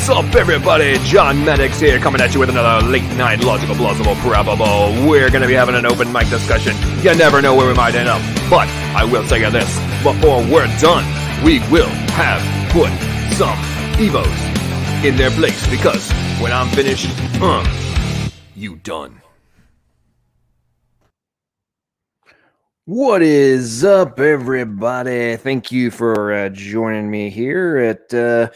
What's up, everybody? John Maddox here, coming at you with another late-night Logical, Plausible, Probable. We're going to be having an open mic discussion. You never know where we might end up. But I will tell you this, before we're done, we will have put some Evos in their place, because when I'm finished, you done. What is up, everybody? Thank you for joining me here at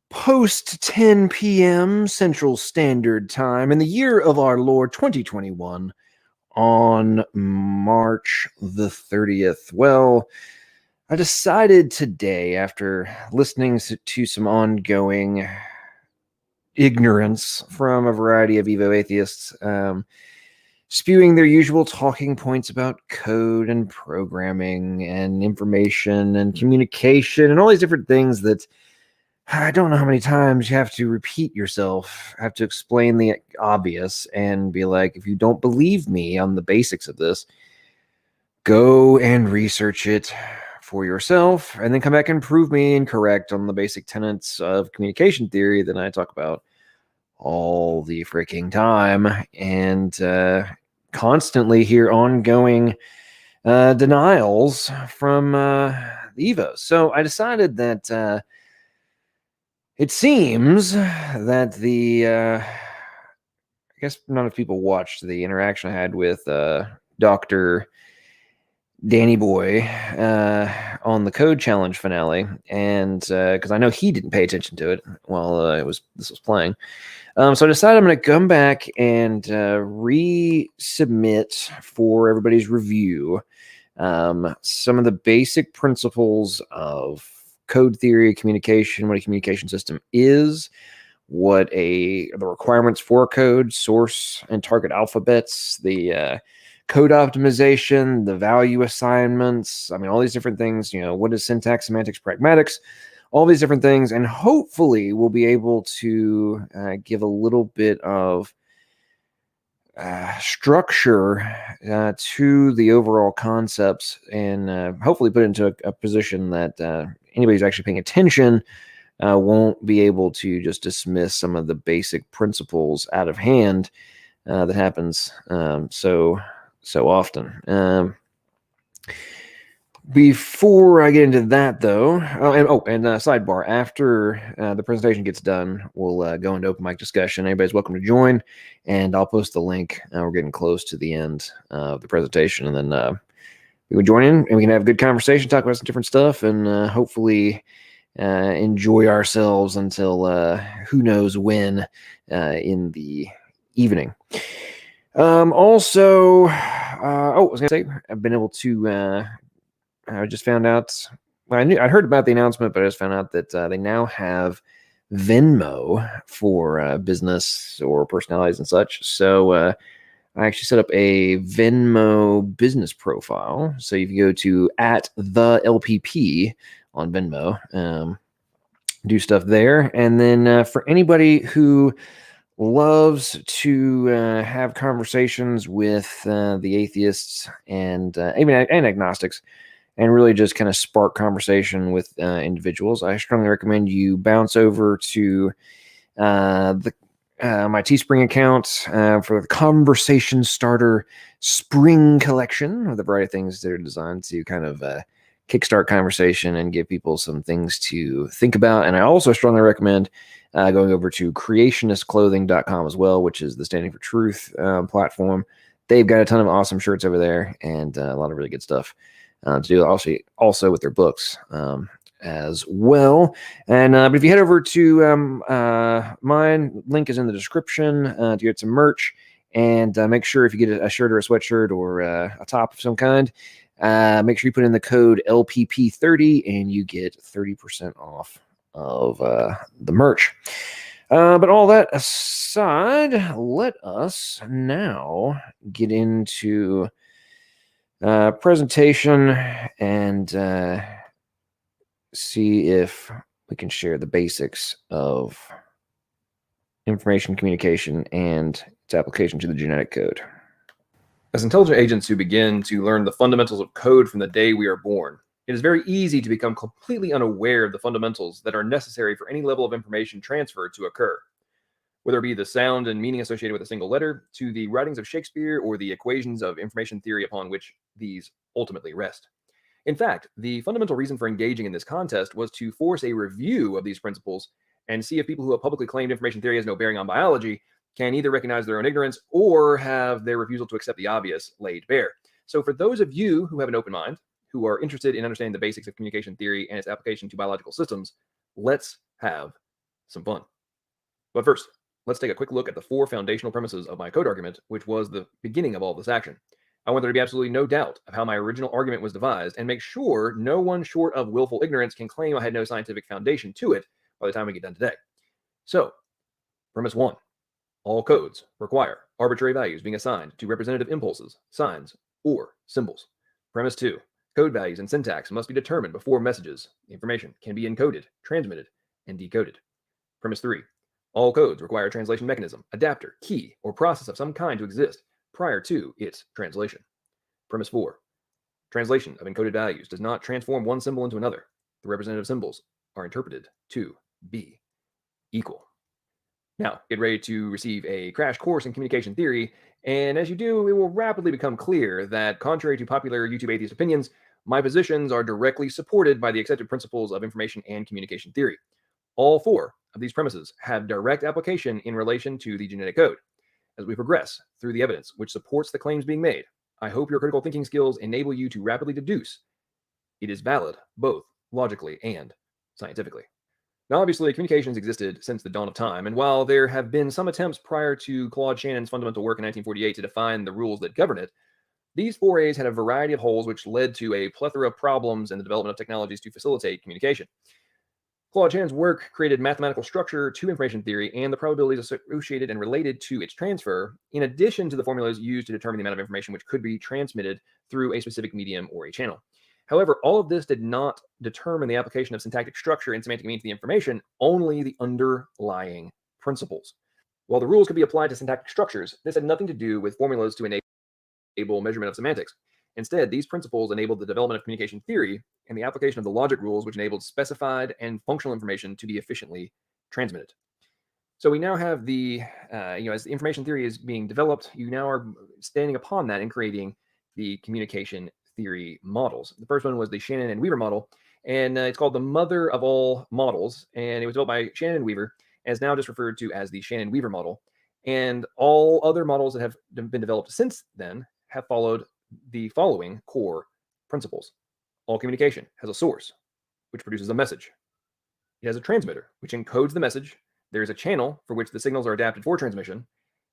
post 10 p.m. Central Standard Time in the year of our Lord 2021 on March the 30th. Well, I decided today, after listening to some ongoing ignorance from a variety of Evo atheists, spewing their usual talking points about code and programming and information and communication and all these different things that I don't know how many times you have to repeat yourself, have to explain the obvious and be like, if you don't believe me on the basics of this, go and research it for yourself and then come back and prove me incorrect on the basic tenets of communication theory that I talk about all the freaking time, and constantly hear ongoing denials from the Evos. So I decided that it seems that I guess not enough people watched the interaction I had with Dr. Danny Boy on the Code Challenge finale, and because I know he didn't pay attention to it while this was playing. So I decided I'm going to come back and resubmit for everybody's review some of the basic principles of code theory, communication, what a communication system is, what the requirements for code, source and target alphabets, the code optimization, the value assignments. I mean, all these different things. What is syntax, semantics, pragmatics? All these different things, and hopefully we'll be able to give a little bit of structure to the overall concepts, and hopefully put it into a position that anybody who's actually paying attention won't be able to just dismiss some of the basic principles out of hand that happens so often. Before I get into that, though, and sidebar, after the presentation gets done, we'll go into open mic discussion. Anybody's welcome to join, and I'll post the link. We're getting close to the end of the presentation, and then we can join in, and we can have a good conversation, talk about some different stuff, and hopefully enjoy ourselves until who knows when in the evening. I was going to say, I've been able to... I just found out, I'd heard about the announcement, but I just found out that they now have Venmo for business or personalities and such. So I actually set up a Venmo business profile. So if you go to @the_LPP on Venmo, do stuff there. And then for anybody who loves to have conversations with the atheists and agnostics, and really just kind of spark conversation with individuals, I strongly recommend you bounce over to my Teespring account for the Conversation Starter Spring Collection, with a variety of things that are designed to kind of kickstart conversation and give people some things to think about. And I also strongly recommend going over to creationistclothing.com as well, which is the Standing for Truth platform. They've got a ton of awesome shirts over there and a lot of really good stuff to do also with their books as well. And but if you head over to mine, link is in the description to get some merch, and make sure if you get a shirt or a sweatshirt or a top of some kind, make sure you put in the code LPP30 and you get 30% off of the merch. But all that aside, let us now get into presentation and see if we can share the basics of information communication and its application to the genetic code. As intelligent agents who begin to learn the fundamentals of code from the day we are born, It is very easy to become completely unaware of the fundamentals that are necessary for any level of information transfer to occur, whether it be the sound and meaning associated with a single letter, to the writings of Shakespeare or the equations of information theory upon which these ultimately rest. In fact, the fundamental reason for engaging in this contest was to force a review of these principles and see if people who have publicly claimed information theory has no bearing on biology can either recognize their own ignorance or have their refusal to accept the obvious laid bare. So for those of you who have an open mind, who are interested in understanding the basics of communication theory and its application to biological systems, let's have some fun. But first, let's take a quick look at the 4 foundational premises of my code argument, which was the beginning of all this action. I want there to be absolutely no doubt of how my original argument was devised and make sure no one short of willful ignorance can claim I had no scientific foundation to it by the time we get done today. So, premise 1. All codes require arbitrary values being assigned to representative impulses, signs, or symbols. Premise 2. Code values and syntax must be determined before messages, information, can be encoded, transmitted, and decoded. Premise 3. All codes require a translation mechanism, adapter, key, or process of some kind to exist prior to its translation. Premise 4. Translation of encoded values does not transform one symbol into another. The representative symbols are interpreted to be equal. Now, get ready to receive a crash course in communication theory, and as you do, it will rapidly become clear that, contrary to popular YouTube atheist opinions, my positions are directly supported by the accepted principles of information and communication theory. All 4 of these premises have direct application in relation to the genetic code. As we progress through the evidence which supports the claims being made, I hope your critical thinking skills enable you to rapidly deduce it is valid both logically and scientifically. Now, obviously, communications existed since the dawn of time, and while there have been some attempts prior to Claude Shannon's fundamental work in 1948 to define the rules that govern it, these forays had a variety of holes which led to a plethora of problems in the development of technologies to facilitate communication. Claude Shannon's work created mathematical structure to information theory and the probabilities associated and related to its transfer, in addition to the formulas used to determine the amount of information which could be transmitted through a specific medium or a channel. However, all of this did not determine the application of syntactic structure and semantic meaning to the information, only the underlying principles. While the rules could be applied to syntactic structures, this had nothing to do with formulas to enable measurement of semantics. Instead, these principles enabled the development of communication theory and the application of the logic rules, which enabled specified and functional information to be efficiently transmitted. So we now have the, as the information theory is being developed, you now are standing upon that and creating the communication theory models. The first one was the Shannon and Weaver model, and it's called the mother of all models, and it was developed by Shannon and Weaver, and is now just referred to as the Shannon-Weaver model. And all other models that have been developed since then have followed the following core principles. All communication has a source, which produces a message. It has a transmitter, which encodes the message. There is a channel for which the signals are adapted for transmission.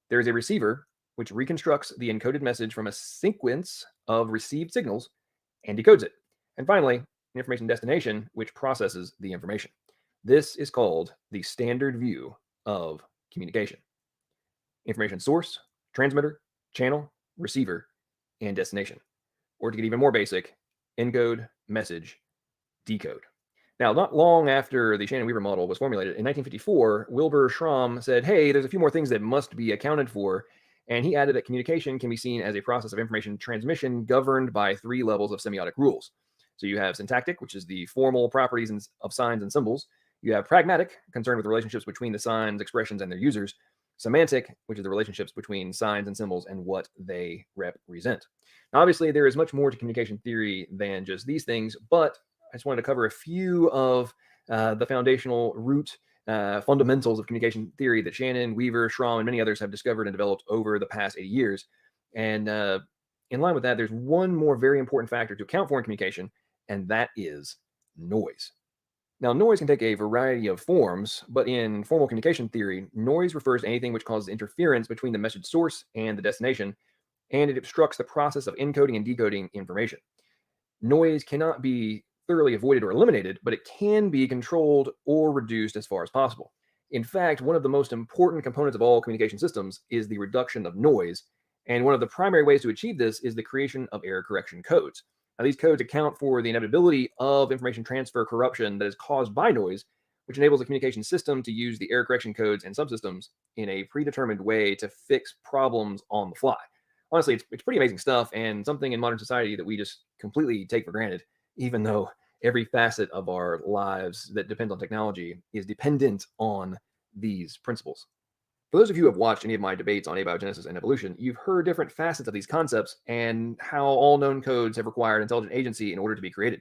There is a receiver, which reconstructs the encoded message from a sequence of received signals and decodes it. And finally, an information destination, which processes the information. This is called the standard view of communication. Information source, transmitter, channel, receiver, and destination. Or to get even more basic, encode, message, decode. Now, not long after the Shannon-Weaver model was formulated, in 1954, Wilbur Schramm said, hey, there's a few more things that must be accounted for. And he added that communication can be seen as a process of information transmission governed by 3 levels of semiotic rules. So you have syntactic, which is the formal properties of signs and symbols. You have pragmatic, concerned with the relationships between the signs, expressions, and their users. Semantic, which is the relationships between signs and symbols and what they represent. Now, obviously, there is much more to communication theory than just these things, but I just wanted to cover a few of the foundational root fundamentals of communication theory that Shannon, Weaver, Schramm, and many others have discovered and developed over the past 80 years. And in line with that, there's one more very important factor to account for in communication, and that is noise. Now, noise can take a variety of forms, but in formal communication theory, noise refers to anything which causes interference between the message source and the destination, and it obstructs the process of encoding and decoding information. Noise cannot be thoroughly avoided or eliminated, but it can be controlled or reduced as far as possible. In fact, one of the most important components of all communication systems is the reduction of noise, and one of the primary ways to achieve this is the creation of error correction codes. Now, these codes account for the inevitability of information transfer corruption that is caused by noise, which enables the communication system to use the error correction codes and subsystems in a predetermined way to fix problems on the fly. Honestly, it's pretty amazing stuff, and something in modern society that we just completely take for granted. even though every facet of our lives that depends on technology is dependent on these principles. For those of you who have watched any of my debates on abiogenesis and evolution, you've heard different facets of these concepts and how all known codes have required intelligent agency in order to be created.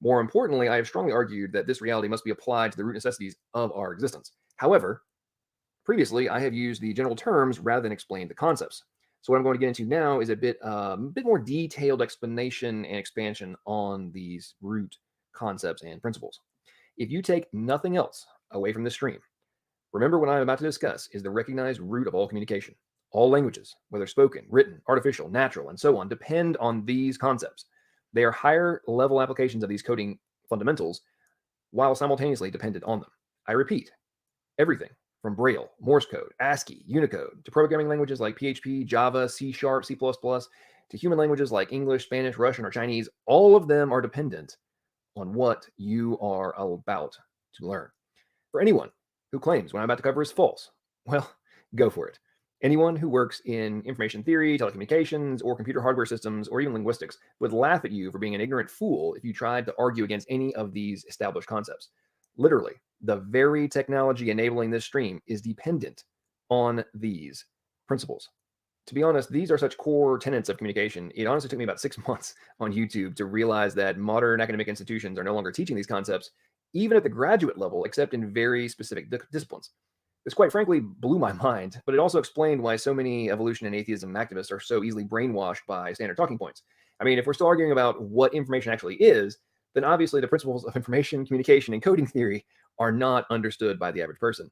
More importantly, I have strongly argued that this reality must be applied to the root necessities of our existence. However, previously, I have used the general terms rather than explained the concepts. So what I'm going to get into now is a bit more detailed explanation and expansion on these root concepts and principles. If you take nothing else away from this stream, remember what I'm about to discuss is the recognized root of all communication. All languages, whether spoken, written, artificial, natural, and so on, depend on these concepts. They are higher level applications of these coding fundamentals while simultaneously dependent on them. I repeat, everything from Braille, Morse code, ASCII, Unicode, to programming languages like PHP, Java, C#, C++, to human languages like English, Spanish, Russian, or Chinese, all of them are dependent on what you are about to learn. For anyone who claims what I'm about to cover is false, well, go for it. Anyone who works in information theory, telecommunications, or computer hardware systems, or even linguistics would laugh at you for being an ignorant fool if you tried to argue against any of these established concepts. Literally, the very technology enabling this stream is dependent on these principles. To be honest, these are such core tenets of communication. It honestly took me about 6 months on YouTube to realize that modern academic institutions are no longer teaching these concepts, even at the graduate level, except in very specific disciplines. This quite frankly blew my mind, but it also explained why so many evolution and atheism activists are so easily brainwashed by standard talking points. I mean, if we're still arguing about what information actually is, then obviously the principles of information, communication, and coding theory are not understood by the average person.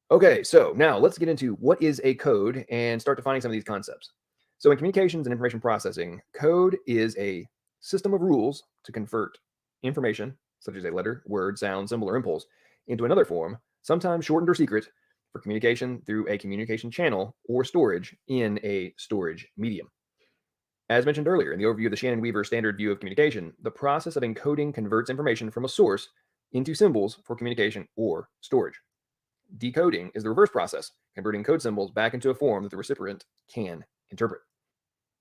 Okay, so now let's get into what is a code and start defining some of these concepts. So in communications and information processing, code is a system of rules to convert information, such as a letter, word, sound, symbol, or impulse, into another form, sometimes shortened or secret, for communication through a communication channel or storage in a storage medium. As mentioned earlier in the overview of the Shannon-Weaver standard view of communication, the process of encoding converts information from a source into symbols for communication or storage. Decoding is the reverse process, converting code symbols back into a form that the recipient can interpret.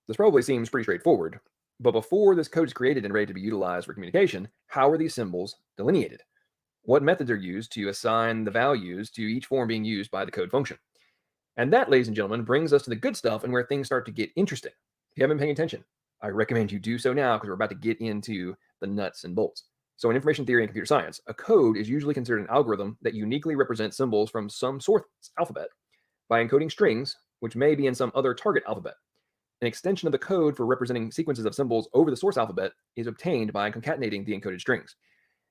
This probably seems pretty straightforward, but before this code is created and ready to be utilized for communication, how are these symbols delineated? What methods are used to assign the values to each form being used by the code function? And that, ladies and gentlemen, brings us to the good stuff and where things start to get interesting. If you haven't been paying attention, I recommend you do so now because we're about to get into the nuts and bolts. So in information theory and computer science, a code is usually considered an algorithm that uniquely represents symbols from some source alphabet by encoding strings, which may be in some other target alphabet. An extension of the code for representing sequences of symbols over the source alphabet is obtained by concatenating the encoded strings.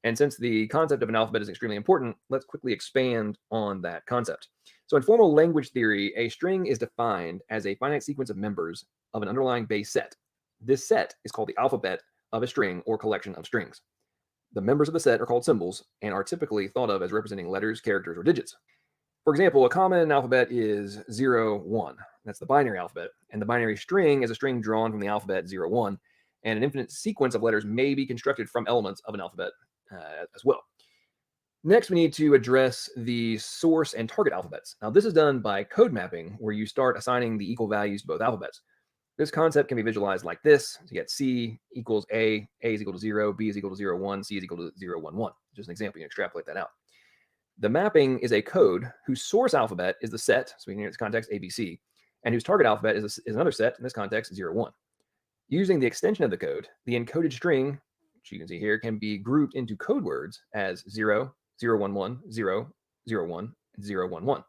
And since the concept of an alphabet is extremely important, let's quickly expand on that concept. So in formal language theory, a string is defined as a finite sequence of members of an underlying base set. This set is called the alphabet of a string or collection of strings. The members of the set are called symbols and are typically thought of as representing letters, characters, or digits. For example, a common alphabet is 0, 1. That's the binary alphabet. And the binary string is a string drawn from the alphabet 0, 1. And an infinite sequence of letters may be constructed from elements of an alphabet as well. Next, we need to address the source and target alphabets. Now, this is done by code mapping, where you start assigning the equal values to both alphabets. This concept can be visualized like this. So you get C equals A is equal to 0, B is equal to 0, 1, C is equal to 0, 1, 1. Just an example, you can extrapolate that out. The mapping is a code whose source alphabet is the set, so in this context, ABC, and whose target alphabet is another set, in this context, 0, 1. Using the extension of the code, the encoded string, which you can see here, can be grouped into code words as 0, 0, 1, 1, 0, 0, 1, and 0, 1, 1.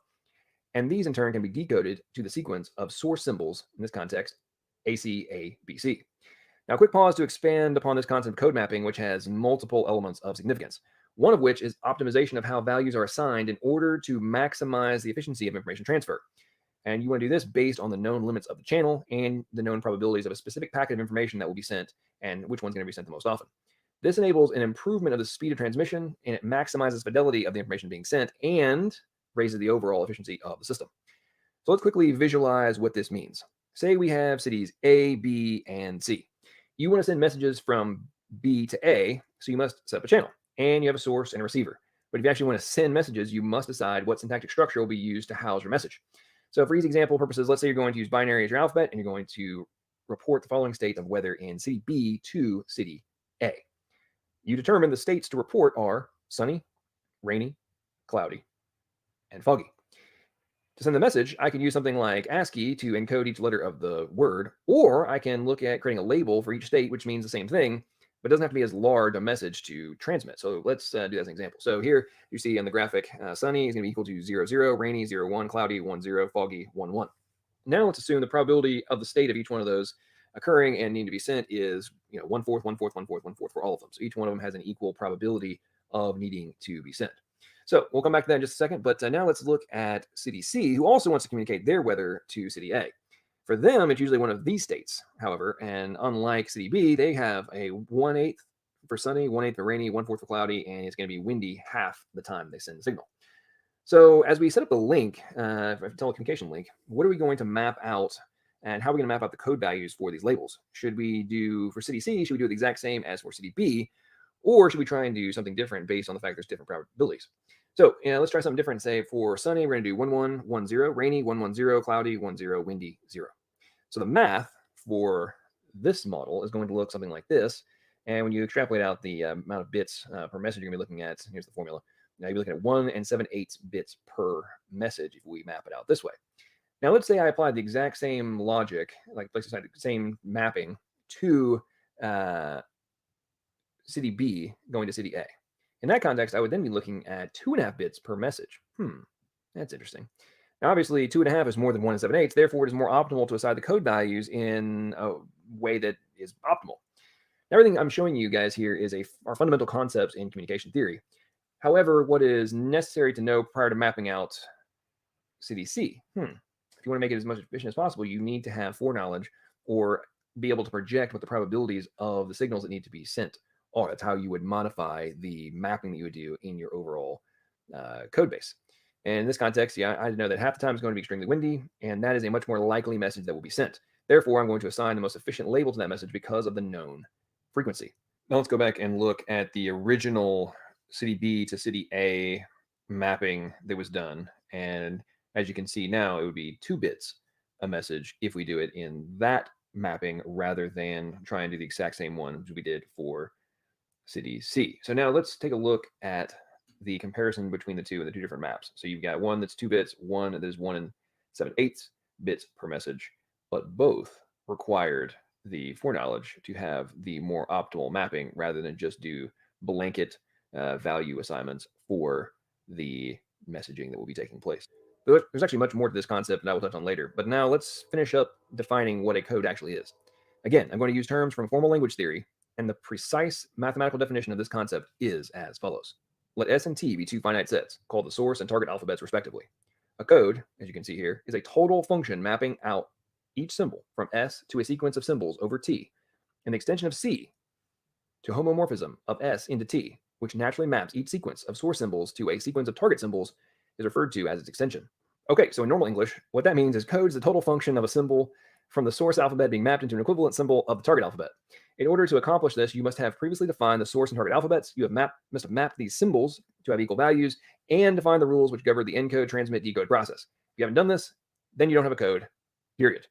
And these in turn can be decoded to the sequence of source symbols, in this context, AC, A, B, C. Now, a quick pause to expand upon this concept of code mapping, which has multiple elements of significance. One of which is optimization of how values are assigned in order to maximize the efficiency of information transfer. And you want to do this based on the known limits of the channel and the known probabilities of a specific packet of information that will be sent and which one's going to be sent the most often. This enables an improvement of the speed of transmission, and it maximizes fidelity of the information being sent and raises the overall efficiency of the system. So let's quickly visualize what this means. Say we have cities A, B, and C. You want to send messages from B to A, so you must set up a channel, and you have a source and a receiver. But if you actually want to send messages, you must decide what syntactic structure will be used to house your message. So for easy example purposes, let's say you're going to use binary as your alphabet, and you're going to report the following state of weather in city B to city A. You determine the states to report are sunny, rainy, cloudy, and foggy. To send the message, I can use something like ASCII to encode each letter of the word, or I can look at creating a label for each state, which means the same thing, but doesn't have to be as large a message to transmit. So let's do that as an example. So here you see in the graphic, sunny is going to be equal to 0, 0, rainy, 0, 1, cloudy, 1, 0, foggy, 1, 1. Now let's assume the probability of the state of each one of those occurring and needing to be sent is 1/4, 1/4, 1/4, 1/4 for all of them. So each one of them has an equal probability of needing to be sent. So we'll come back to that in just a second, but now let's look at city C, who also wants to communicate their weather to city A. For them, it's usually one of these states, however, and unlike city B, they have a 1/8 for sunny, 1/8 for rainy, 1/4 for cloudy, and it's going to be windy half the time they send the signal. So as we set up the link, telecommunication link, what are we going to map out, and how are we going to map out the code values for these labels? Should we do, for city C, should we do the exact same as for city B, or should we try and do something different based on the fact there's different probabilities? So let's try something different. Say for sunny, we're going to do 1, 1, 1, 0, rainy, 1, 1, 0, cloudy, 1, 0, windy, 0. So the math for this model is going to look something like this. And when you extrapolate out the amount of bits per message you're going to be looking at, here's the formula. Now you're looking at 1 7/8 bits per message if we map it out this way. Now let's say I applied the exact same logic, like place aside the same mapping to city B going to city A. In that context, I would then be looking at 2.5 bits per message. That's interesting. Now, obviously, 2.5 is more than 1 7/8. Therefore, it is more optimal to assign the code values in a way that is optimal. Everything I'm showing you guys here is our fundamental concepts in communication theory. However, what is necessary to know prior to mapping out city C? If you want to make it as much efficient as possible, you need to have foreknowledge or be able to project what the probabilities of the signals that need to be sent are. That's how you would modify the mapping that you would do in your overall code base. And in this context, I know that half the time is going to be extremely windy, and that is a much more likely message that will be sent. Therefore, I'm going to assign the most efficient label to that message because of the known frequency. Now let's go back and look at the original city B to city A mapping that was done. And as you can see now, it would be 2 bits a message if we do it in that mapping rather than try and do the exact same one as we did for city C. So now let's take a look at the comparison between the two and the two different maps. So you've got one that's 2 bits, one that is 1 7/8 bits per message, but both required the foreknowledge to have the more optimal mapping rather than just do blanket value assignments for the messaging that will be taking place. There's actually much more to this concept that I will touch on later, but now let's finish up defining what a code actually is. Again, I'm going to use terms from formal language theory, and the precise mathematical definition of this concept is as follows. Let S and T be 2 finite sets, called the source and target alphabets respectively. A code, as you can see here, is a total function mapping out each symbol from S to a sequence of symbols over T, and the extension of C to homomorphism of S into T, which naturally maps each sequence of source symbols to a sequence of target symbols, is referred to as its extension. Okay, so in normal English, what that means is code is the total function of a symbol from the source alphabet being mapped into an equivalent symbol of the target alphabet. In order to accomplish this, you must have previously defined the source and target alphabets. You must have mapped these symbols to have equal values and define the rules which govern the encode, transmit, decode process. If you haven't done this, then you don't have a code, period.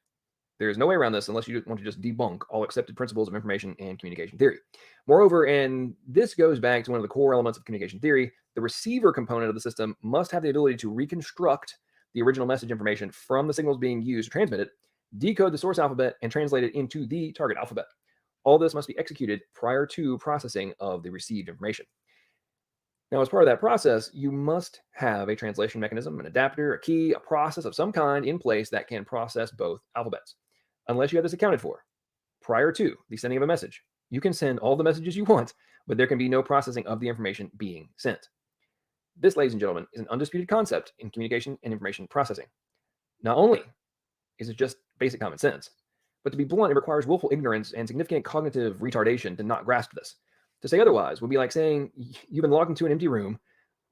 There is no way around this unless you want to just debunk all accepted principles of information and communication theory. Moreover, and this goes back to one of the core elements of communication theory, the receiver component of the system must have the ability to reconstruct the original message information from the signals being used to transmit it, decode the source alphabet, and translate it into the target alphabet. All this must be executed prior to processing of the received information. Now, as part of that process, you must have a translation mechanism, an adapter, a key, a process of some kind in place that can process both alphabets. Unless you have this accounted for prior to the sending of a message, you can send all the messages you want, but there can be no processing of the information being sent. This, ladies and gentlemen, is an undisputed concept in communication and information processing. Not only is it just basic common sense, but to be blunt, it requires willful ignorance and significant cognitive retardation to not grasp this. To say otherwise would be like saying you've been logged into an empty room.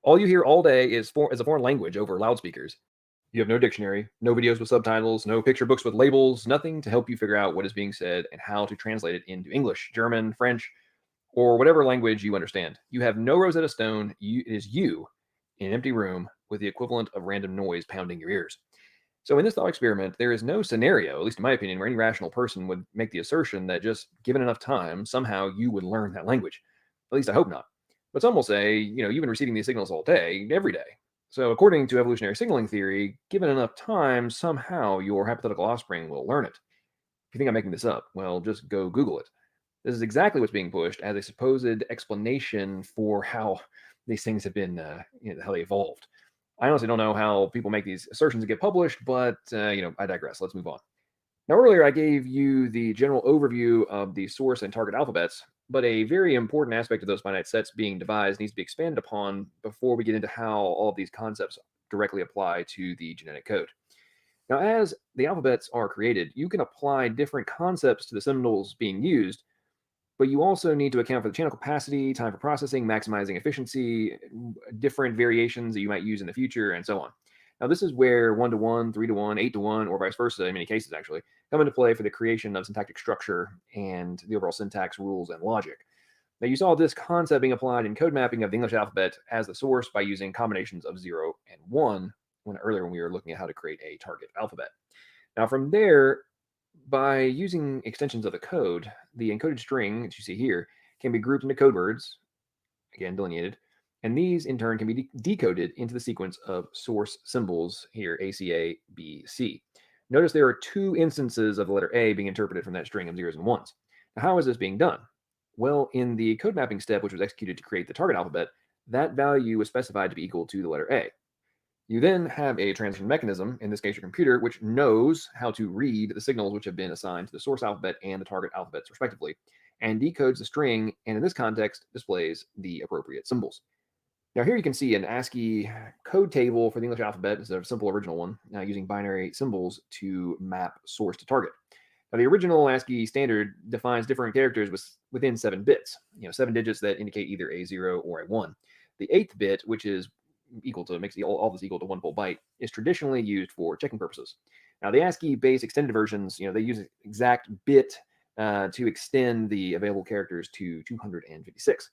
All you hear all day is a foreign language over loudspeakers. You have no dictionary, no videos with subtitles, no picture books with labels, nothing to help you figure out what is being said and how to translate it into English, German, French, or whatever language you understand. You have no Rosetta Stone. It is you in an empty room with the equivalent of random noise pounding your ears. So in this thought experiment, there is no scenario, at least in my opinion, where any rational person would make the assertion that just given enough time, somehow you would learn that language. At least I hope not. But some will say, you've been receiving these signals all day, every day. So according to evolutionary signaling theory, given enough time, somehow your hypothetical offspring will learn it. If you think I'm making this up, well, just go Google it. This is exactly what's being pushed as a supposed explanation for how these things have been, how they evolved. I honestly don't know how people make these assertions and get published, but I digress. Let's move on. Now, earlier I gave you the general overview of the source and target alphabets, but a very important aspect of those finite sets being devised needs to be expanded upon before we get into how all of these concepts directly apply to the genetic code. Now, as the alphabets are created, you can apply different concepts to the symbols being used, but you also need to account for the channel capacity, time for processing, maximizing efficiency, different variations that you might use in the future, and so on. Now, this is where 1-to-1, 3-to-1, 8-to-1, or vice versa, in many cases actually, come into play for the creation of syntactic structure and the overall syntax, rules, and logic. Now, you saw this concept being applied in code mapping of the English alphabet as the source by using combinations of 0 and 1 earlier when we were looking at how to create a target alphabet. Now, from there, by using extensions of the code, the encoded string that you see here can be grouped into code words, again delineated, and these in turn can be decoded into the sequence of source symbols here, ACA, B, C. Notice there are two instances of the letter A being interpreted from that string of zeros and ones. Now, how is this being done? Well, in the code mapping step, which was executed to create the target alphabet, that value was specified to be equal to the letter A. You then have a translation mechanism, in this case your computer, which knows how to read the signals which have been assigned to the source alphabet and the target alphabets respectively, and decodes the string, and in this context displays the appropriate symbols. Now here you can see an ASCII code table for the English alphabet instead of a simple original one, using binary symbols to map source to target. Now the original ASCII standard defines different characters within 7 bits, 7 digits that indicate either a 0 or a 1. The 8th bit, which is equal to, makes all this equal to 1 full byte, is traditionally used for checking purposes. Now the ASCII base extended versions, they use an exact bit to extend the available characters to 256.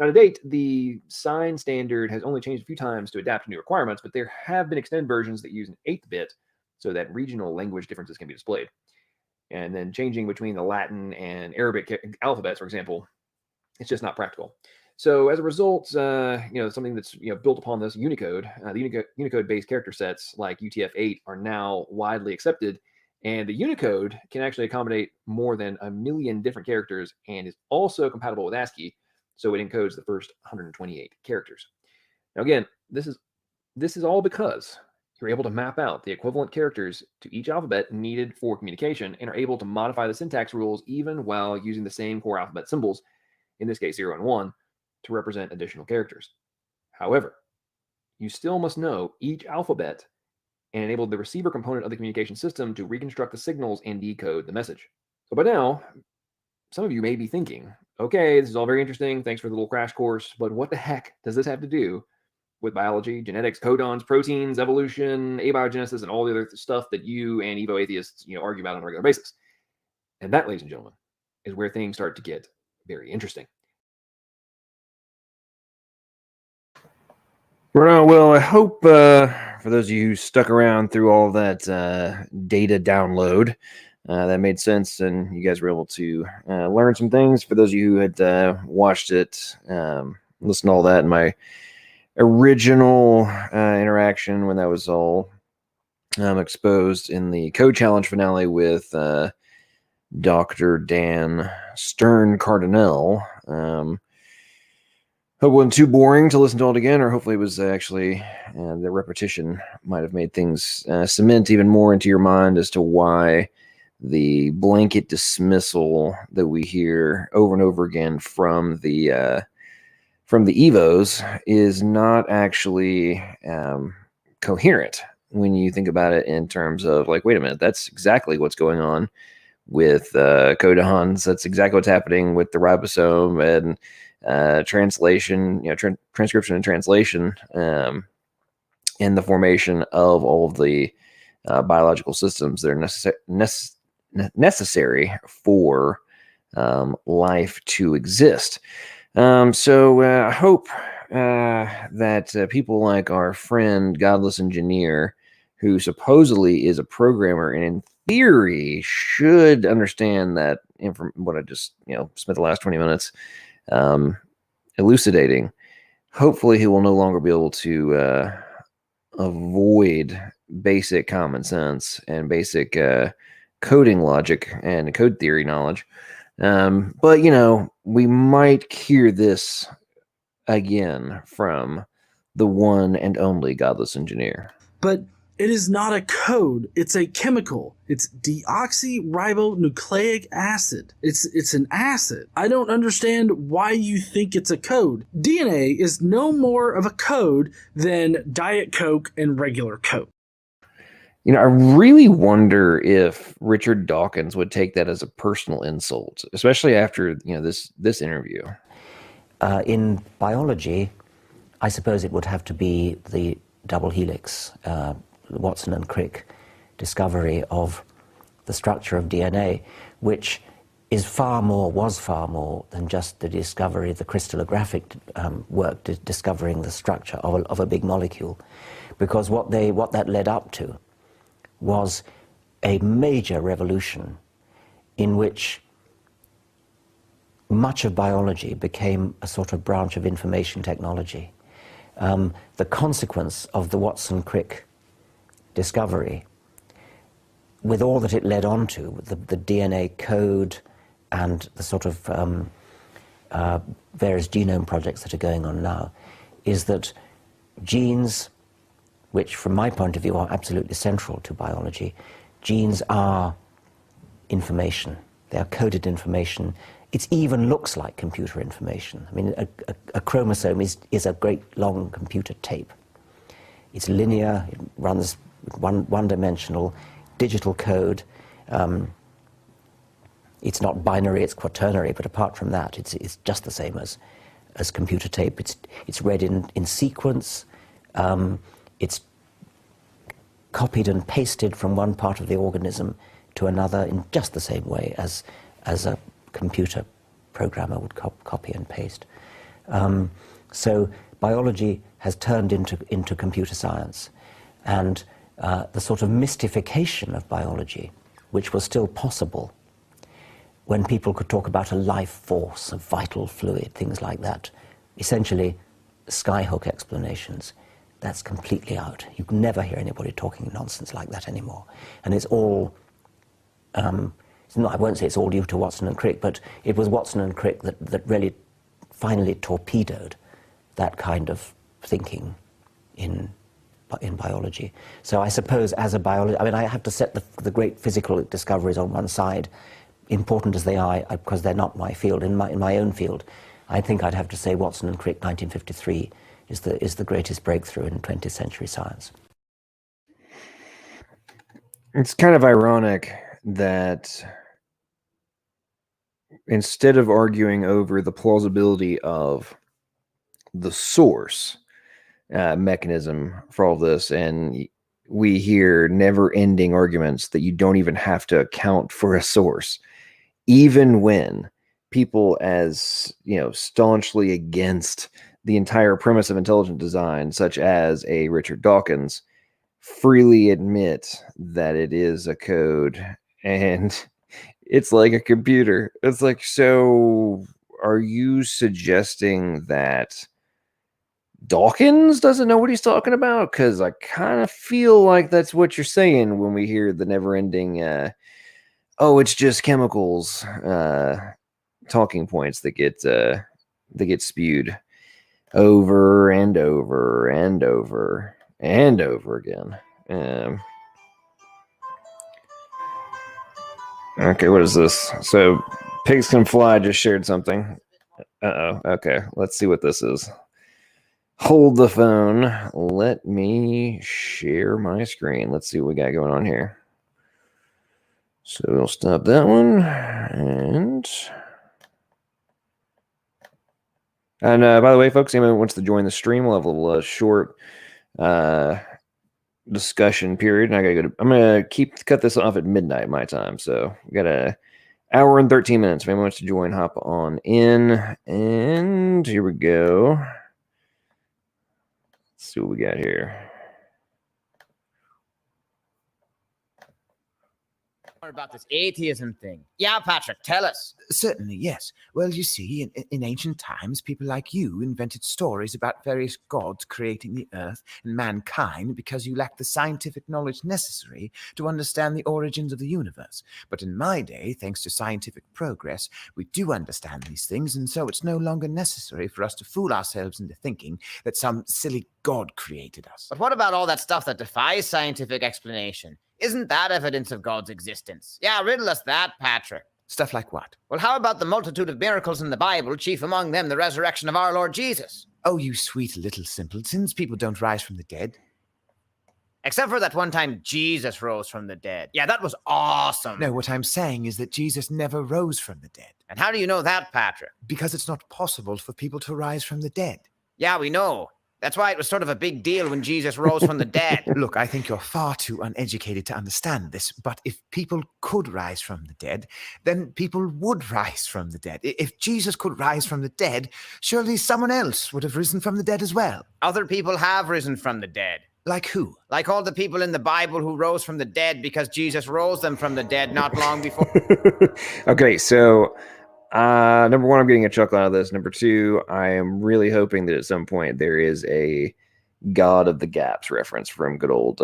Now to date, the sign standard has only changed a few times to adapt to new requirements, but there have been extended versions that use an 8th bit so that regional language differences can be displayed. And then changing between the Latin and Arabic alphabets, for example, it's just not practical. So as a result, something that's built upon this Unicode, the Unicode-based character sets like UTF-8 are now widely accepted, and the Unicode can actually accommodate more than 1 million different characters and is also compatible with ASCII, so it encodes the first 128 characters. Now again, this is all because you're able to map out the equivalent characters to each alphabet needed for communication and are able to modify the syntax rules even while using the same core alphabet symbols, in this case 0 and 1, to represent additional characters. However, you still must know each alphabet and enable the receiver component of the communication system to reconstruct the signals and decode the message. So by now, some of you may be thinking, okay, this is all very interesting. Thanks for the little crash course, but what the heck does this have to do with biology, genetics, codons, proteins, evolution, abiogenesis, and all the other stuff that you and Evo atheists argue about on a regular basis? And that, ladies and gentlemen, is where things start to get very interesting. Right, well, I hope for those of you who stuck around through all that data download, that made sense, and you guys were able to learn some things. For those of you who had watched it, listened to all that in my original interaction when that was all exposed in the Code Challenge finale with Dr. Dan Stern Cardinal. Hope it wasn't too boring to listen to it again, or hopefully it was actually the repetition might have made things cement even more into your mind as to why the blanket dismissal that we hear over and over again from the Evos is not actually coherent when you think about it in terms of like, wait a minute, that's exactly what's going on with codons. That's exactly what's happening with the ribosome and translation, transcription and translation, in the formation of all of the biological systems that are necessary for life to exist. So I hope that people like our friend Godless Engineer, who supposedly is a programmer and in theory should understand that what I just spent the last 20 minutes elucidating. Hopefully he will no longer be able to avoid basic common sense and basic coding logic and code theory knowledge. But we might hear this again from the one and only godless engineer. But it is not a code. It's a chemical. It's deoxyribonucleic acid. It's an acid. I don't understand why you think it's a code. DNA is no more of a code than Diet Coke and regular Coke. I really wonder if Richard Dawkins would take that as a personal insult, especially after this interview. In biology, I suppose it would have to be the double helix, Watson and Crick discovery of the structure of DNA, which was far more than just the discovery, the crystallographic work, discovering the structure of a big molecule, because what that led up to was a major revolution in which much of biology became a sort of branch of information technology. The consequence of the Watson-Crick discovery, with all that it led on to, the DNA code and the sort of various genome projects that are going on now, is that genes, which from my point of view are absolutely central to biology, genes are information. They are coded information. It even looks like computer information. I mean, a chromosome is a great long computer tape. It's linear, it runs one-dimensional, digital code. It's not binary, it's quaternary, but apart from that, it's just the same as computer tape. It's read in sequence. It's copied and pasted from one part of the organism to another in just the same way as a computer programmer would copy and paste. So biology has turned into computer science, and the sort of mystification of biology, which was still possible when people could talk about a life force, a vital fluid, things like that, essentially skyhook explanations. That's completely out. You can never hear anybody talking nonsense like that anymore. And it's all, I won't say it's all due to Watson and Crick, but it was Watson and Crick that really finally torpedoed that kind of thinking in biology. So I suppose as a biologist, I mean, I have to set the great physical discoveries on one side, important as they are, because they're not my field. In my own field, I think I'd have to say Watson and Crick, 1953, is the greatest breakthrough in 20th century science. It's kind of ironic that instead of arguing over the plausibility of the source mechanism for all this, and we hear never-ending arguments that you don't even have to account for a source, even when people as staunchly against the entire premise of intelligent design, such as a Richard Dawkins, freely admit that it is a code and it's like a computer. It's like, so are you suggesting that Dawkins doesn't know what he's talking about? Because I kind of feel like that's what you're saying when we hear the never-ending, it's just chemicals talking points that get spewed over and over and over and over again. Okay, what is this? So, Pigs Can Fly just shared something. Okay, let's see what this is. Hold the phone. Let me share my screen. Let's see what we got going on here. So, we'll stop that one. And by the way, folks, anyone who wants to join the stream, we'll have a little short discussion period. And I'm gonna cut this off at midnight my time. So we got an hour and 13 minutes. If anyone wants to join, hop on in. And here we go. Let's see what we got here. About this atheism thing. Yeah, Patrick, tell us. Certainly, yes. Well, you see, in ancient times, people like you invented stories about various gods creating the earth and mankind because you lacked the scientific knowledge necessary to understand the origins of the universe. But in my day, thanks to scientific progress, we do understand these things, and so it's no longer necessary for us to fool ourselves into thinking that some silly god created us. But what about all that stuff that defies scientific explanation? Isn't that evidence of God's existence? Yeah, riddle us that, Patrick. Stuff like what? Well, how about the multitude of miracles in the Bible, chief among them the resurrection of our Lord Jesus? Oh, you sweet little simpletons, people don't rise from the dead. Except for that one time Jesus rose from the dead. Yeah, that was awesome. No, what I'm saying is that Jesus never rose from the dead. And how do you know that, Patrick? Because it's not possible for people to rise from the dead. Yeah, we know. That's why it was sort of a big deal when Jesus rose from the dead. Look, I think you're far too uneducated to understand this, but if people could rise from the dead, then people would rise from the dead. If Jesus could rise from the dead, surely someone else would have risen from the dead as well. Other people have risen from the dead. Like who? Like all the people in the Bible who rose from the dead because Jesus rose them from the dead not long before. Okay, so number one, I'm getting a chuckle out of this. Number two, I am really hoping that at some point there is a God of the Gaps reference from good old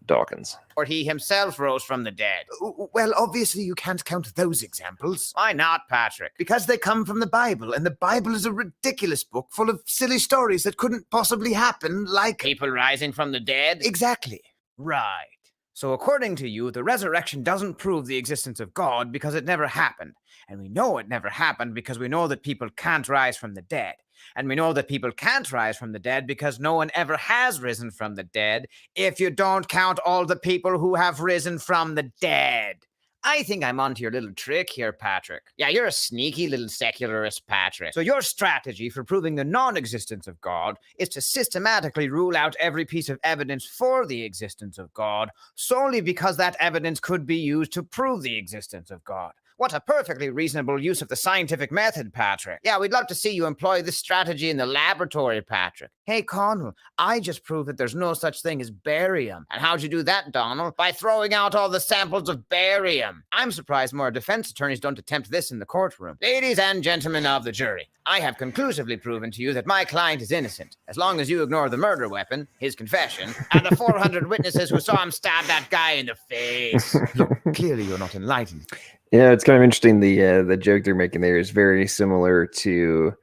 Dawkins. Or he himself rose from the dead. Well, obviously you can't count those examples. Why not, Patrick? Because they come from the Bible, and the Bible is a ridiculous book full of silly stories that couldn't possibly happen, like... People rising from the dead? Exactly. Right. So according to you, the resurrection doesn't prove the existence of God because it never happened. And we know it never happened because we know that people can't rise from the dead. And we know that people can't rise from the dead because no one ever has risen from the dead, if you don't count all the people who have risen from the dead. I think I'm onto your little trick here, Patrick. Yeah, you're a sneaky little secularist, Patrick. So your strategy for proving the non-existence of God is to systematically rule out every piece of evidence for the existence of God solely because that evidence could be used to prove the existence of God. What a perfectly reasonable use of the scientific method, Patrick. Yeah, we'd love to see you employ this strategy in the laboratory, Patrick. Hey, Connell, I just proved that there's no such thing as barium. And how'd you do that, Donald? By throwing out all the samples of barium. I'm surprised more defense attorneys don't attempt this in the courtroom. Ladies and gentlemen of the jury, I have conclusively proven to you that my client is innocent, as long as you ignore the murder weapon, his confession, and the 400 witnesses who saw him stab that guy in the face. Look, clearly you're not enlightened. Yeah, it's kind of interesting. The joke they're making there is very similar to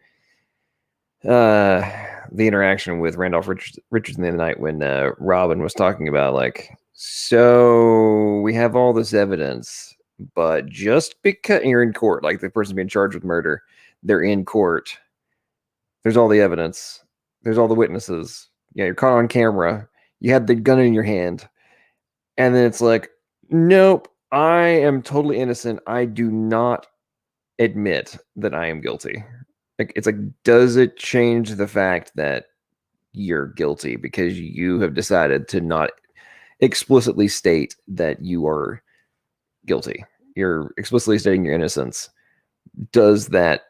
the interaction with Randolph Richardson the other night when Robin was talking about, like, so we have all this evidence, but just because you're in court, like the person being charged with murder, they're in court. There's all the evidence. There's all the witnesses. Yeah, you're caught on camera. You had the gun in your hand. And then it's like, nope. I am totally innocent. I do not admit that I am guilty. Like, it's like, does it change the fact that you're guilty because you have decided to not explicitly state that you are guilty? You're explicitly stating your innocence. Does that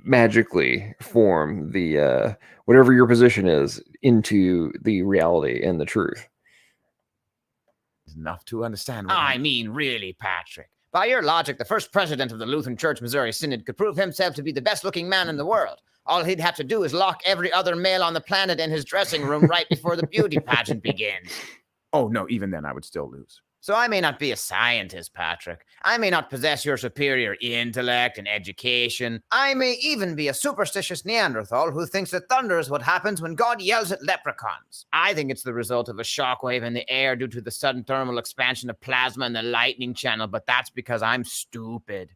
magically form the whatever your position is into the reality and the truth? Enough to understand. I mean, really, Patrick. By your logic, the first president of the Lutheran Church Missouri Synod could prove himself to be the best-looking man in the world. All he'd have to do is lock every other male on the planet in his dressing room right before the beauty pageant begins. Oh, no, even then I would still lose. So I may not be a scientist, Patrick. I may not possess your superior intellect and education. I may even be a superstitious Neanderthal who thinks that thunder is what happens when God yells at leprechauns. I think it's the result of a shockwave in the air due to the sudden thermal expansion of plasma in the lightning channel, but that's because I'm stupid.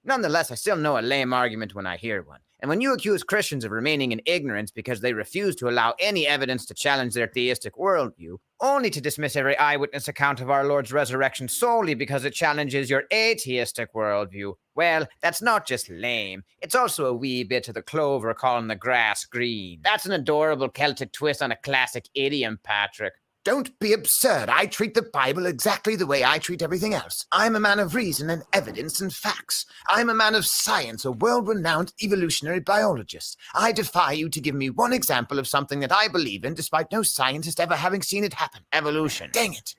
Nonetheless, I still know a lame argument when I hear one. And when you accuse Christians of remaining in ignorance because they refuse to allow any evidence to challenge their theistic worldview, only to dismiss every eyewitness account of our Lord's resurrection solely because it challenges your atheistic worldview, well, that's not just lame. It's also a wee bit of the clover calling the grass green. That's an adorable Celtic twist on a classic idiom, Patrick. Don't be absurd. I treat the Bible exactly the way I treat everything else. I'm a man of reason and evidence and facts. I'm a man of science, a world-renowned evolutionary biologist. I defy you to give me one example of something that I believe in despite no scientist ever having seen it happen. Evolution. Dang it.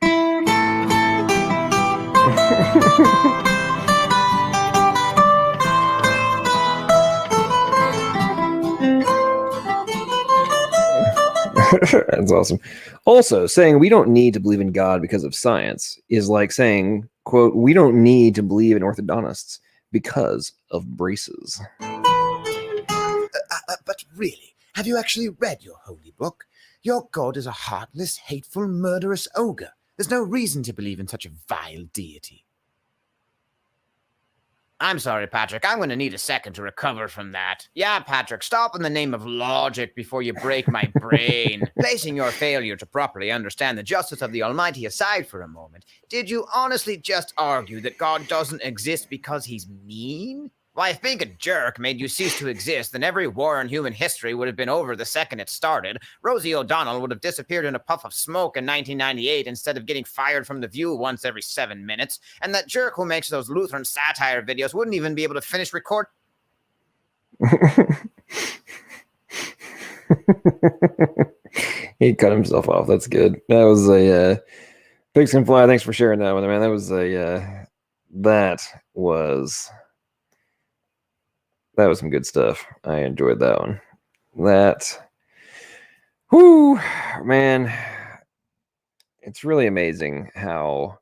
That's awesome. Also, saying we don't need to believe in God because of science is like saying, quote, we don't need to believe in orthodontists because of braces. But really, have you actually read your holy book? Your God is a heartless, hateful, murderous ogre. There's no reason to believe in such a vile deity. I'm sorry, Patrick. I'm going to need a second to recover from that. Yeah, Patrick, stop in the name of logic before you break my brain. Placing your failure to properly understand the justice of the Almighty aside for a moment, did you honestly just argue that God doesn't exist because he's mean? Why, if being a jerk made you cease to exist, then every war in human history would have been over the second it started. Rosie O'Donnell would have disappeared in a puff of smoke in 1998 instead of getting fired from The View once every 7 minutes. And that jerk who makes those Lutheran satire videos wouldn't even be able to finish record. He cut himself off. That's good. That was a Pigs Can Fly. Thanks for sharing that one, man. That was that was some good stuff. I enjoyed that one. Whoo, man. It's really amazing how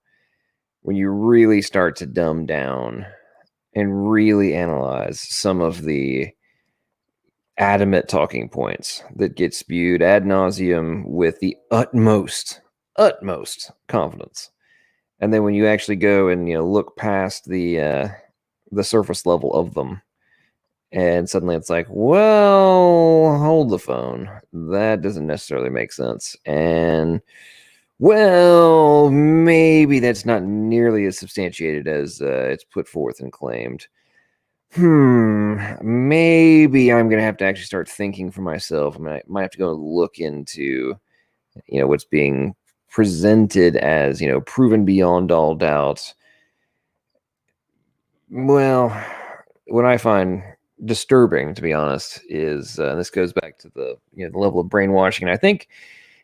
when you really start to dumb down and really analyze some of the adamant talking points that get spewed ad nauseum with the utmost confidence. And then when you actually go and look past the surface level of them, and suddenly it's like, well, hold the phone. That doesn't necessarily make sense. And, well, maybe that's not nearly as substantiated as it's put forth and claimed. Maybe I'm going to have to actually start thinking for myself. I might have to go look into, what's being presented as, proven beyond all doubt. Well, what I find disturbing, to be honest, is this goes back to the the level of brainwashing. And I think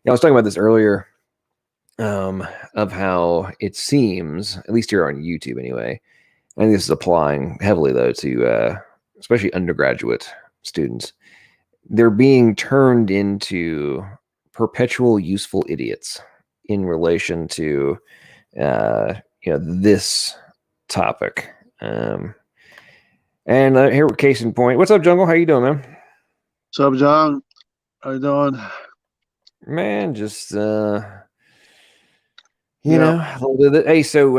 I was talking about this earlier, of how it seems, at least here on YouTube anyway. I think this is applying heavily though to especially undergraduate students. They're being turned into perpetual useful idiots in relation to this topic. And here, case in point. What's up, Jungle? How you doing, man? What's up, John? How you doing? Man, just know, a little bit of it. Hey, so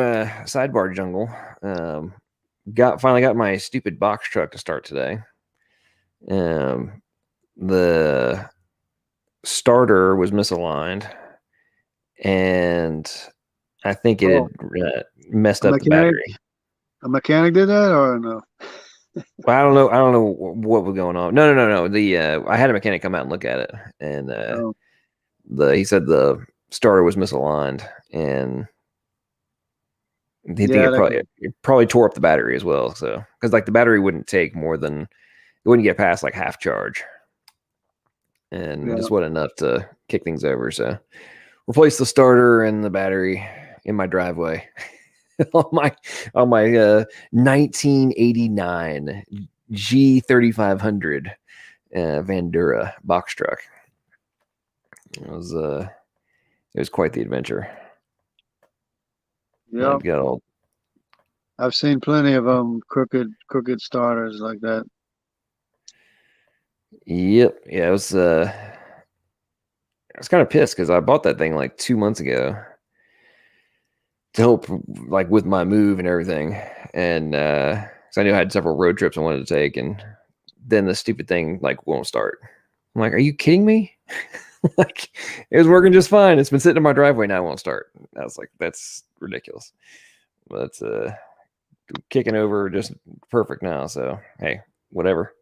sidebar, Jungle. Finally got my stupid box truck to start today. The starter was misaligned, and I think it had messed up the battery. A mechanic did that, or no? Well, I don't know what was going on. No. I had a mechanic come out and look at it, and he said the starter was misaligned, and he think it probably tore up the battery as well. So, because the battery wouldn't take more than, it wouldn't get past half charge, and just wasn't enough to kick things over. So, replaced the starter and the battery in my driveway. on my 1989 G3500 Vandura box truck. It was quite the adventure. Yeah, I've seen plenty of crooked starters like that. Yep. Yeah, I was kind of pissed because I bought that thing 2 months ago to help with my move and everything, and so I knew I had several road trips I wanted to take, and then the stupid thing won't start. I'm like, are you kidding me? It was working just fine. It's been sitting in my driveway now, it won't start. I was like, that's ridiculous. But kicking over just perfect now. So hey, whatever.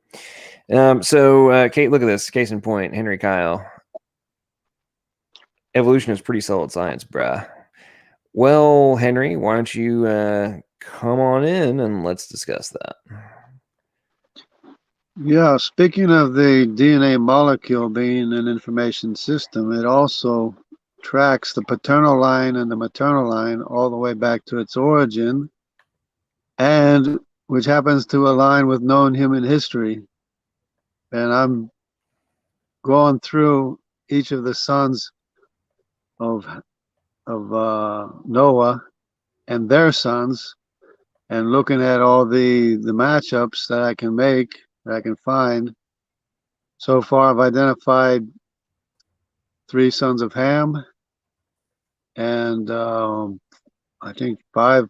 So Kate, look at this. Case in point, Henry Kyle. Evolution is pretty solid science, bruh. Well, Henry, why don't you come on in and let's discuss that. Yeah, speaking of the DNA molecule being an information system, it also tracks the paternal line and the maternal line all the way back to its origin, and which happens to align with known human history. And I'm going through each of the sons of Noah and their sons, and looking at all the matchups that I can make, that I can find. So far, I've identified 3 sons of Ham, and I think 4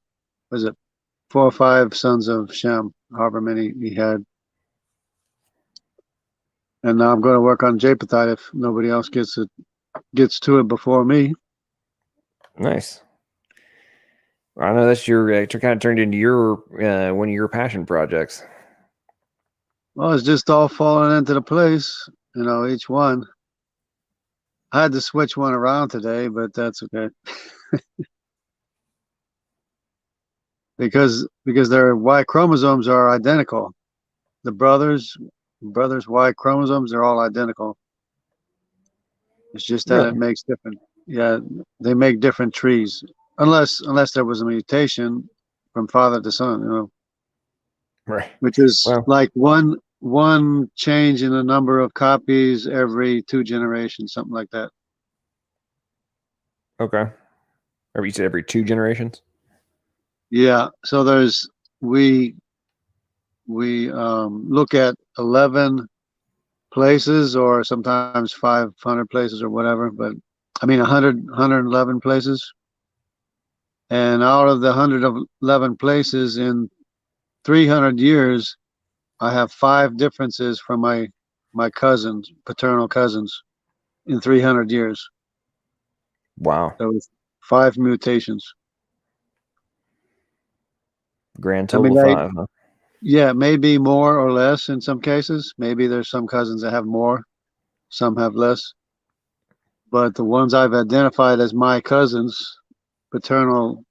or 5 sons of Shem, however many he had. And now I'm going to work on Japhethite if nobody else gets to it before me. Nice. I know that's your kind of turned into your one of your passion projects. Well, it's just all falling into the place, each one. I had to switch one around today, but that's okay. because their Y chromosomes are identical. The brothers' Y chromosomes are all identical. It's just that Really? it makes different. Yeah, they make different trees, unless there was a mutation from father to son, Right. which is Well, like one change in the number of copies every 2 generations, something like that. okay. Or you said every 2 generations? Yeah. So we look at 11 places, or sometimes 500 places or whatever, but I mean 111 places. And out of the 111 places in 300 years, I have 5 differences from my cousins, paternal cousins, in 300 years. Wow. That was 5 mutations. Grand I mean, total of 5, huh? yeah, maybe more or less in some cases. Maybe there's some cousins that have more, some have less. But the ones I've identified as my cousins, paternal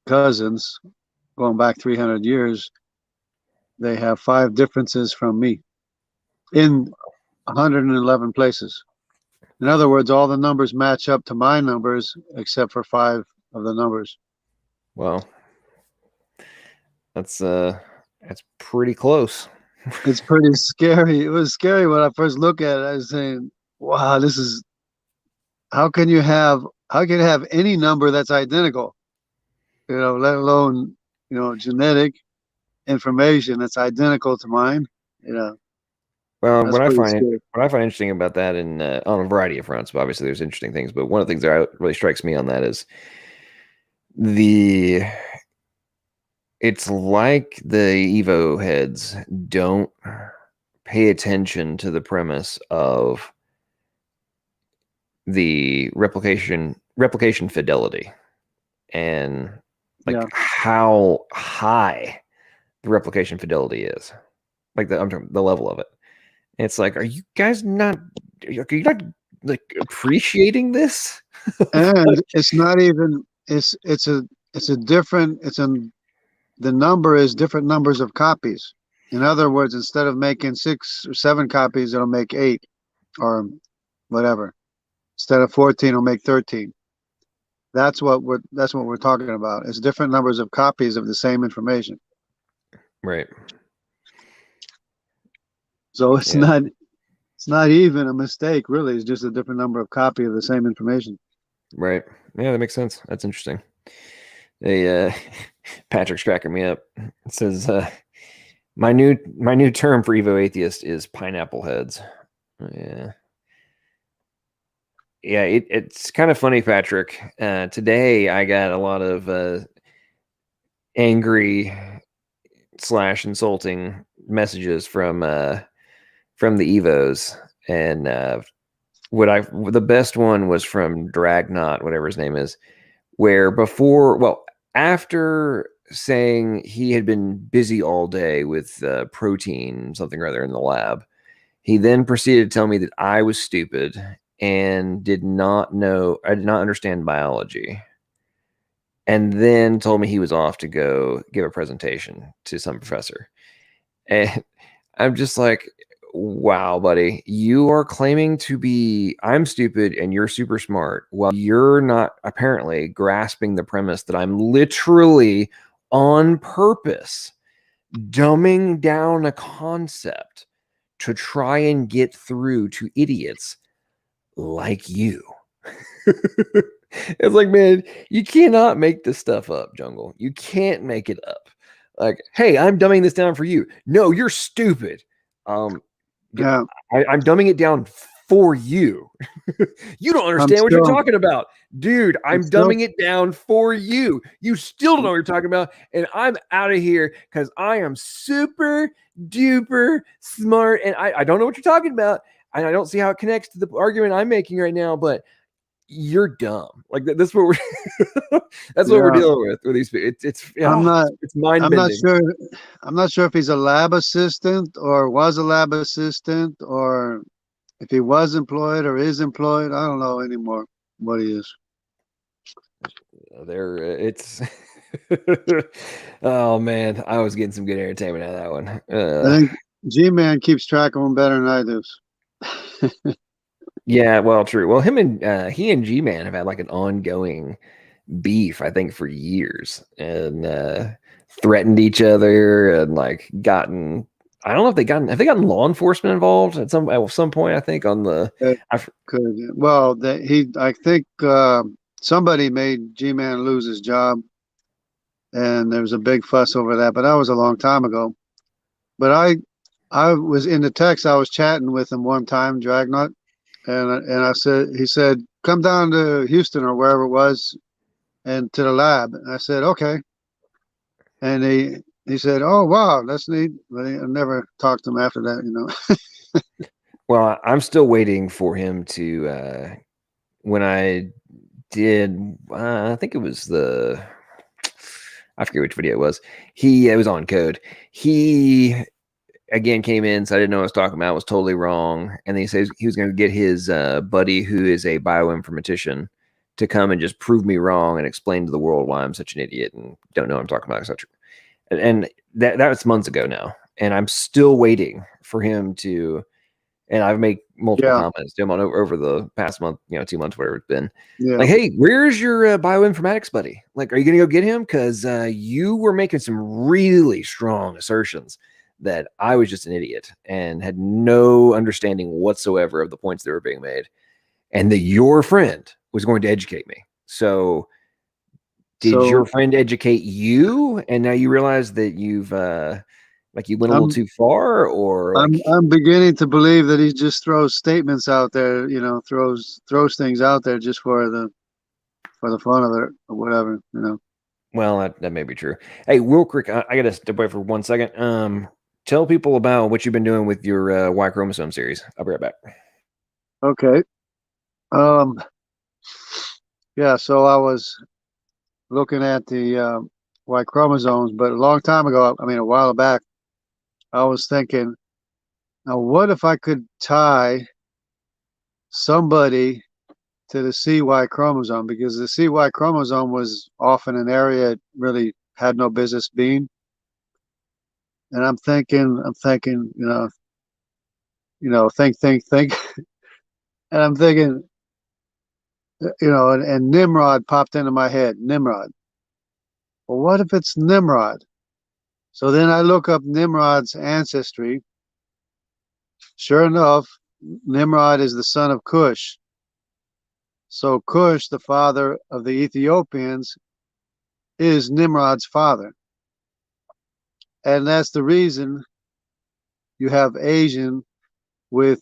cousins, going back 300 years, they have 5 differences from me in 111 places. In other words, all the numbers match up to my numbers except for 5 of the numbers. Well, that's pretty close. It's pretty scary. It was scary when I first looked at it. I was saying, wow, this is, how can you have any number that's identical? Let alone, genetic information that's identical to mine. Well, That's pretty scary. what I find interesting about that, and on a variety of fronts, but obviously there's interesting things. But one of the things that really strikes me on that is it's like the Evo heads don't pay attention to the premise of the replication fidelity, and Yeah. how high the replication fidelity is, like I'm talking the level of it. It's like, are you guys not like appreciating this? And it's not even, the number is different numbers of copies. In other words, instead of making 6 or 7 copies, it'll make 8 or whatever. Instead of 14, it'll make 13. That's what we're talking about. It's different numbers of copies of the same information. Right. So it's not even a mistake, really. It's just a different number of copy of the same information. Right. Yeah, that makes sense. That's interesting. Patrick's cracking me up. It says my new term for Evo atheist is pineapple heads. Yeah. Yeah, it's kind of funny, Patrick. Today I got a lot of angry / insulting messages from the Evos, and the best one was from Dragnot, whatever his name is, where after saying he had been busy all day with protein something or other in the lab, he then proceeded to tell me that I was stupid and I did not understand biology, and then told me he was off to go give a presentation to some professor. And I'm just like, Wow, buddy. You are claiming to be I'm stupid and you're super smart. Well, you're not apparently grasping the premise that I'm literally on purpose dumbing down a concept to try and get through to idiots like you. It's like, man, you cannot make this stuff up, Jungle. You can't make it up. Like, hey, I'm dumbing this down for you. No, you're stupid. Yeah, I'm dumbing it down for you. You don't I'm understand what you're still, talking about. Dude, I'm I'm still, dumbing it down for you. You still don't know what you're talking about. And I'm out of here because I am super duper smart. And I don't know what you're talking about. And I don't see how it connects to the argument I'm making right now, but you're dumb. Like that's what we're that's what we're yeah. dealing with these people. I'm not, It's mind I'm not bending. sure. I'm not sure if he's a lab assistant or was a lab assistant or if he was employed or is employed. I don't know anymore what he is. There, it's. Oh man, I was getting some good entertainment out of that one. I think G-Man keeps track of them better than I do. Yeah, well, true. Well, he and G-Man have had like an ongoing beef, I think, for years, and threatened each other, and like gotten. I don't know if have they gotten law enforcement involved at some point. I think on the. Could well, I think somebody made G-Man lose his job, and there was a big fuss over that. But that was a long time ago. But I was in the text. I was chatting with him one time, Dragnut, and he said, come down to Houston or wherever it was, and to the lab. And I said, okay. And he said, oh wow, that's neat. But I never talked to him after that, you know. Well, I'm still waiting for him to. When I did, I think it was I forget which video it was. It was on code. He again came in, so I didn't know what I was talking about. Was totally wrong, and then he says he was going to get his buddy, who is a bioinformatician, to come and just prove me wrong and explain to the world why I'm such an idiot and don't know what I'm talking about, etc. And that was months ago now, and I'm still waiting for him to. And I've made multiple comments to him over the past month, 2 months, whatever it's been. Yeah. Like, hey, where's your bioinformatics buddy? Like, are you going to go get him? Because you were making some really strong assertions that I was just an idiot and had no understanding whatsoever of the points that were being made, and that your friend was going to educate me. So, did your friend educate you, and now you realize that you've you went a little too far, or like I'm beginning to believe that he just throws statements out there, throws things out there just for the fun of it or whatever, Well, that may be true. Hey, real quick, I gotta step away for 1 second. Tell people about what you've been doing with your Y-chromosome series. I'll be right back. Okay. Yeah, so I was looking at the Y chromosomes, but a long time ago, a while back, I was thinking, now what if I could tie somebody to the CY chromosome? Because the CY chromosome was often an area it really had no business being. And I'm thinking, think. And I'm thinking, and Nimrod popped into my head, Nimrod. Well, what if it's Nimrod? So then I look up Nimrod's ancestry. Sure enough, Nimrod is the son of Cush. So Cush, the father of the Ethiopians, is Nimrod's father. And that's the reason you have Asian with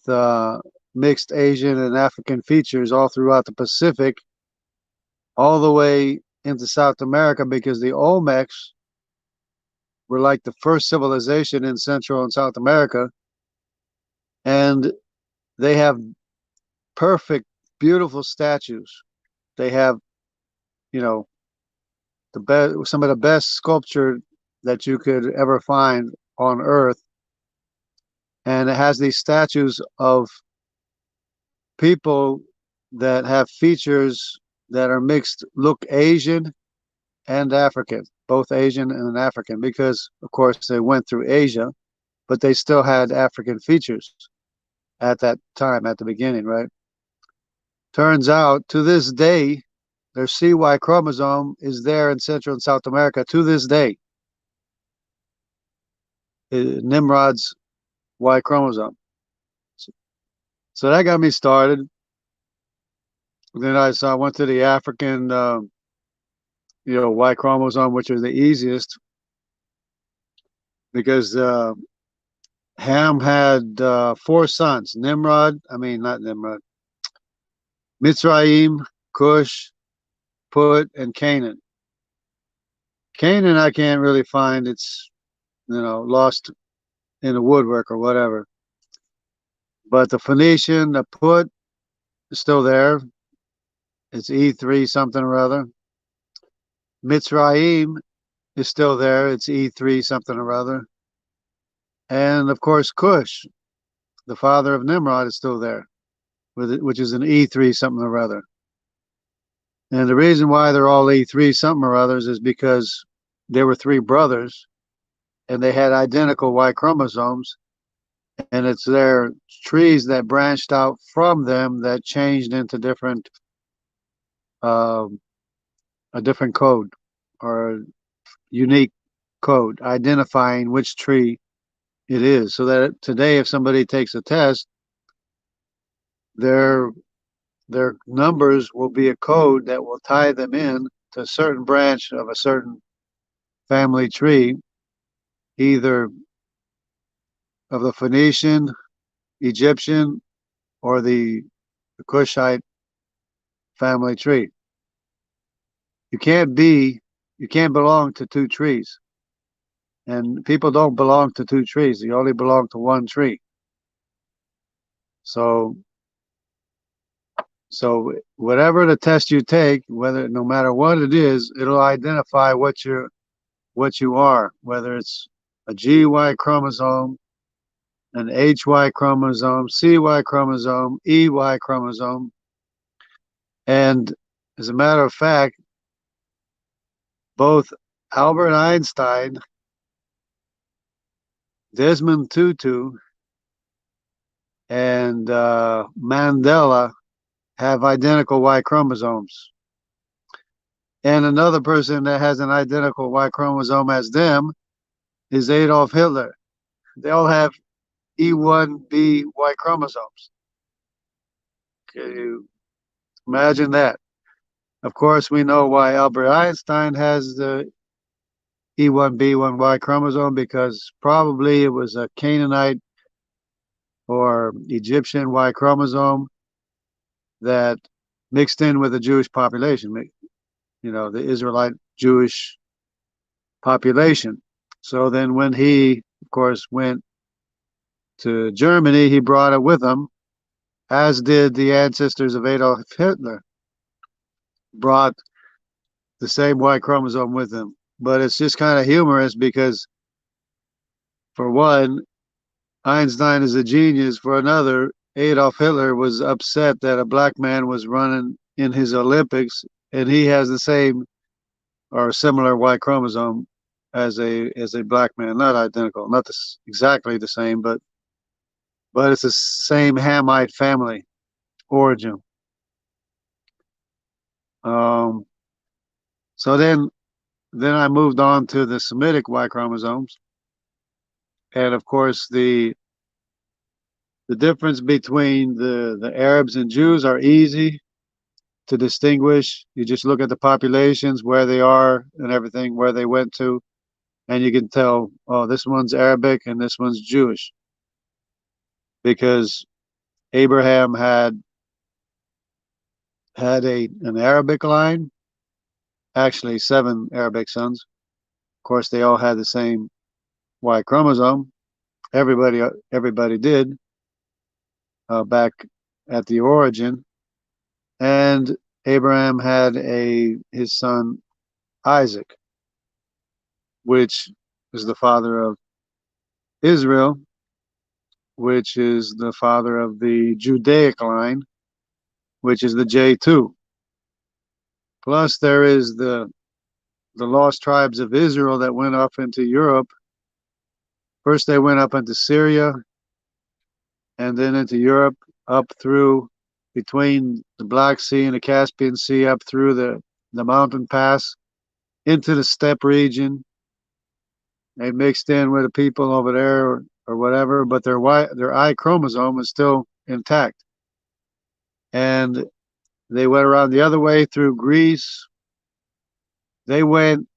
mixed Asian and African features all throughout the Pacific, all the way into South America, because the Olmecs were like the first civilization in Central and South America. And they have perfect, beautiful statues. They have, some of the best sculpture that you could ever find on Earth. And it has these statues of people that have features that are mixed, look Asian and African, both Asian and African, because of course they went through Asia. but they still had African features at that time, at the beginning, right? Turns out, to this day, their CY chromosome is there in Central and South America to this day. Nimrod's Y chromosome. So that got me started. Then I went to the African, Y chromosome, which is the easiest, because Ham had 4 sons. Not Nimrod. Mitzrayim, Cush, Put, and Canaan. Canaan I can't really find. It's, lost in the woodwork or whatever. But the Phoenician, the Put, is still there. It's E3 something or other. Mitzrayim is still there. It's E3 something or other. And of course, Cush, the father of Nimrod, is still there, which is an E3 something or other. And the reason why they're all E3 something or others is because there were 3 brothers and they had identical Y chromosomes. And it's their trees that branched out from them that changed into a different code or unique code identifying which tree it is. So that today, if somebody takes a test, their numbers will be a code that will tie them in to a certain branch of a certain family tree, either of the Phoenician, Egyptian, or the Cushite family tree. You can't belong to 2 trees. And people don't belong to 2 trees. You only belong to 1 tree. So whatever the test you take, no matter what it is, it'll identify what you are, whether it's a GY chromosome, an HY chromosome, CY chromosome, EY chromosome. And as a matter of fact, both Albert Einstein, Desmond Tutu, and Mandela have identical Y chromosomes. And another person that has an identical Y chromosome as them is Adolf Hitler. They all have E1B Y chromosomes. Can you imagine that? Of course, we know why Albert Einstein has the E1B1Y chromosome, because probably it was a Canaanite or Egyptian Y chromosome that mixed in with the Jewish population, the Israelite Jewish population. So then when he, of course, went to Germany, he brought it with him, as did the ancestors of Adolf Hitler, brought the same Y chromosome with him. But it's just kind of humorous because, for one, Einstein is a genius. For another, Adolf Hitler was upset that a black man was running in his Olympics, and he has the same or similar Y chromosome as a black man. Not identical, not exactly the same, but it's the same Hamite family origin. So then I moved on to the Semitic Y chromosomes, and of course the difference between the Arabs and Jews are easy to distinguish. You just look at the populations, where they are and everything, where they went to, and you can tell, oh, this one's Arabic and this one's Jewish, because Abraham had an Arabic line, actually 7 Arabic sons. Of course, they all had the same Y chromosome. Everybody did back at the origin. And Abraham had his son Isaac, which is the father of Israel, which is the father of the Judaic line, which is the J2. Plus, there is the lost tribes of Israel that went off into Europe First, they went up into Syria and then into Europe, up through between the Black Sea and the Caspian Sea, up through the mountain pass into the steppe region. They mixed in with the people over there or whatever, but their Y chromosome is still intact. And they went around the other way through Greece. They went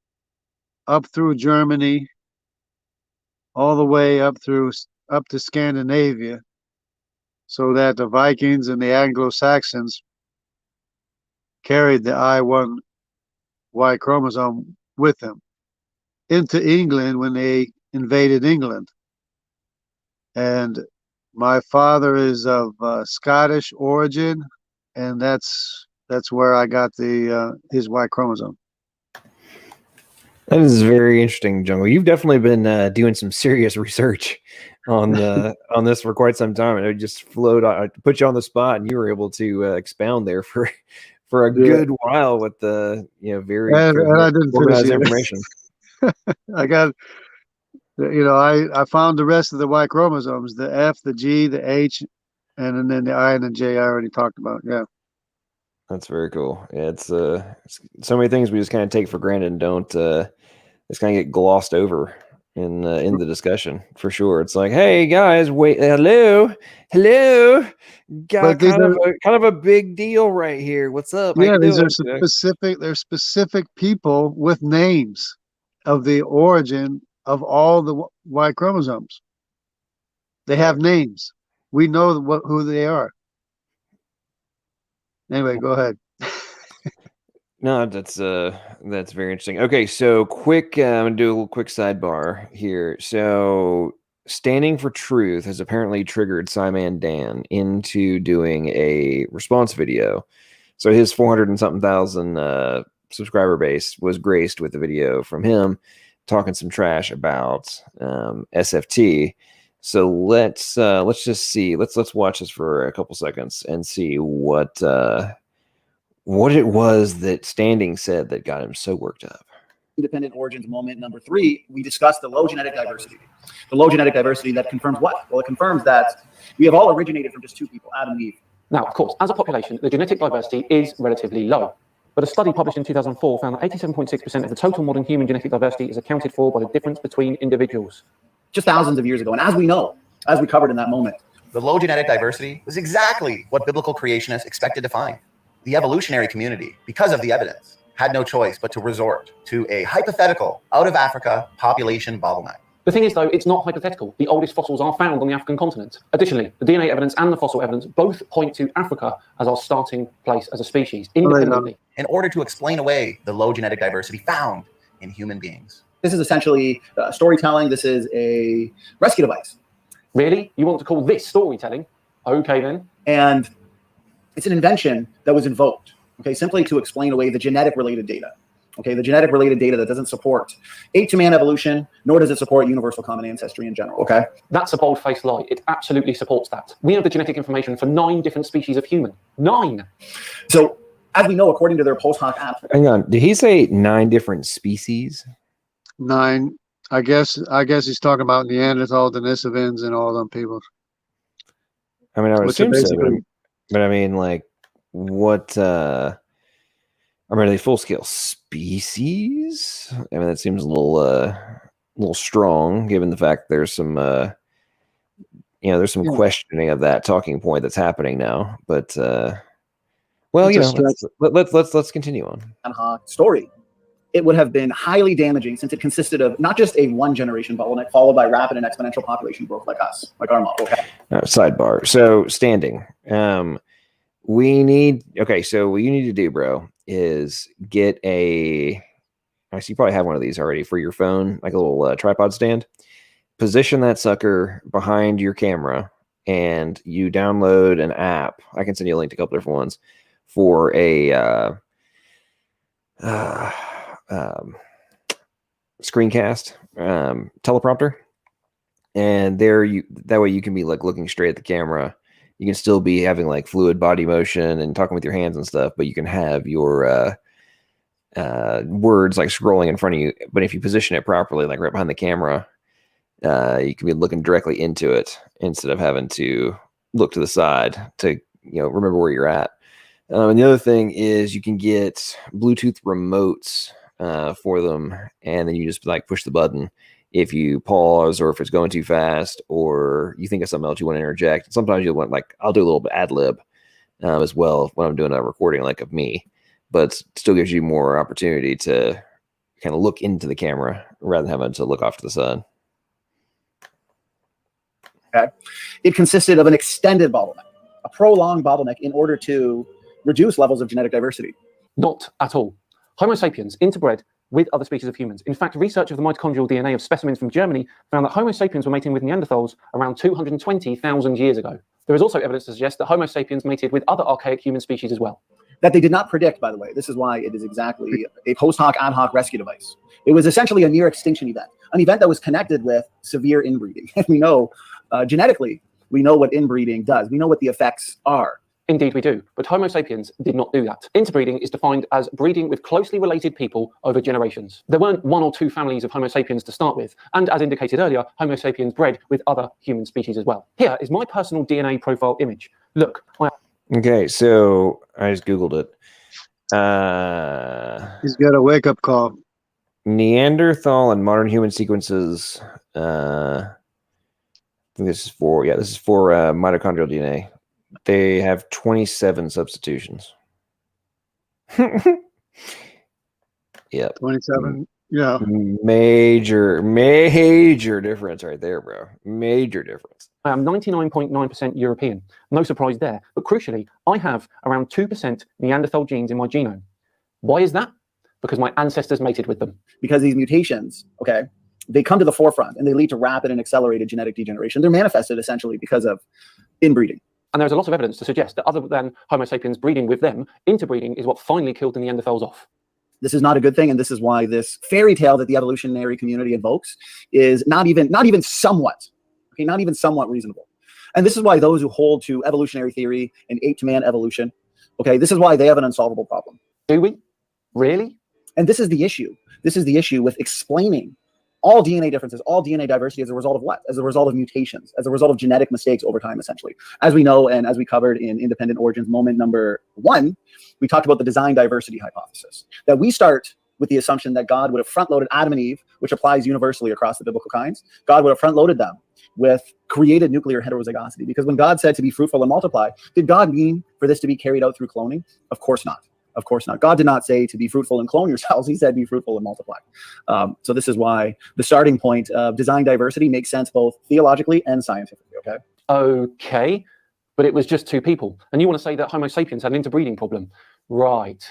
up through Germany, all the way up to Scandinavia, so that the Vikings and the Anglo-Saxons carried the I1 Y chromosome with them into England when they invaded England. And my father is of Scottish origin, and that's where I got his Y chromosome. That is very interesting, Jungle. You've definitely been doing some serious research on this for quite some time, and it just flowed. I put you on the spot, and you were able to expound there for a good while with the very and I didn't organized finish information. I got, I found the rest of the Y chromosomes: the F, the G, the H, and then the I and the J. I already talked about. Yeah. That's very cool. Yeah, it's so many things we just kind of take for granted and don't just kind of get glossed over in the discussion for sure. It's like, hey guys, wait, hello, got kind of a big deal right here. What's up? Yeah, these are specific people with names of the origin of all the Y chromosomes. They have names. We know who they are. Anyway, go ahead. No, that's very interesting. Okay, so quick, I'm gonna do a little quick sidebar here. So, Standing for Truth has apparently triggered Simon Dan into doing a response video. So his 400 and something thousand subscriber base was graced with a video from him talking some trash about SFT. So let's just see. Let's watch this for a couple seconds and see what it was that Standing said that got him so worked up. Independent origins moment number 3, we discussed the low genetic diversity. The low genetic diversity that confirms what? Well, it confirms that we have all originated from just 2 people, Adam and Eve. Now, of course, as a population, the genetic diversity is relatively low. But a study published in 2004 found that 87.6% of the total modern human genetic diversity is accounted for by the difference between individuals. Just thousands of years ago. And as we know, as we covered in that moment, the low genetic diversity was exactly what biblical creationists expected to find. The evolutionary community, because of the evidence, had no choice but to resort to a hypothetical out of Africa population bottleneck. The thing is, though, it's not hypothetical. The oldest fossils are found on the African continent. Additionally, the DNA evidence and the fossil evidence both point to Africa as our starting place as a species, independently. In order to explain away the low genetic diversity found in human beings. This is essentially storytelling. This is a rescue device. Really? You want to call this storytelling? Okay, then. And it's an invention that was invoked, okay, simply to explain away the genetic-related data. Okay, the genetic-related data that doesn't support ape-to-man evolution, nor does it support universal common ancestry in general, okay? That's a bold-faced lie. It absolutely supports that. We have the genetic information for 9 different species of human. 9! So, as we know, according to their post hoc app... Hang on, did he say 9 different species? 9. I guess he's talking about Neanderthal, Denisovans, and all them people. I mean, I would assume so, but I mean, like, what... I mean, are they full-scale species? I mean, that seems a little strong, given the fact there's some, there's some questioning of that talking point that's happening now. But, let's continue on. Story. It would have been highly damaging since it consisted of not just a 1-generation bottleneck followed by rapid and exponential population growth like us, like our model. Okay. Sidebar. So, Standing. So what you need to do, bro, is get I see you probably have one of these already for your phone, like a little tripod stand. Position that sucker behind your camera, and you download an app. I can send you a link to a couple different ones for a screencast teleprompter, and that way you can be like looking straight at the camera. You can still be having like fluid body motion and talking with your hands and stuff, but you can have your words like scrolling in front of you. But if you position it properly, like right behind the camera, you can be looking directly into it instead of having to look to the side to remember where you're at. And the other thing is you can get Bluetooth remotes for them, and then you just like push the button if you pause or if it's going too fast or you think of something else you want to interject. Sometimes you'll want, like, I'll do a little bit ad lib as well when I'm doing a recording like of me, but still gives you more opportunity to kind of look into the camera rather than having to look off to the side. Okay. It consisted of an extended bottleneck, a prolonged bottleneck in order to reduce levels of genetic diversity. Not at all. Homo sapiens interbred with other species of humans. In fact, research of the mitochondrial DNA of specimens from Germany found that Homo sapiens were mating with Neanderthals around 220,000 years ago. There is also evidence to suggest that Homo sapiens mated with other archaic human species as well. That they did not predict, by the way. This is why it is exactly a post hoc ad hoc rescue device. It was essentially a near extinction event, an event that was connected with severe inbreeding. And we know genetically, we know what inbreeding does. We know what the effects are. Indeed we do, but Homo sapiens did not do that. Interbreeding is defined as breeding with closely related people over generations. There weren't one or two families of Homo sapiens to start with, and as indicated earlier, Homo sapiens bred with other human species as well. Here is my personal DNA profile image. Look, Okay, so I just Googled it. He's got a wake-up call. Neanderthal and modern human sequences. I think this is for mitochondrial DNA. They have 27 substitutions. Yep. 27. Yeah. Major difference right there, bro. Major difference. I am 99.9% European. No surprise there. But crucially, I have around 2% Neanderthal genes in my genome. Why is that? Because my ancestors mated with them. Because these mutations, okay, they come to the forefront and they lead to rapid and accelerated genetic degeneration. They're manifested essentially because of inbreeding. And there's a lot of evidence to suggest that other than Homo sapiens breeding with them, interbreeding is what finally killed the Neanderthals off. This is not a good thing, and this is why this fairy tale that the evolutionary community invokes is not even somewhat reasonable. And this is why those who hold to evolutionary theory and ape-to-man evolution, okay, this is why they have an unsolvable problem. Do we? Really? And this is the issue. This is the issue with explaining all DNA differences, all DNA diversity as a result of what? As a result of mutations, as a result of genetic mistakes over time, essentially. As we know, and as we covered in Independent Origins moment number 1, we talked about the design diversity hypothesis. That we start with the assumption that God would have front-loaded Adam and Eve, which applies universally across the biblical kinds. God would have front-loaded them with created nuclear heterozygosity. Because when God said to be fruitful and multiply, did God mean for this to be carried out through cloning? Of course not. Of course not. God did not say to be fruitful and clone yourselves. He said be fruitful and multiply. So this is why the starting point of design diversity makes sense both theologically and scientifically, okay? Okay, but it was just 2 people. And you want to say that Homo sapiens had an interbreeding problem. Right.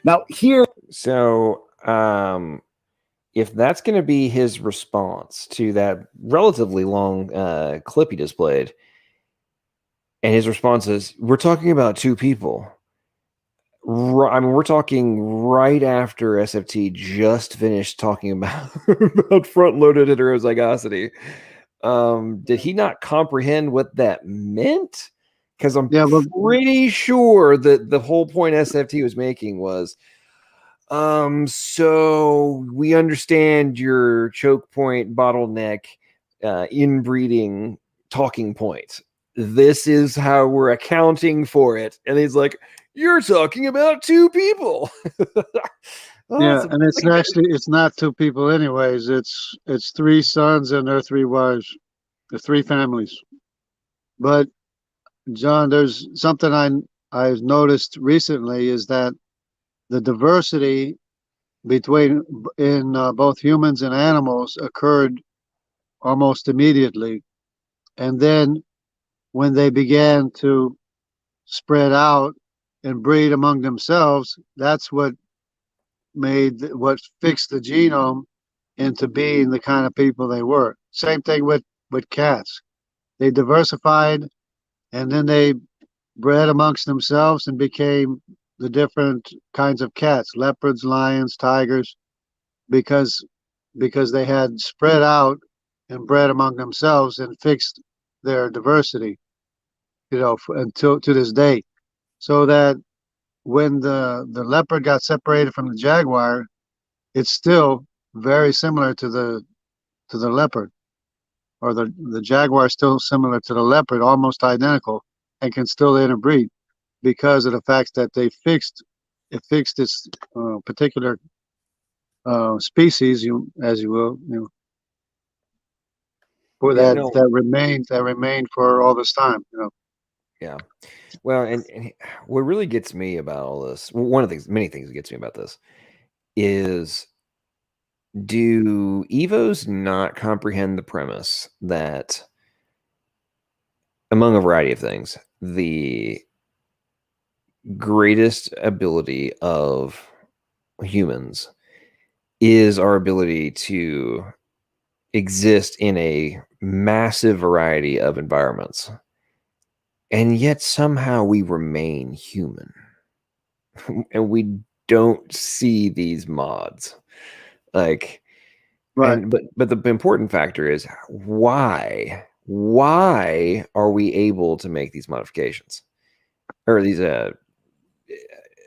Now here... So if that's going to be his response to that relatively long clip he displayed, and his response is, we're talking about 2 people. I mean, we're talking right after SFT just finished talking about, about front-loaded heterozygosity. Did he not comprehend what that meant? Because I'm pretty sure that the whole point SFT was making was, so we understand your choke point, bottleneck, inbreeding talking point. This is how we're accounting for it. And he's like, you're talking about 2 people. Yeah, and it's not 2 people anyways. It's 3 sons and their 3 wives, the 3 families. But John, there's something I've noticed recently is that the diversity between both humans and animals occurred almost immediately, and then when they began to spread out and breed among themselves, that's what fixed the genome into being the kind of people they were. Same thing with cats. They diversified, and then they bred amongst themselves and became the different kinds of cats: leopards, lions, tigers, because they had spread out and bred among themselves and fixed their diversity, until to this day. So that when the leopard got separated from the jaguar, it's still very similar to the leopard. or the jaguar is still similar to the leopard, almost identical, and can still interbreed because of the fact that it fixed its particular species, as you will, for Yeah, that remained for all this time, Yeah. Well, and what really gets me about all this, one of the things, many things that gets me about this is, do Evos not comprehend the premise that, among a variety of things, the greatest ability of humans is our ability to exist in a massive variety of environments, and yet somehow we remain human and we don't see these mods, like, right? but the important factor is why are we able to make these modifications or these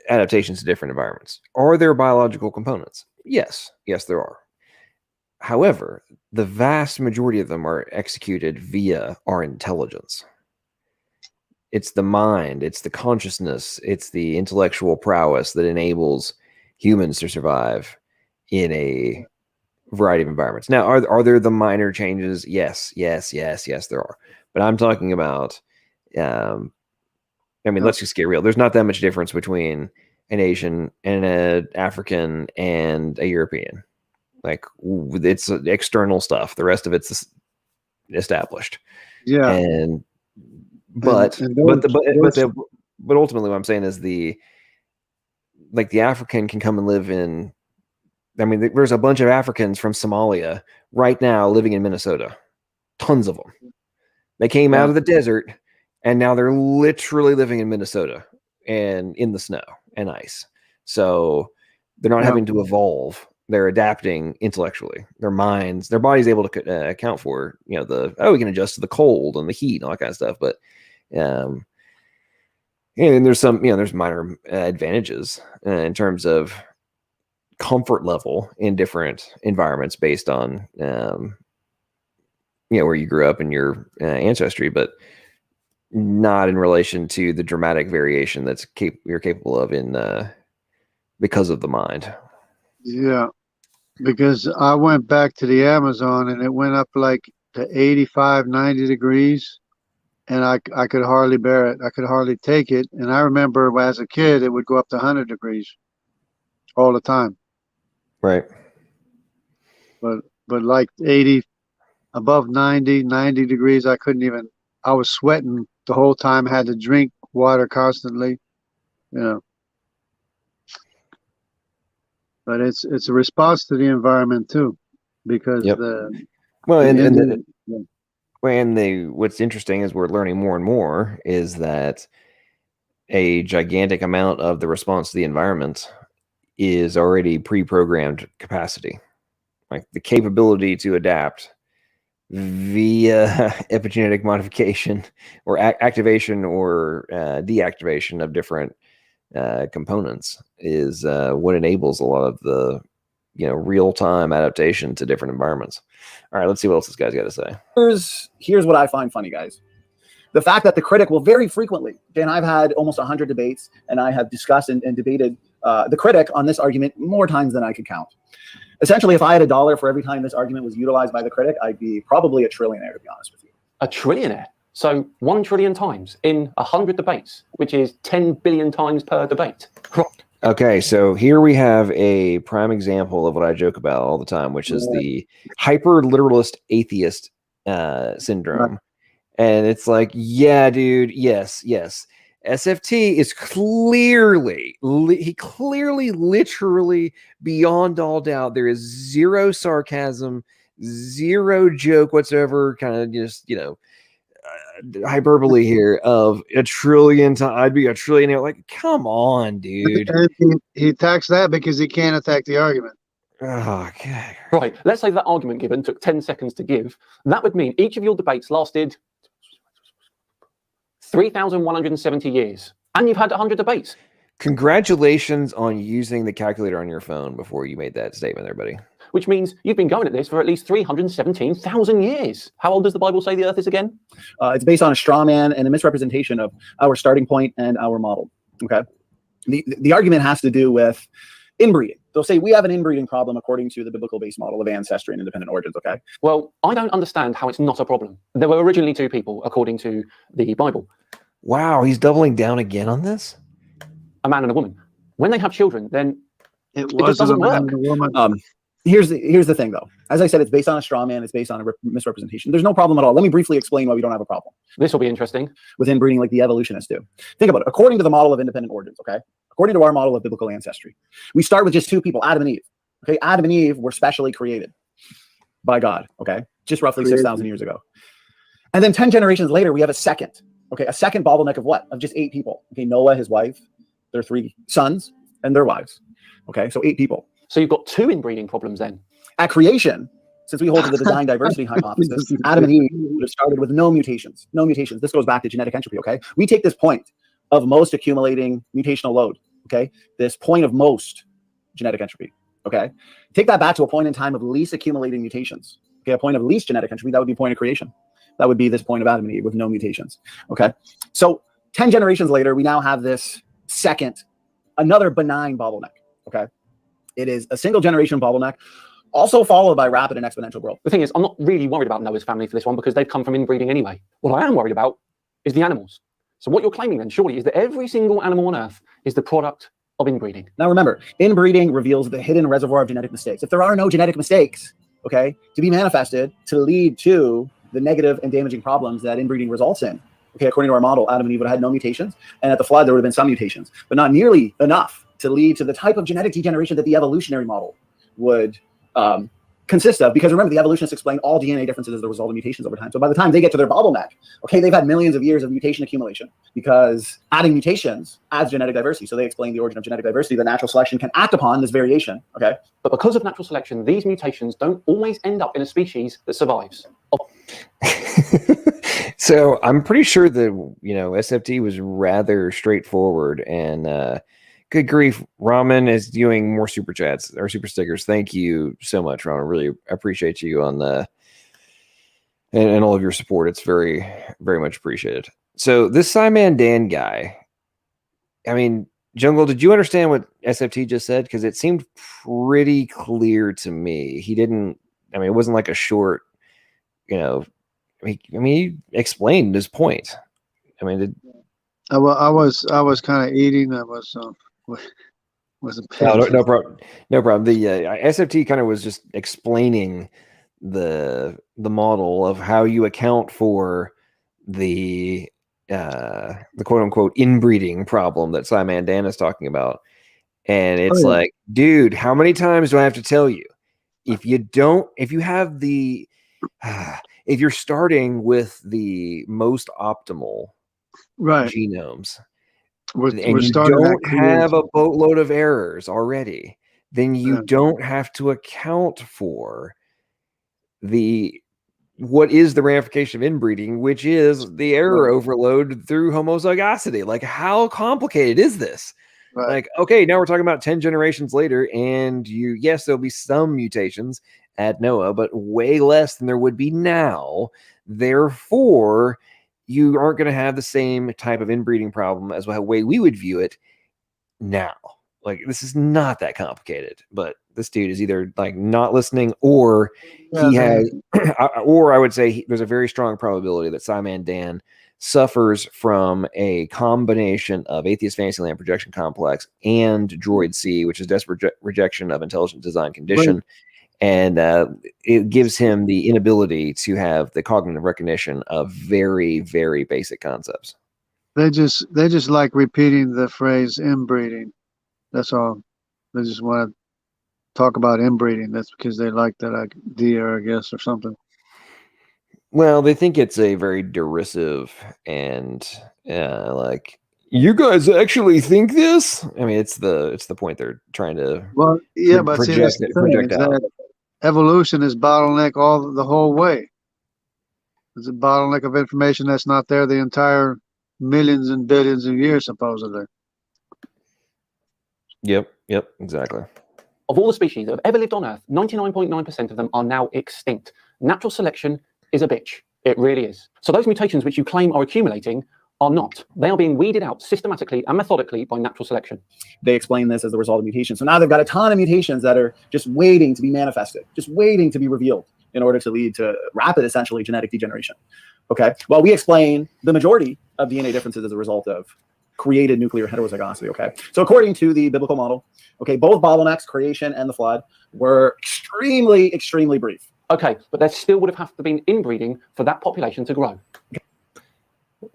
adaptations to different environments? Are there biological components? Yes, there are. However, the vast majority of them are executed via our intelligence. It's the mind, it's the consciousness, it's the intellectual prowess that enables humans to survive in a variety of environments. Now, are there the minor changes? Yes, there are. But I'm talking about, let's just get real. There's not that much difference between an Asian and an African and a European. Like, it's external stuff. The rest of it's established. Yeah. And but ultimately what I'm saying is the African can come and live in. There's a bunch of Africans from Somalia right now living in Minnesota. Tons of them. They came out of the desert and now they're literally living in Minnesota and in the snow and ice. So they're not having to evolve. They're adapting intellectually. Their minds, their body's able to account for, we can adjust to the cold and the heat and all that kind of stuff. But, and there's some, there's minor advantages in terms of comfort level in different environments based on, where you grew up and your ancestry, but not in relation to the dramatic variation that's you're capable of in because of the mind. Yeah, because I went back to the Amazon and it went up like to 85, 90 degrees, and I could hardly bear it. I could hardly take it. And I remember as a kid, it would go up to 100 degrees all the time. Right. But like 80, above 90 degrees, I couldn't even, I was sweating the whole time. I had to drink water constantly, But it's a response to the environment too, because what's interesting is we're learning more and more is that a gigantic amount of the response to the environment is already pre-programmed capacity, like the capability to adapt via epigenetic modification or activation or deactivation of different components is what enables a lot of the real-time adaptation to different environments. All right, let's see what else this guy's got to say. Here's what I find funny, guys. The fact that the critic will very frequently, and I've had almost 100 debates, and I have discussed and debated the critic on this argument more times than I could count. Essentially, if I had $1 for every time this argument was utilized by the critic, I'd be probably a trillionaire, to be honest with you. A trillionaire? So 1 trillion times in 100 debates, which is 10 billion times per debate. Okay, so here we have a prime example of what I joke about all the time, which is the hyper-literalist atheist syndrome. Right. And it's like, yeah, dude, yes. SFT is clearly, literally, beyond all doubt, there is zero sarcasm, zero joke whatsoever, kind of just, hyperbole here of a trillion times. I'd be a trillionaire. Like, come on, dude. He attacks that because he can't attack the argument. Oh, okay. Right. Let's say that argument given took 10 seconds to give. That would mean each of your debates lasted 3,170 years. And you've had 100 debates. Congratulations on using the calculator on your phone before you made that statement there, buddy. which means you've been going at this for at least 317,000 years. How old does the Bible say the Earth is again? It's based on a straw man and a misrepresentation of our starting point and our model. Okay. The argument has to do with inbreeding. They'll say we have an inbreeding problem according to the biblical base model of ancestry and independent origins. Okay. Well, I don't understand how it's not a problem. There were originally two people, according to the Bible. Wow, he's doubling down again on this? A man and a woman. When they have children, then It just doesn't wasn't a man work. and a woman. Here's the thing, though. As I said, it's based on a straw man. It's based on a misrepresentation. There's no problem at all. Let me briefly explain why we don't have a problem This will be interesting. with inbreeding like the evolutionists do. Think about it. According to the model of independent origins, okay? According to our model of biblical ancestry, we start with just two people, Adam and Eve. Okay, Adam and Eve were specially created by God, okay? Just roughly 6,000 years ago. And then 10 generations later, we have a second bottleneck of what? Of just 8 people. Okay, Noah, his wife, their 3 sons, and their wives. Okay, so 8 people. So you've got two inbreeding problems then. At creation, since we hold to the design diversity hypothesis, Adam and Eve would have started with no mutations. No mutations. This goes back to genetic entropy, okay? We take this point of most accumulating mutational load, okay? This point of most genetic entropy, okay? Take that back to a point in time of least accumulating mutations, okay? A point of least genetic entropy, that would be point of creation. That would be this point of Adam and Eve with no mutations, okay? So 10 generations later, we now have this another benign bottleneck, okay? It is a single generation bottleneck, also followed by rapid and exponential growth. The thing is, I'm not really worried about Noah's family for this one because they've come from inbreeding anyway. What I am worried about is the animals. So what you're claiming then, surely, is that every single animal on Earth is the product of inbreeding. Now remember, inbreeding reveals the hidden reservoir of genetic mistakes. If there are no genetic mistakes, okay, to be manifested to lead to the negative and damaging problems that inbreeding results in, okay, according to our model, Adam and Eve would have had no mutations, and at the flood there would have been some mutations, but not nearly enough to lead to the type of genetic degeneration that the evolutionary model would consist of. Because remember, the evolutionists explain all DNA differences as the result of mutations over time. So by the time they get to their bottleneck, okay, they've had millions of years of mutation accumulation because adding mutations adds genetic diversity. So they explain the origin of genetic diversity, that natural selection can act upon this variation, okay? But because of natural selection, these mutations don't always end up in a species that survives. So I'm pretty sure that, SFT was rather straightforward, and good grief, Ramen is doing more super chats or super stickers. Thank you so much, Ramen. Really appreciate you on the and all of your support. It's very, very much appreciated. So this Simon Dan guy, I mean, Jungle, did you understand what SFT just said? Because it seemed pretty clear to me. He didn't, it wasn't like a short, he explained his point. I was kind of eating. I was no problem. No problem. The SFT kind of was just explaining the model of how you account for the quote unquote inbreeding problem that Simon Dan is talking about. And it's like, dude, how many times do I have to tell you? If you're starting with the most optimal genomes, and you don't have a boatload of errors already, then you don't have to account for what is the ramification of inbreeding, which is the error overload through homozygosity. Like, how complicated is this? Right. Like, okay, now we're talking about 10 generations later, and yes, there'll be some mutations at Noah, but way less than there would be now. Therefore, you aren't going to have the same type of inbreeding problem as the way we would view it now. Like, this is not that complicated, but this dude is either like not listening, or he has, or I would say there's a very strong probability that Simon Dan suffers from a combination of atheist Fantasyland projection complex and Droid C, which is desperate rejection of intelligent design condition. Right. And it gives him the inability to have the cognitive recognition of very, very basic concepts. They just like repeating the phrase inbreeding. That's all. They just want to talk about inbreeding. That's because they like that idea, I guess, or something. Well, they think it's a very derisive and like, you guys actually think this? It's the point they're trying to. Well, yeah, but project out. Evolution is bottleneck the whole way. It's a bottleneck of information that's not there the entire millions and billions of years, supposedly. Yep, exactly. of all the species that have ever lived on Earth, 99.9% of them are now extinct. Natural selection is a bitch. It really is. So those mutations which you claim are accumulating are not. They are being weeded out systematically and methodically by natural selection. They explain this as the result of mutations. So now they've got a ton of mutations that are just waiting to be manifested, just waiting to be revealed in order to lead to rapid, essentially, genetic degeneration. Okay. Well, we explain the majority of DNA differences as a result of created nuclear heterozygosity. Okay. So according to the biblical model, okay, both bottlenecks, creation and the flood, were extremely, extremely brief. Okay, but there still would have to been inbreeding for that population to grow.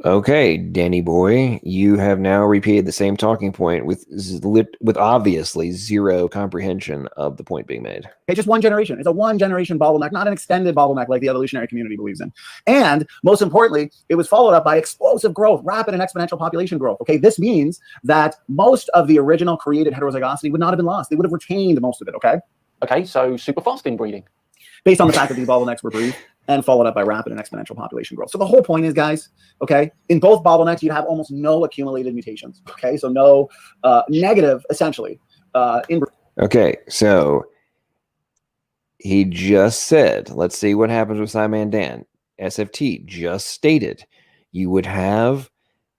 Okay, Danny boy, you have now repeated the same talking point with obviously zero comprehension of the point being made. Okay, just one generation. It's a one generation bottleneck, not an extended bottleneck like the evolutionary community believes in. And most importantly, it was followed up by explosive growth, rapid and exponential population growth. Okay, this means that most of the original created heterozygosity would not have been lost. They would have retained most of it. Okay. Okay, so super fast inbreeding. Based on the fact that these bottlenecks were brief and followed up by rapid and exponential population growth. So the whole point is, guys, okay, in both bottlenecks, you'd have almost no accumulated mutations. Okay, so no negative, essentially. Okay, so he just said, let's see what happens with Simon Dan. SFT just stated you would have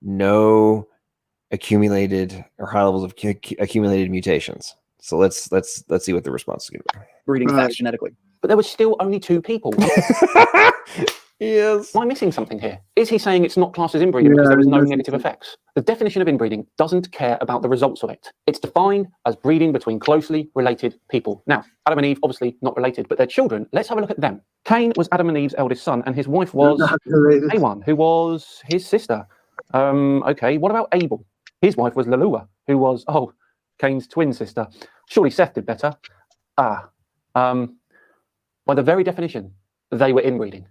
no accumulated or high levels of accumulated mutations. So let's see what the response is going to be. Breeding fast genetically. But there were still only 2 people. Yes. Am I missing something here? Is he saying it's not classed as inbreeding because there was no negative effects? The definition of inbreeding doesn't care about the results of it. It's defined as breeding between closely related people. Now, Adam and Eve, obviously not related, but their children, let's have a look at them. Cain was Adam and Eve's eldest son, and his wife was A1, who was his sister. Okay, what about Abel? His wife was Lalua, who was, Cain's twin sister. Surely Seth did better. By the very definition, they were inbreeding.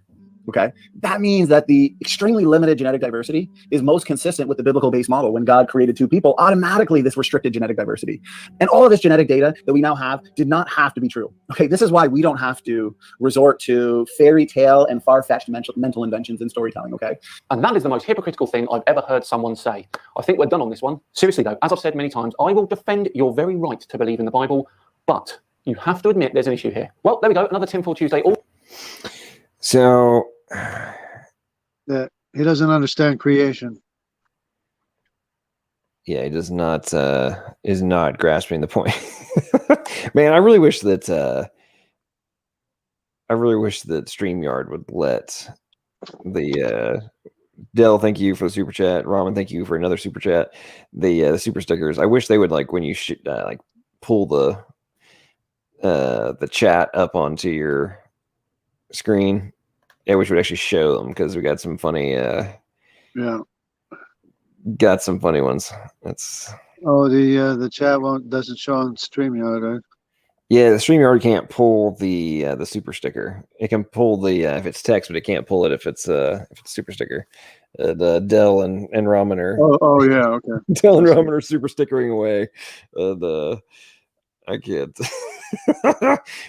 Okay. That means that the extremely limited genetic diversity is most consistent with the biblical base model. When God created 2 people, automatically this restricted genetic diversity. And all of this genetic data that we now have did not have to be true. Okay. This is why we don't have to resort to fairy tale and far-fetched mental inventions in storytelling. Okay. And that is the most hypocritical thing I've ever heard someone say. I think we're done on this one. Seriously though, as I've said many times, I will defend your very right to believe in the Bible, but you have to admit there's an issue here. Well, there we go. Another Tinfoil Tuesday. So that he doesn't understand creation. Yeah, he does not is not grasping the point. Man, I really wish that StreamYard would let the Dell, thank you for the super chat. Ramen, thank you for another super chat. The super stickers. I wish they would, like, when you like pull the chat up onto your screen. I wish we'd actually show them because we got some funny got some funny ones. That's the chat doesn't show on StreamYard, right? Yeah, the StreamYard can't pull the super sticker. It can pull the if it's text, but it can't pull it if it's super sticker. The Dell and Ramen are yeah, okay. Dell and Ramen are super stickering away. I can't.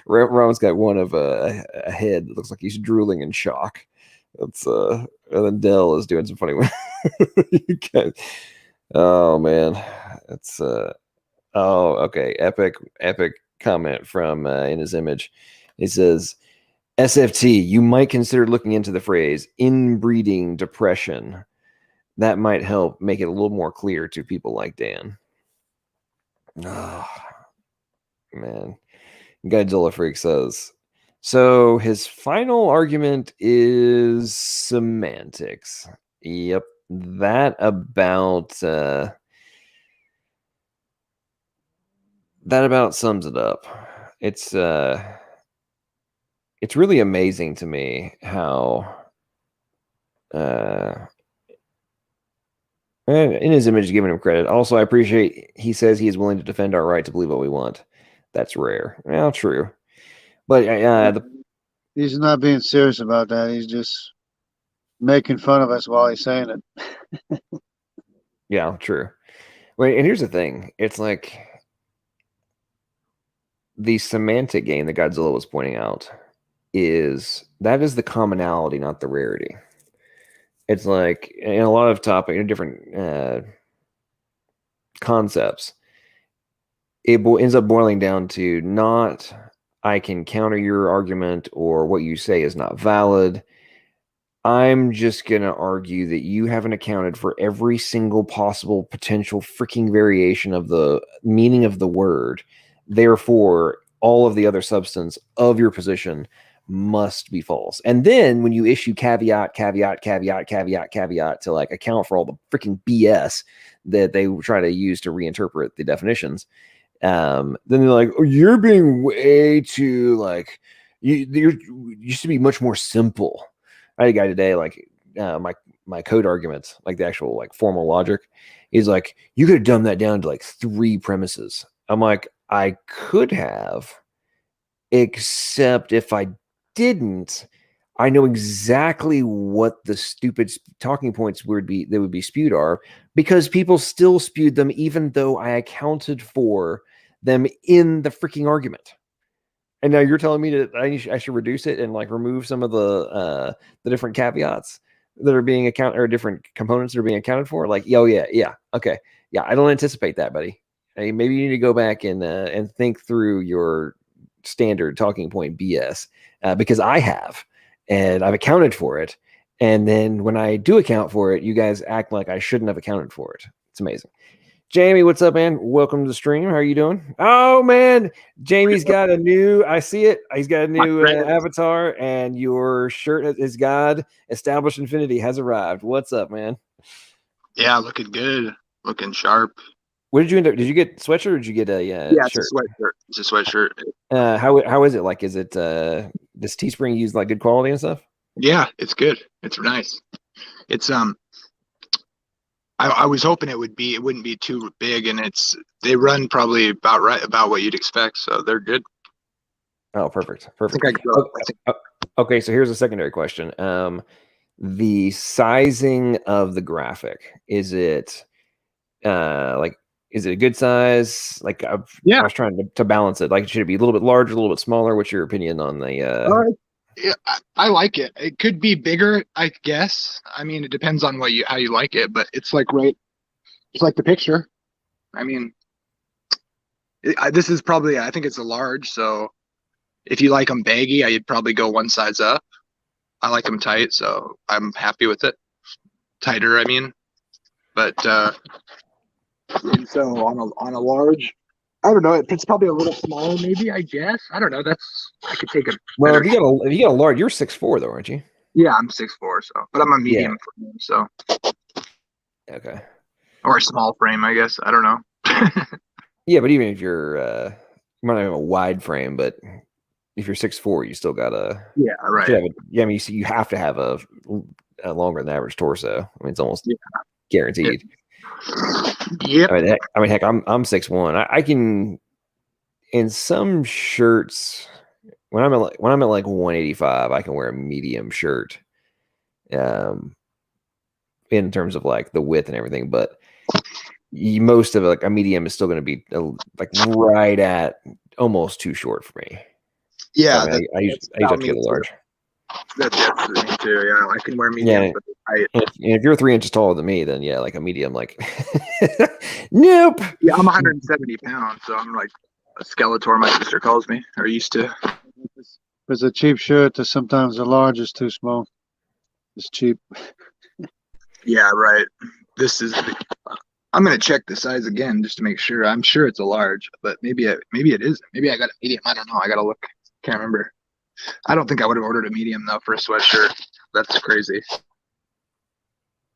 Ramen's got one of a head that looks like he's drooling in shock. That's and then Dell is doing some funny ones. Oh man, it's okay. Epic comment from in his image. He says, SFT, you might consider looking into the phrase inbreeding depression. That might help make it a little more clear to people like Dan. Oh, man. Godzilla Freak says, so his final argument is semantics. Yep. That about sums it up. It's really amazing to me how in his image, giving him credit. Also, I appreciate he says he is willing to defend our right to believe what we want. That's rare. Well, true. But he's not being serious about that. He's just making fun of us while he's saying it. Yeah, true. Wait, and here's the thing. It's like the semantic game that Godzilla was pointing out is the commonality, not the rarity. It's like in a lot of different concepts, ends up boiling down to not I can counter your argument or what you say is not valid. I'm just going to argue that you haven't accounted for every single possible potential freaking variation of the meaning of the word. Therefore, all of the other substance of your position must be false. And then when you issue caveat to like account for all the freaking BS that they try to use to reinterpret the definitions, then they're like, oh, you're being way too like, you should be much more simple. I had a guy today, like my code arguments, like the actual like formal logic. He's like, you could have dumbed that down to like 3 premises. I'm like, I could have, except if I didn't, I know exactly what the stupid talking points would be spewed are, because people still spewed them even though I accounted for them in the freaking argument. And now you're telling me that I should reduce it and like remove some of the different caveats that are being accounted, or different components that are being accounted for. Like, yeah, okay, yeah. I don't anticipate that, buddy. I mean, maybe you need to go back and think through your standard talking point BS, because I have, and I've accounted for it. And then when I do account for it, you guys act like I shouldn't have accounted for it. It's amazing. Jamie, what's up, man? Welcome to the stream. How are you doing? Oh, man. Jamie's got a new, I see it. He's got a new avatar, and your shirt is God Established Infinity has arrived. What's up, man? Yeah, looking good. Looking sharp. What did you end up? Did you get sweatshirt or did you get a yeah, shirt? it's a sweatshirt. It's a sweatshirt. How is it? Like, is it does Teespring use like good quality and stuff? Yeah, it's good. It's nice. It's I was hoping it wouldn't be too big, and they run probably about what you'd expect, so they're good. Oh, perfect. Okay, so here's a secondary question. The sizing of the graphic, is it is it a good size? Like, I was trying to balance it. Like, should it be a little bit larger, a little bit smaller? What's your opinion on the yeah, I like it. It could be bigger, I guess. I mean, it depends on how you like it, but it's like it's like the picture. I mean, this is probably, I think it's a large, so if you like them baggy, I'd probably go one size up. I like them tight, so I'm happy with it. Tighter, I mean. But and so on a large, I don't know. It's probably a little smaller, maybe. I guess. I don't know. I could take a. Well, if you got a large, you're 6'4", though, aren't you? Yeah, I'm 6'4", so, but I'm a medium frame, so. Okay. Or a small frame, I guess. I don't know. Yeah, but even if you're, you might not have a wide frame, but if you're 6'4", you still got a. Yeah, right. I mean, you have to have a longer than average torso. I mean, it's almost guaranteed. Yep. I mean, heck, I'm 6'1". I can, in some shirts, when I'm at like 185, I can wear a medium shirt. In terms of like the width and everything, but most of it, like a medium is still going to be like right at almost too short for me. Yeah, so, I usually have to get a large. That's me too. Yeah, I can wear medium. Yeah, but and if you're 3 inches taller than me, then yeah, like a medium, like nope. Yeah, I'm 170 pounds, so I'm like a Skeletor. My sister calls me, or used to. If it's a cheap shirt, that sometimes the large is too small. It's cheap. Yeah, right. This is. I'm gonna check the size again just to make sure. I'm sure it's a large, but maybe it isn't. Maybe I got a medium. I don't know. I gotta look. Can't remember. I don't think I would have ordered a medium though for a sweatshirt. That's crazy.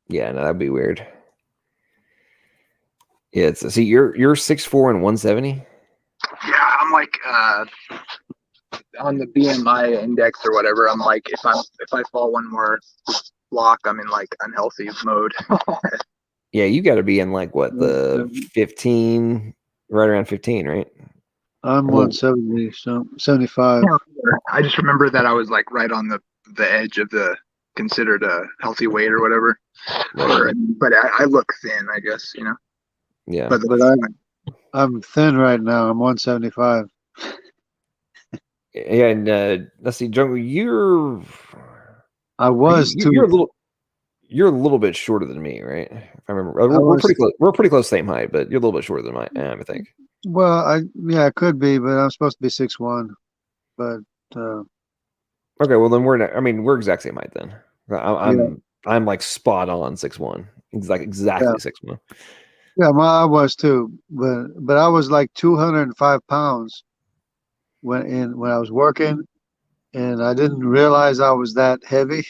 Yeah, no, that'd be weird. Yeah, see, you're 6'4" and 170. Yeah, I'm like on the BMI index or whatever. I'm like, if I fall one more block, I'm in like unhealthy mode. Yeah, you got to be in like what, the 15, right around 15, right? I'm 170, so 75. I just remember that I was like right on the edge of the considered a healthy weight or whatever. Right. But I look thin, I guess, you know. Yeah. But I'm thin right now. I'm 175. Yeah, and let's see, Jungle, you're a little bit shorter than me, right? If I remember, we're pretty close. We're pretty close, same height, but you're a little bit shorter than I am, I think. Well, yeah, it could be, but I'm supposed to be 6'1". But Okay, well then we're exact same height then. yeah, I'm like spot on 6'1", yeah, exactly 6'1". yeah. I was too, but I was like 205 pounds when I was working, and I didn't realize I was that heavy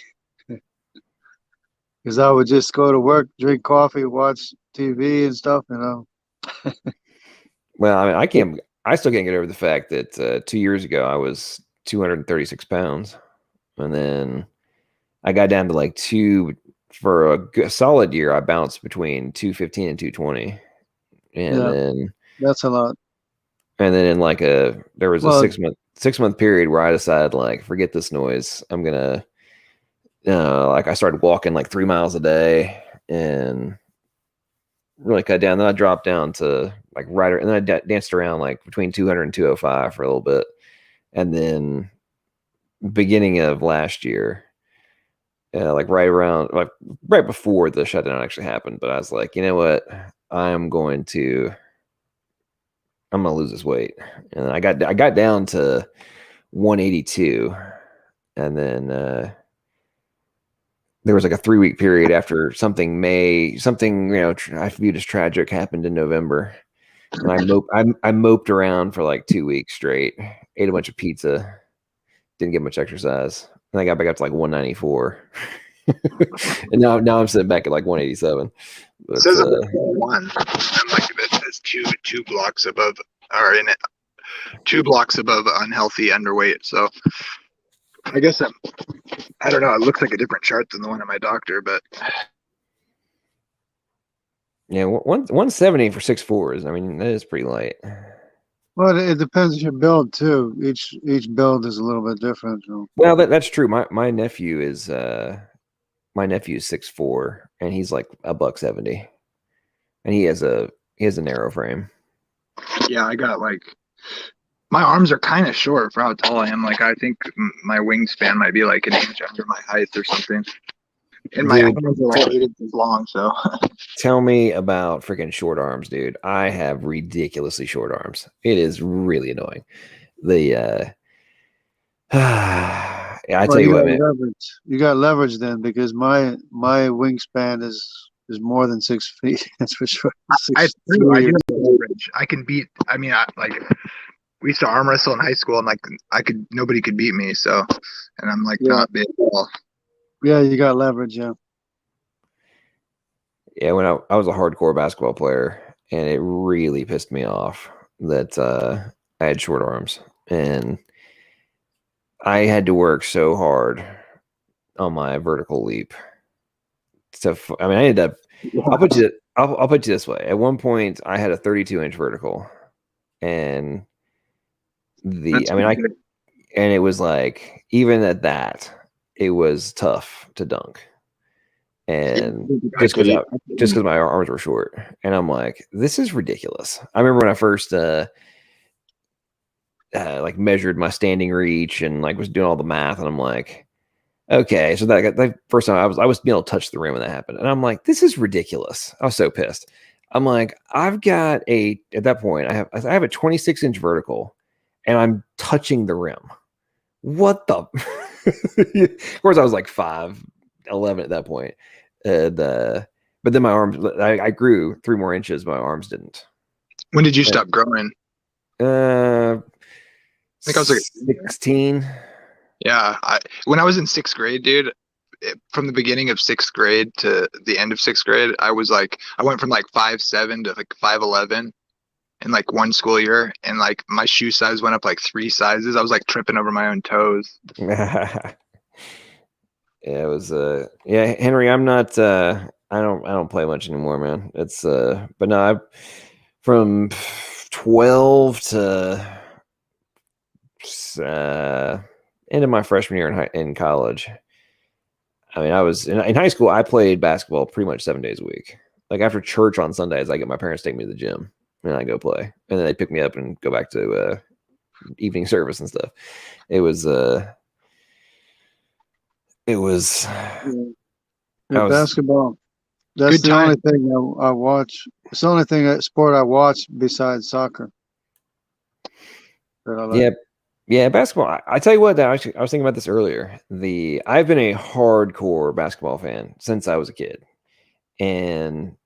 because I would just go to work, drink coffee, watch TV and stuff. Well, I still can't get over the fact that 2 years ago I was 236 pounds, and then I got down to like for a solid year. I bounced between 215 and 220, and Yeah, then that's a lot. in like there was a Well, 6 month period where I decided like forget this noise. I'm gonna like I started walking like 3 miles a day and really cut down. Then I dropped down to like and then I danced around like between 200 and 205 for a little bit, and then beginning of last year, like right before the shutdown actually happened. But I was like, you know what, I'm gonna lose this weight, and I got down to 182, and then there was like a 3-week period after something I viewed as tragic happened in November, and I moped around for like 2 weeks straight, ate a bunch of pizza, didn't get much exercise, and I got back up to like 194, and now I'm sitting back at like 187. But, It says I'm one. I'm like it says two blocks above, or in it, 2 blocks above unhealthy underweight. So I guess I don't know. It looks like a different chart than the one at my doctor, but yeah, 170 for 6'4" I mean, that is pretty light. well, it depends on your build too. Each build is a little bit different. Well, that's true. My nephew is 6'4", and he's like $170, and he has a narrow frame. yeah, I got like my arms are kind of short for how tall I am. Like I think my wingspan might be like an inch under my height or something. And my Dude, arms are like 8 inches long. So tell me about freaking short arms, dude. I have ridiculously short arms. It is really annoying. The yeah, I tell you what, man. You got leverage then, because my wingspan is more than 6 feet. That's for sure. I do have leverage. I can beat. I mean, like we used to arm wrestle in high school, and like nobody could beat me. So, and I'm like not big at all. Yeah, you got leverage. Yeah. Yeah, when I was a hardcore basketball player, and it really pissed me off that I had short arms, and I had to work so hard on my vertical leap. So I mean, I ended up. I'll put you this way. At one point, I had a 32-inch vertical, and and it was like even at that, it was tough to dunk, and just because my arms were short, and I'm like, this is ridiculous. I remember when I first like measured my standing reach and like was doing all the math, and I'm like, okay, so that first time I was being able to touch the rim when that happened, and I'm like, this is ridiculous. I was so pissed. I'm like, at that point I have a 26-inch vertical, and I'm touching the rim. What the? Of course, I was like 5'11" at that point. But then my arms, I grew 3 more inches, but my arms didn't. When did you stop growing? I think I was like 16. Yeah, when I was in 6th grade, dude, from the beginning of 6th grade to the end of 6th grade, I went from like 5'7" to like 5'11" in like one school year, and like my shoe size went up like 3 sizes. I was like tripping over my own toes. Yeah, it was yeah, Henry, I'm not I don't play much anymore, man. It's but no, from 12 to end of my freshman year in college. I mean, I was in high school. I played basketball pretty much 7 days a week. Like after church on Sundays, I get my parents to take me to the gym, and I go play, and then they pick me up and go back to evening service and stuff. Basketball. That's the only thing I watch. It's the only sport I watch besides soccer. that I like. Yeah, yeah, basketball. I tell you what, I was thinking about this earlier. I've been a hardcore basketball fan since I was a kid, and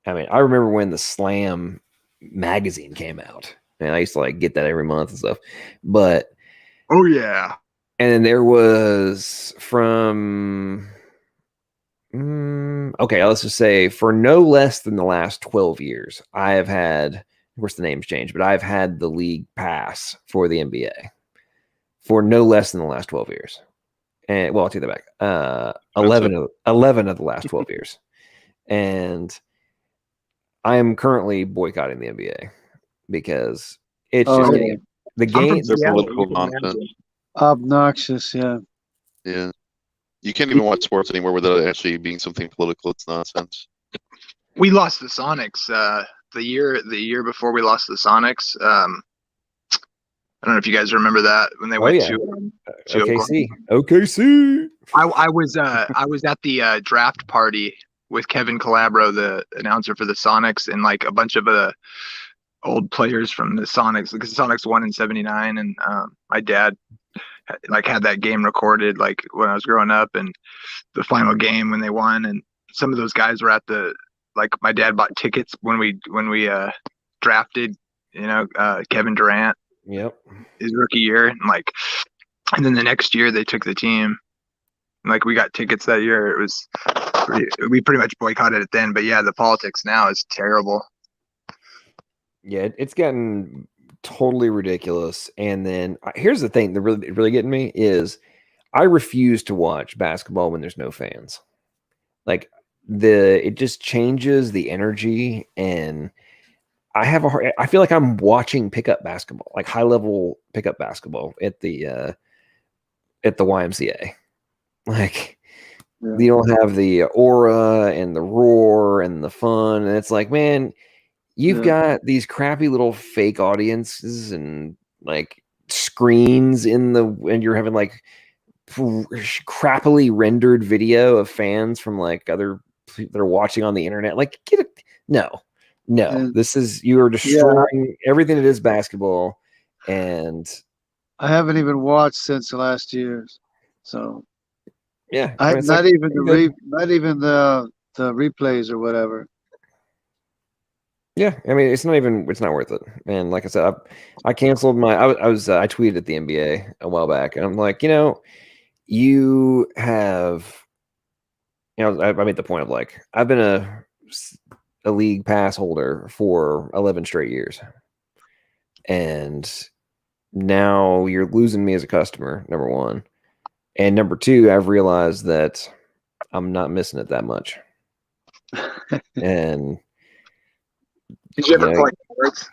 I mean, I remember when the Slam magazine came out, and I used to like get that every month and stuff. But Oh yeah. and then there was from okay, let's just say for no less than the last 12 years, I have had, of course, the name's changed, but I've had the league pass for the NBA for no less than the last 12 years. And well, I'll take that back. 11 of the last 12 years. And I am currently boycotting the NBA because it's just getting the game. They're political nonsense. Obnoxious, yeah. Yeah. You can't even watch sports anymore without it actually being something political. It's nonsense. We lost the Sonics the year before we lost the Sonics. I don't know if you guys remember that when they went to OKC. OKC. I was at the draft party with Kevin Calabro, the announcer for the Sonics, and like a bunch of old players from the Sonics, because the Sonics won in '79, and my dad had that game recorded like when I was growing up, and the final game when they won, and some of those guys were at my dad bought tickets when we drafted, Kevin Durant. Yep. His rookie year, and then the next year they took the team. Like we got tickets that year. We pretty much boycotted it then. But yeah, the politics now is terrible. Yeah, it's gotten totally ridiculous. And then here's the thing that really getting me is I refuse to watch basketball when there's no fans. Like it just changes the energy, and I feel like I'm watching pickup basketball, like high level pickup basketball at the YMCA. Like you don't have the aura and the roar and the fun, and it's like, man, you've got these crappy little fake audiences and like screens and you're having like crappily rendered video of fans from like other that are watching on the internet. Like, no, you are destroying everything that is basketball. And I haven't even watched since the last years. So yeah, not even the replays or whatever. Yeah, I mean, it's not worth it. And like I said, I canceled I tweeted at the NBA a while back, and I'm like, you have, I made the point of like, I've been a league pass holder for 11 straight years, and now you're losing me as a customer, number one, and number two, I've realized that I'm not missing it that much, and. Did you ever collect cards?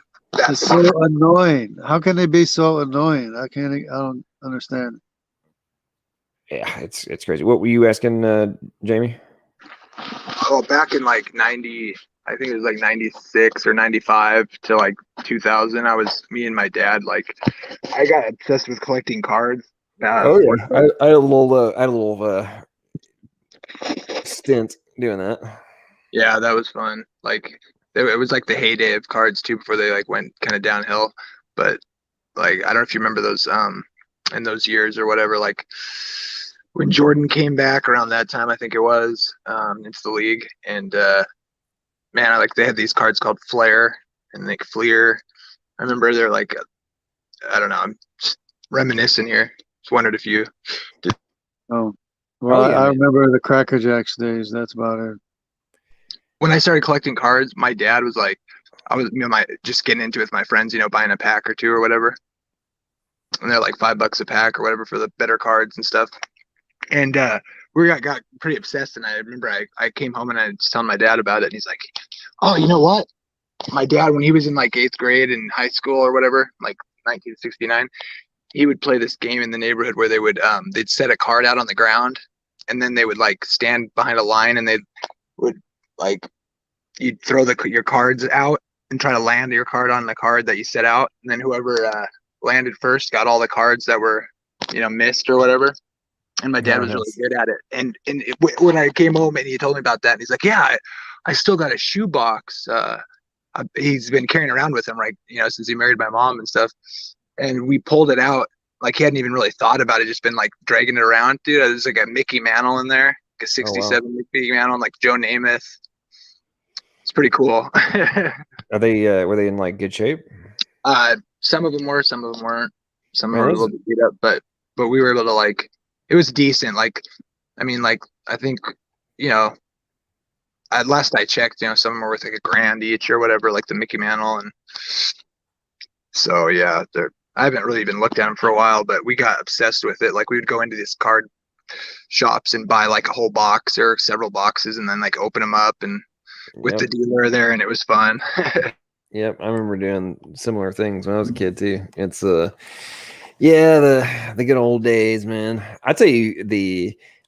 It's so annoying. How can they be so annoying? I don't understand. Yeah, it's crazy. What were you asking, Jamie? Oh, back in like 90, I think it was like 96 or 95 to like 2000. Me and my dad, I got obsessed with collecting cards. I had a little stint doing that. Yeah, that was fun. It was like the heyday of cards too, before they went kind of downhill. But I don't know if you remember those in those years or whatever, when Jordan came back around that time, I think it was, into the league, and man, they had these cards called Flair and Fleer. I remember they're I don't know, I'm just reminiscing here. Just wondered if you did. Oh, well, I remember the Cracker Jacks days. That's about it. When I started collecting cards, my dad was I was just getting into it with my friends, buying a pack or two or whatever. And they're like $5 a pack or whatever for the better cards and stuff. And we got pretty obsessed. And I remember I came home and I was telling my dad about it. And he's like, oh, you know what? My dad, when he was in 8th grade in high school or whatever, 1969, he would play this game in the neighborhood where they'd set a card out on the ground, and then they would stand behind a line, and they would you'd throw your cards out and try to land your card on the card that you set out, and then whoever landed first got all the cards that were missed or whatever. And my dad was really good at it. And when I came home and he told me about that, and he's like, yeah, I still got a shoebox. he's been carrying around with him, right? You know, since he married my mom and stuff. And we pulled it out. Like, he hadn't even really thought about it, just been like dragging it around, dude. There's like a Mickey Mantle in there, like a 67 Mickey Mantle, like Joe Namath. It's pretty cool. Are they were they in like good shape? Some of them were, some of them weren't. Some of them were a little bit beat up, but we were able to, like, it was decent. Like, I mean, like, I think, you know, at last I checked, you know, some of them were worth like $1,000 each or whatever, like the Mickey Mantle. And so, yeah, I haven't really been looked at them for a while, but we got obsessed with it. Like, we would go into these card shops and buy like a whole box or several boxes and then like open them up and with the dealer there, and it was fun. Yep, I remember doing similar things when I was a kid too. It's yeah, the good old days, man. I tell you,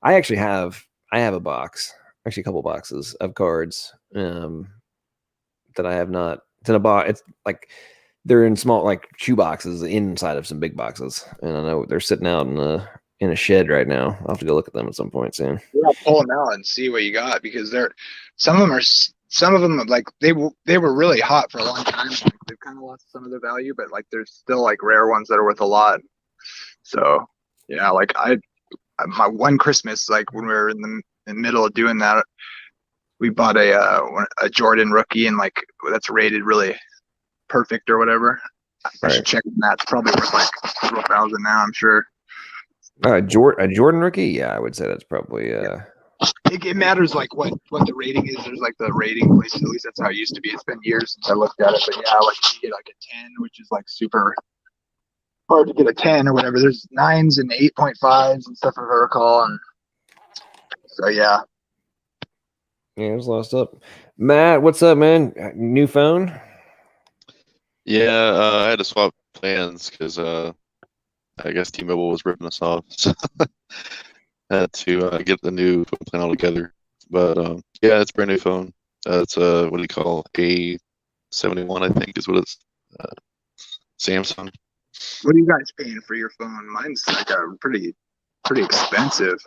I have a box, actually a couple boxes of cards that I have not. It's in a box. It's like they're in small like shoe boxes inside of some big boxes, and I know they're sitting out in a shed right now. I'll have to go look at them at some point soon. Yeah, pull them out and see what you got, because some of them like they were really hot for a long time. Like, they've kind of lost some of their value, but like there's still like rare ones that are worth a lot. So yeah, like my one Christmas, like when we were in the middle of doing that, we bought a Jordan rookie, and like that's rated really perfect or whatever. I should check on that. It's probably worth like several thousand now, I'm sure. A Jordan rookie? Yeah, I would say that's probably It matters like what the rating is. There's like the rating place, at least that's how it used to be. It's been years since I looked at it, but yeah, like you get like a 10, which is like super hard to get a 10 or whatever. There's 9s and 8.5s and stuff, if I recall. And so yeah. Yeah, it was lost up. Matt, what's up, man? New phone? Yeah, I had to swap plans because I guess T-Mobile was ripping us off. So I had to get the new phone plan altogether. But yeah, it's a brand new phone. It's what do you call A71, I think is what it's Samsung. What are you guys paying for your phone? Mine's like a pretty expensive.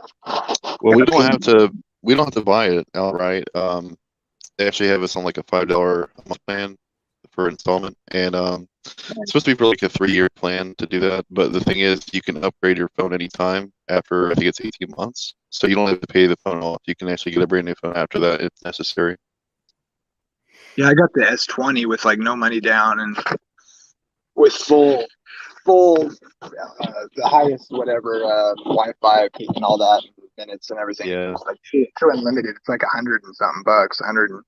Well, we don't have to buy it outright. They actually have us on like a $5 a month plan for installment, and it's supposed to be for like a 3-year plan to do that. But the thing is, you can upgrade your phone anytime after I think it's 18 months, so you don't have to pay the phone off. You can actually get a brand new phone after that if necessary. Yeah, I got the S20 with like no money down and with full the highest whatever Wi-Fi and all that, minutes and everything. Yeah, it's like true unlimited. It's like $100 and something bucks, $120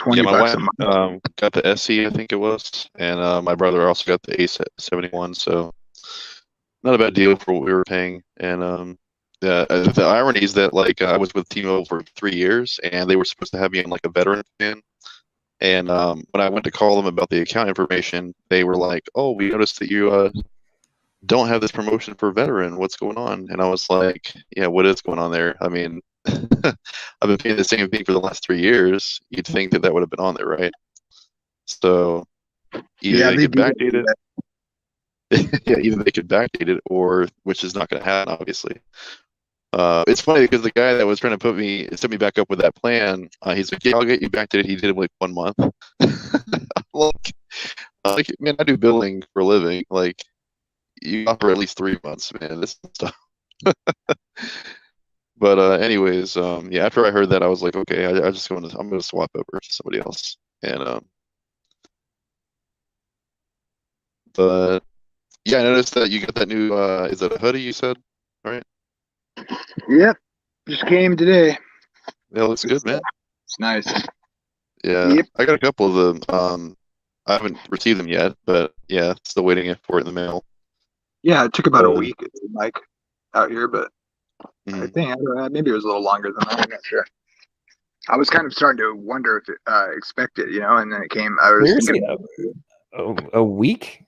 my bucks a wife month. got the ASCII, I think it was, and my brother also got the A71. So not a bad deal for what we were paying. And the irony is that like I was with T-Mobile for 3 years, and they were supposed to have me in like a veteran plan. And when I went to call them about the account information, they were like, "Oh, we noticed that you don't have this promotion for veteran. What's going on?" And I was like, "Yeah, what is going on there? I mean, I've been paying the same thing for the last 3 years. You'd think that would have been on there, right?" So either they could backdate it, yeah, either they could backdate it, or which is not going to happen, obviously. It's funny because the guy that was trying to set me back up with that plan, he's like, "Yeah, I'll get you backdated." He did it like 1 month. like, man, I do billing for a living. Like, you offer at least 3 months, man. This stuff. But anyways, yeah. After I heard that, I was like, okay, I'm gonna swap over to somebody else. And but yeah, I noticed that you got that new. Is that a hoodie? You said, right? Yep, just came today. Yeah, looks good, man. It's nice. Yeah, Yep. I got a couple of them. I haven't received them yet, but yeah, still waiting for it in the mail. Yeah, it took about a week, like out here, but Mhm. I think maybe it was a little longer than that. I'm not sure. I was kind of starting to wonder if it expect it, and then it came. I was Seriously, thinking, a week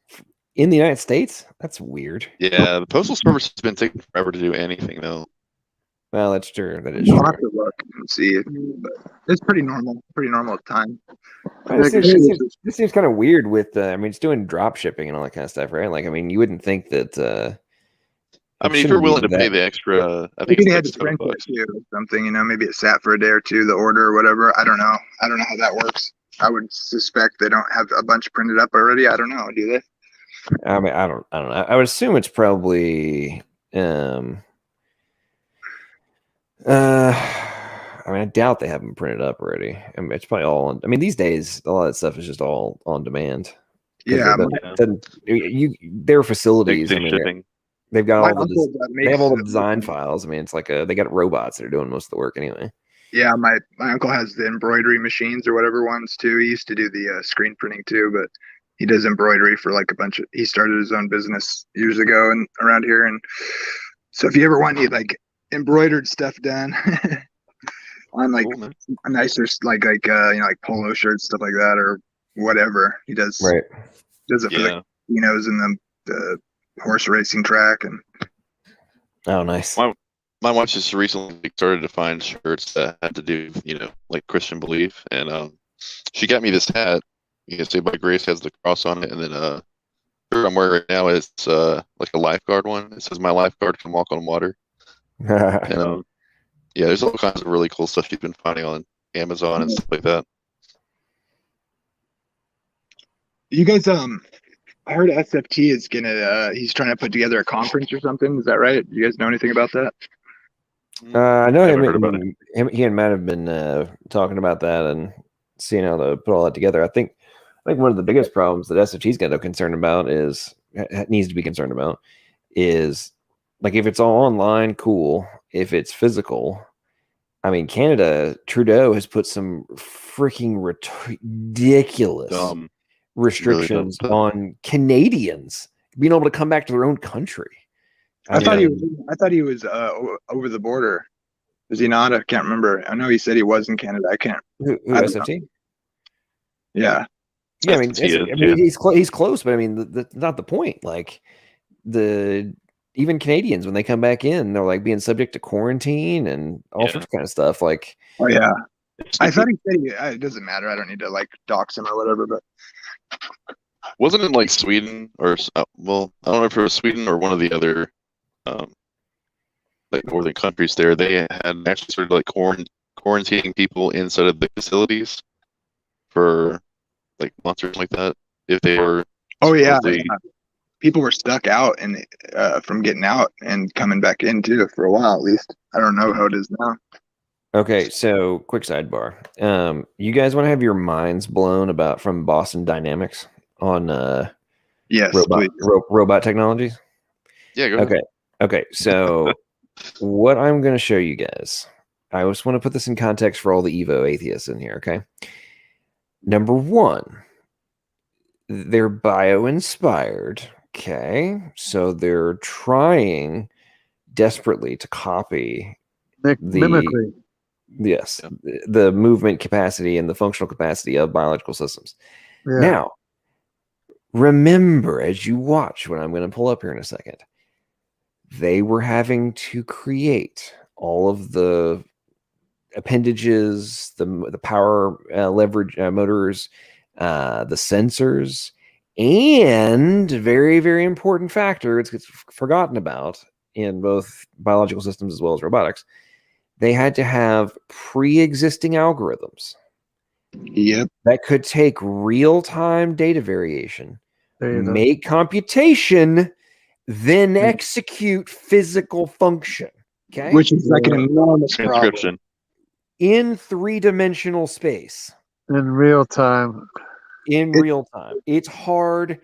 in the United States? That's weird. Yeah, the postal service has been taking forever to do anything, though. Well, that's true. That is I'll true. have to look and see, but it's pretty normal. Pretty normal time. This seems kind of weird with, I mean, it's doing drop shipping and all that kind of stuff, right? Like, I mean, you wouldn't think that. I mean, if you're willing to pay the extra, I think maybe they had it's to like print $7. it too or something. Maybe it sat for a day or two, the order or whatever. I don't know. I don't know how that works. I would suspect they don't have a bunch printed up already. I don't know. Do they? I mean, I don't know. I would assume it's probably I mean, I doubt they have them printed up already. I mean, it's probably all on, I mean, these days a lot of that stuff is just all on demand. Yeah, their facilities, I mean, shipping. they've got my all uncle the makes they have all the design files. I mean, it's like they got robots that are doing most of the work anyway. Yeah, my uncle has the embroidery machines or whatever ones too. He used to do the screen printing too, but he does embroidery for like a bunch of. He started his own business years ago and around here, and so if you ever want any like embroidered stuff done on like a nicer like like polo shirts, stuff like that, or whatever, he does. Right. Does it for the casinos and the horse racing track and. Oh, nice. My wife just recently started to find shirts that had to do, like Christian belief, and she got me this hat. Saved by Grace has the cross on it, and then the shirt I'm wearing right now is like a lifeguard one. It says, "My lifeguard can walk on water." And yeah, there's all kinds of really cool stuff you've been finding on Amazon and stuff like that. You guys, I heard SFT is he's trying to put together a conference or something. Is that right? You guys know anything about that? I know he and Matt have been talking about that and seeing how to put all that together. I think one of the biggest problems that SFT's got no concern about needs to be concerned about is like if it's all online, cool. If it's physical, I mean, Trudeau has put some freaking ridiculous restrictions on Canadians being able to come back to their own country. I thought he was over the border. Is he not? I can't remember. I know he said he was in Canada. I can't. Who SFT? Yeah. Yeah, I mean, he's close, but I mean, that's not the point. Like even Canadians, when they come back in, they're like being subject to quarantine and all sorts of kind of stuff. Like, oh yeah, I thought he said it doesn't matter. I don't need to like dox him or whatever, but. Wasn't it like Sweden or well, I don't know if it was Sweden or one of the other like northern countries there. They had actually started like quarantining people inside of the facilities for like months or something like that. If they were people were stuck out and from getting out and coming back in too for a while at least. I don't know how it is now. Okay, so quick sidebar. You guys want to have your minds blown from Boston Dynamics on yes, robot technologies? Yeah, go ahead. Okay, so what I'm going to show you guys, I just want to put this in context for all the Evo atheists in here, okay? Number one, they're bio-inspired, okay? So they're trying desperately to copy mimicry. Yes, the movement capacity and the functional capacity of biological systems. Yeah. Now, remember, as you watch what I'm going to pull up here in a second, they were having to create all of the appendages, the power leverage motors, the sensors, and very, very important factor, it's forgotten about in both biological systems as well as robotics. They had to have pre-existing algorithms. Yep. That could take real-time data variation, make go. computation, then execute physical function. Okay. Which is like an enormous transcription in three-dimensional space. In real time. Real time. It's hard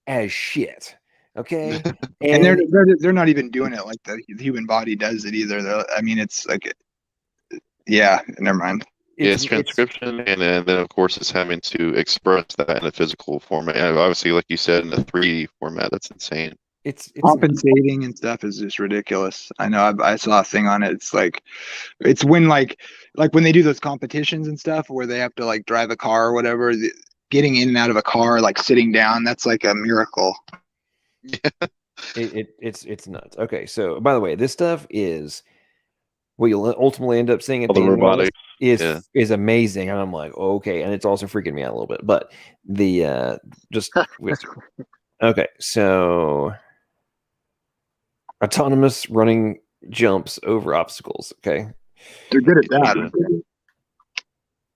as shit. Okay, and they're not even doing it like the human body does it either. I mean, it's like, yeah, never mind. It's transcription, and then of course it's having to express that in a physical format. And obviously, like you said, in a 3D format. That's insane. It's compensating and stuff is just ridiculous. I know. I saw a thing on it. It's like, it's when like when they do those competitions and stuff where they have to like drive a car or whatever. Getting in and out of a car, like sitting down, that's like a miracle. Yeah. It's nuts. Okay, so by the way, this stuff is what you'll ultimately end up seeing at all the robotics is amazing, and I'm like, okay, and it's also freaking me out a little bit. But the okay, so autonomous running jumps over obstacles. Okay, they're good at that.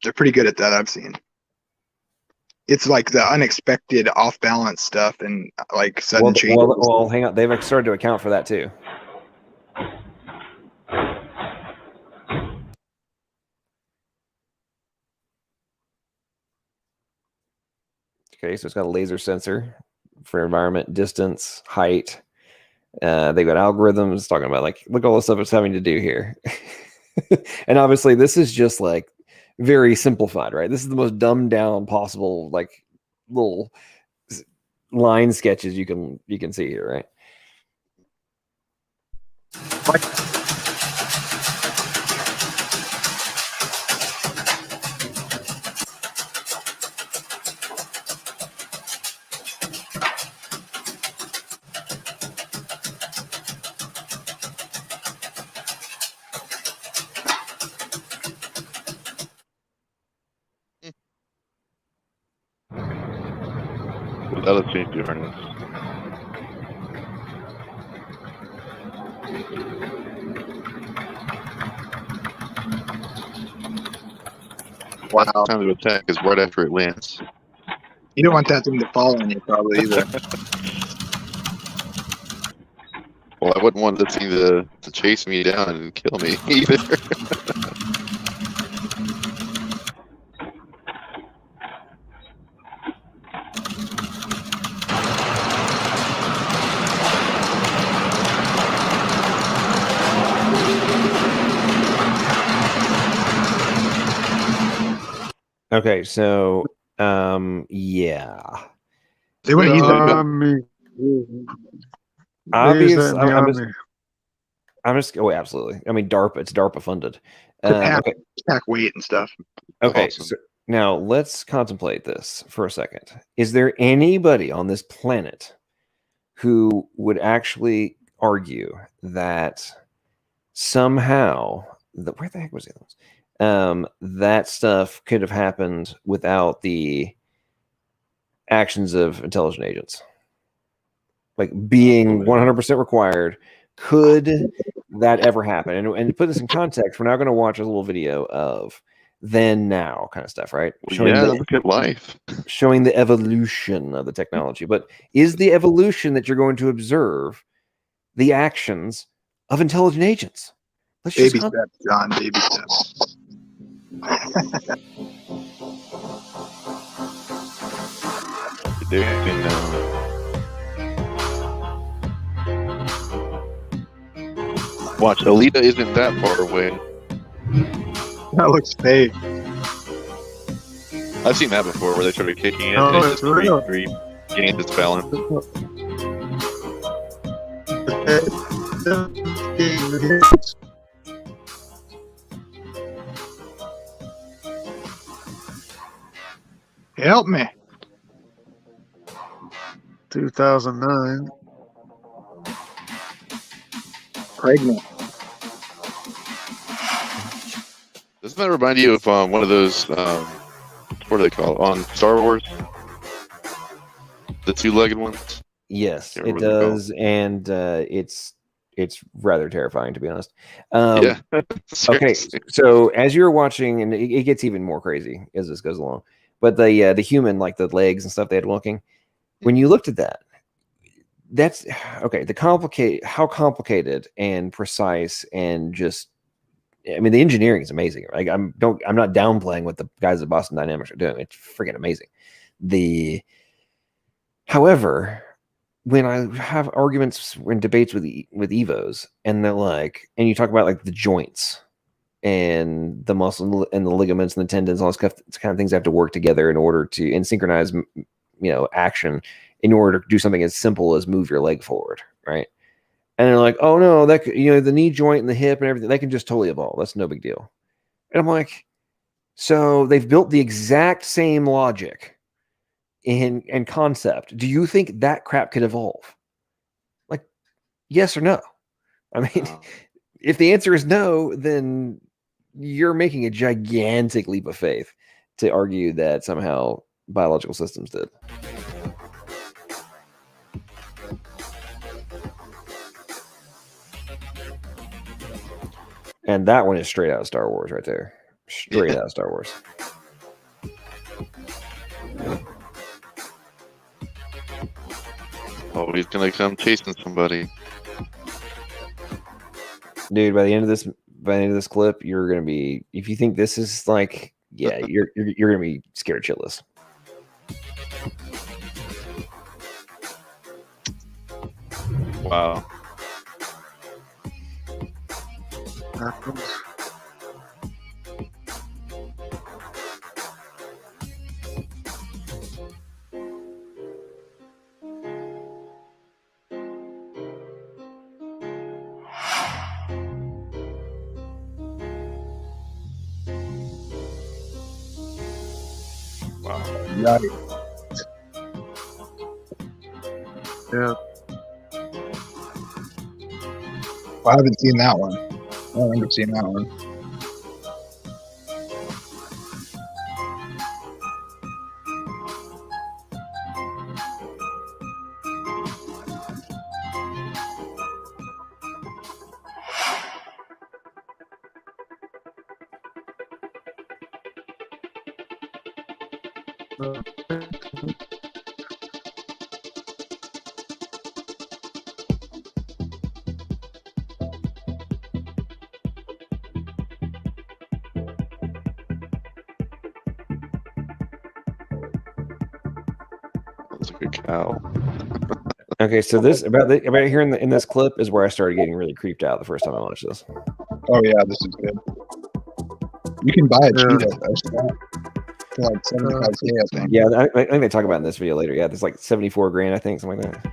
They're pretty good at that. I've seen. It's like the unexpected off balance stuff and like sudden changes. Well, hang on. They've started to account for that too. Okay, so it's got a laser sensor for environment, distance, height. They've got algorithms talking about like, look at all the stuff it's having to do here. And obviously this is just like very simplified, right? This is the most dumbed down possible, like little line sketches you can see here, right? Without a change the harness. Wow. Time to attack is right after it lands. You don't want that thing to fall on you, probably either. Well, I wouldn't want that thing to chase me down and kill me either. Okay, so yeah. They want to use that. Obvious. I'm just. Oh, absolutely. I mean, DARPA. It's DARPA funded. Pack weight and stuff. Okay. Awesome. So now let's contemplate this for a second. Is there anybody on this planet who would actually argue that somehow where the heck was the other ones? That stuff could have happened without the actions of intelligent agents, like being 100% required. Could that ever happen? And to put this in context, we're now going to watch a little video of then now kind of stuff, right? Showing look at life. Showing the evolution of the technology. But is the evolution that you're going to observe the actions of intelligent agents? Let's baby steps, John. Baby steps. Watch, Alita isn't that far away. That looks fake. I've seen that before, where they started kicking it Oh, and it's real. gained its balance. Help me. 2009. Pregnant. Doesn't that remind you of one of those, what do they call it, on Star Wars? The two-legged ones? Yes, Can't it remember what they're does, and it's rather terrifying, to be honest. Yeah. Okay, so as you're watching, and it gets even more crazy as this goes along, but the human, like the legs and stuff they had walking, when you looked at that, that's okay. How complicated and precise and just, I mean, the engineering is amazing. Like I'm not downplaying what the guys at Boston Dynamics are doing. It's freaking amazing. However, when I have arguments and debates with Evos, and they're like, and you talk about like the joints and the muscle and the ligaments and the tendons, all this kind of things have to work together in order to, and synchronize, action in order to do something as simple as move your leg forward, right? And they're like, oh no, that the knee joint and the hip and everything, they can just totally evolve. That's no big deal. And I'm like, so they've built the exact same logic and concept. Do you think that crap could evolve? Like, yes or no? I mean, if the answer is no, then you're making a gigantic leap of faith to argue that somehow biological systems did. And that one is straight out of Star Wars right there. Straight out of Star Wars. Oh, he's gonna come chasing somebody. Dude, by the end of this clip, you're gonna be, if you think this is like, yeah, you're gonna be scared shitless. Wow. Wow. Yeah. Well, I haven't seen that one. I don't remember seeing that one. That's like a cow. Okay, so this about here in this clip is where I started getting really creeped out the first time I watched this. Oh yeah, this is good. You can buy a cheetah for like 75K, I think. Yeah, I think they talk about it in this video later. Yeah, there's like 74 grand, I think, something like that.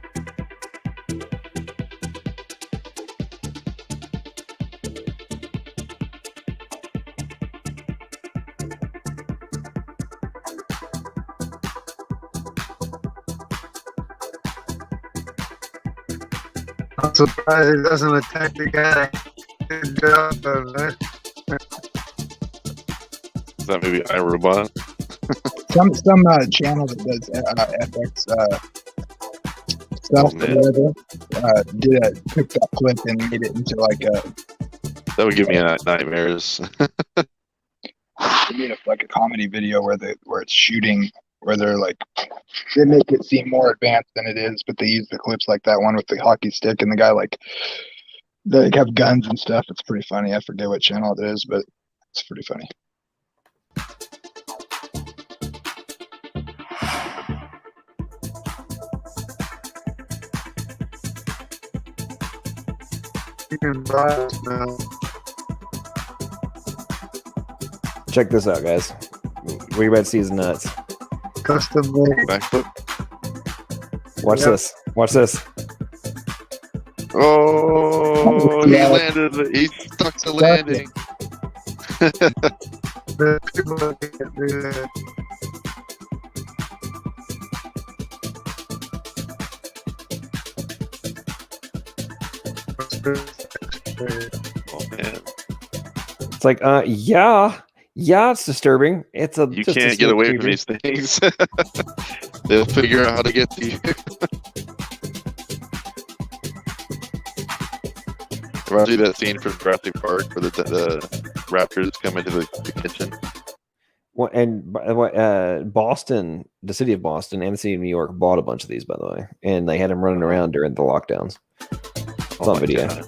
I'm surprised it doesn't attack the guy. Good job, man. Is that maybe iRobot? Some channel that does FX stuff or whatever took that clip and made it into like a. That would give me nightmares. They made like a comedy video where it's shooting, where they're like, they make it seem more advanced than it is, but they use the clips like that one with the hockey stick and the guy like they have guns and stuff. It's pretty funny. I forget what channel it is, but it's pretty funny. You can buy it now. Check this out, guys. What you're about to see is nuts. Custom made. Backflip. Watch this. Watch this. Oh, Yeah. he landed. He stuck the landing. The people can't do that. Oh man, It's like, yeah, it's disturbing. It's a you just a can't get small away from creature. these things. They'll figure out how to get to you. Reminds me of that scene from Jurassic Park where the raptors come into the kitchen. Well, and Boston, the city of Boston and the city of New York bought a bunch of these, by the way, and they had them running around during the lockdowns. It's on video. gosh.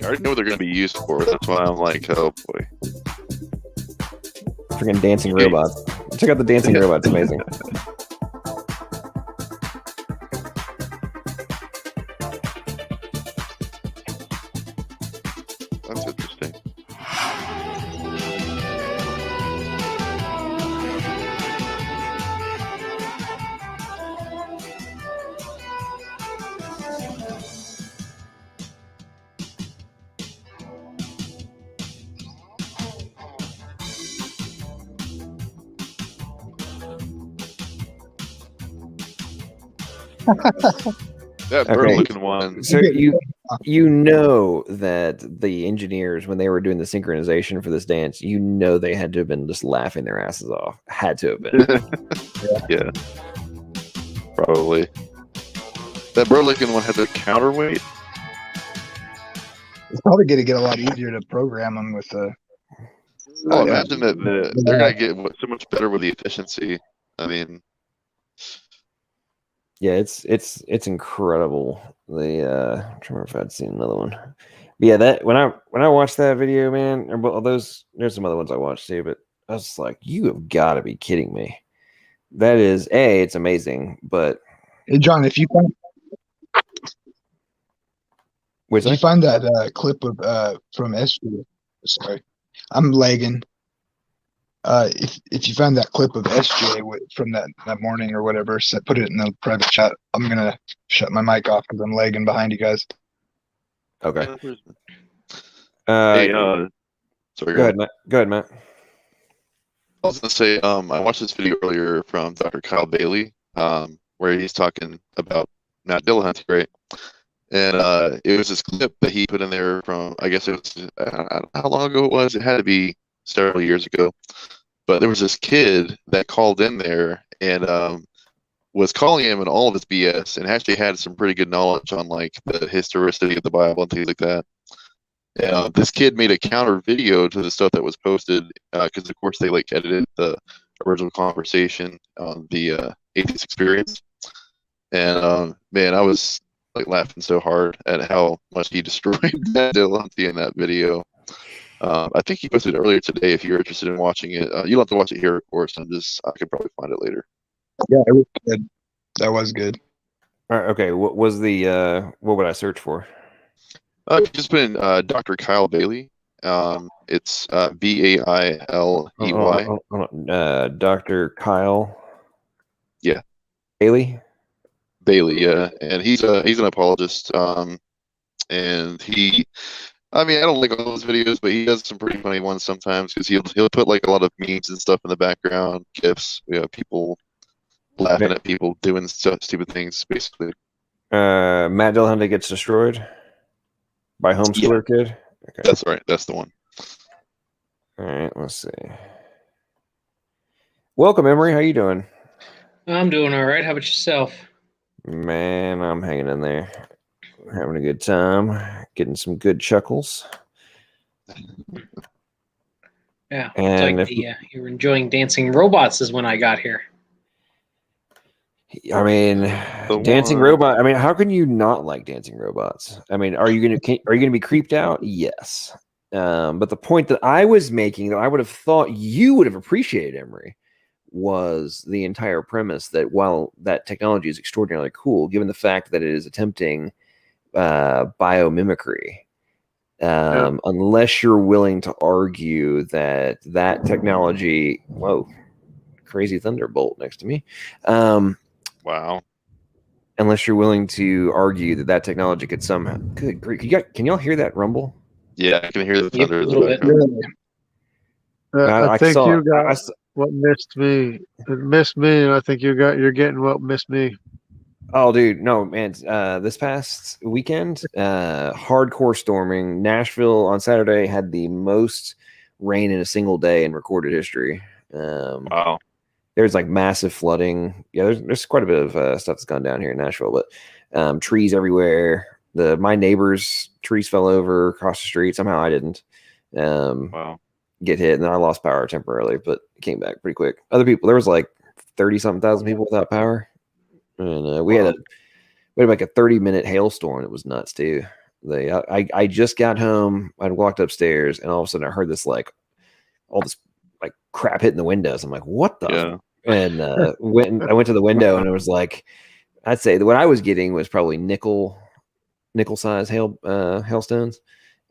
I already know what they're going to be used for. That's why I'm like, oh boy. Freaking dancing robots. Check out the dancing robots. Amazing. That's interesting. That Okay. bird-looking one. So you know that the engineers, when they were doing the synchronization for this dance, you know they had to have been just laughing their asses off. Had to have been. Yeah. Probably. That bird-looking one has a counterweight. It's probably going to get a lot easier to program them with Oh, yeah. imagine that they're gonna get so much better with the efficiency. I mean, Yeah, it's incredible. The I'm trying to remember if I'd seen another one. But yeah, that when I watched that video, man, or well, there's some other ones I watched too, but I was just like, you have got to be kidding me. That is it's amazing, but Hey, John, if you find what's if you that? find that clip of from SJ, sorry, I'm lagging. If you find that clip of SJ from that morning or whatever, put it in the private chat. I'm gonna shut my mic off because I'm lagging behind you guys. Okay. hey, sorry, Go ahead, Matt. Go ahead, Matt. I was gonna say, I watched this video earlier from Dr. Kyle Bailey, where he's talking about Matt Dillahunty, right? And it was this clip that he put in there from, I guess it was, I don't know how long ago it was. It had to be several years ago. But there was this kid that called in there and was calling him and all of his BS, and actually had some pretty good knowledge on like the historicity of the Bible and things like that. This kid made a counter video to the stuff that was posted because, of course, they like edited the original conversation on the atheist experience. And man, I was like laughing so hard at how much he destroyed Matt Dillahunty in that video. I think he posted it earlier today. If you're interested in watching it, you don't have to watch it here, of course. I could probably find it later. Yeah, it was good. That was good. All right, okay, what was the what would I search for? Just put in Dr. Kyle Bailey. It's Bailey. Hold on. Dr. Kyle. Yeah. Bailey. Bailey, yeah, and he's an apologist. And he, I mean, I don't like all his videos, but he does some pretty funny ones sometimes because he'll put like a lot of memes and stuff in the background, gifs, people laughing at people doing stupid things, basically. Matt Dillahunty gets destroyed by homeschooler kid. Okay. That's right. That's the one. All right. Let's see. Welcome, Emery. How you doing? I'm doing all right. How about yourself? Man, I'm hanging in there, having a good time, getting some good chuckles. Yeah, and it's like you were enjoying dancing robots is when I got here. I mean, dancing robot. I mean, how can you not like dancing robots? I mean, are you gonna be creeped out? Yes. But the point that I was making, that I would have thought you would have appreciated, Emery, was the entire premise that while that technology is extraordinarily cool, given the fact that it is attempting biomimicry, unless you're willing to argue that that technology, whoa, crazy thunderbolt next to me. Wow. Unless you're willing to argue that that technology could somehow, good grief, can y'all hear that rumble? Yeah, I can hear the thunder. A little bit. I think you got what missed me. It missed me, and I think you're getting what missed me. Oh, dude, no, man. This past weekend, hardcore storming. Nashville on Saturday had the most rain in a single day in recorded history. Wow. There's like massive flooding. Yeah, there's quite a bit of stuff that's gone down here in Nashville, but trees everywhere. My neighbor's trees fell over across the street. Somehow I didn't get hit, and then I lost power temporarily, but came back pretty quick. Other people, there was like 30-something thousand people without power, and we had like a 30-minute hailstorm. It was nuts too. I just got home. I walked upstairs, and all of a sudden I heard all this like crap hitting the windows. I'm like, what the? Yeah. And I went to the window, and it was like, I'd say that what I was getting was probably nickel size hailstones,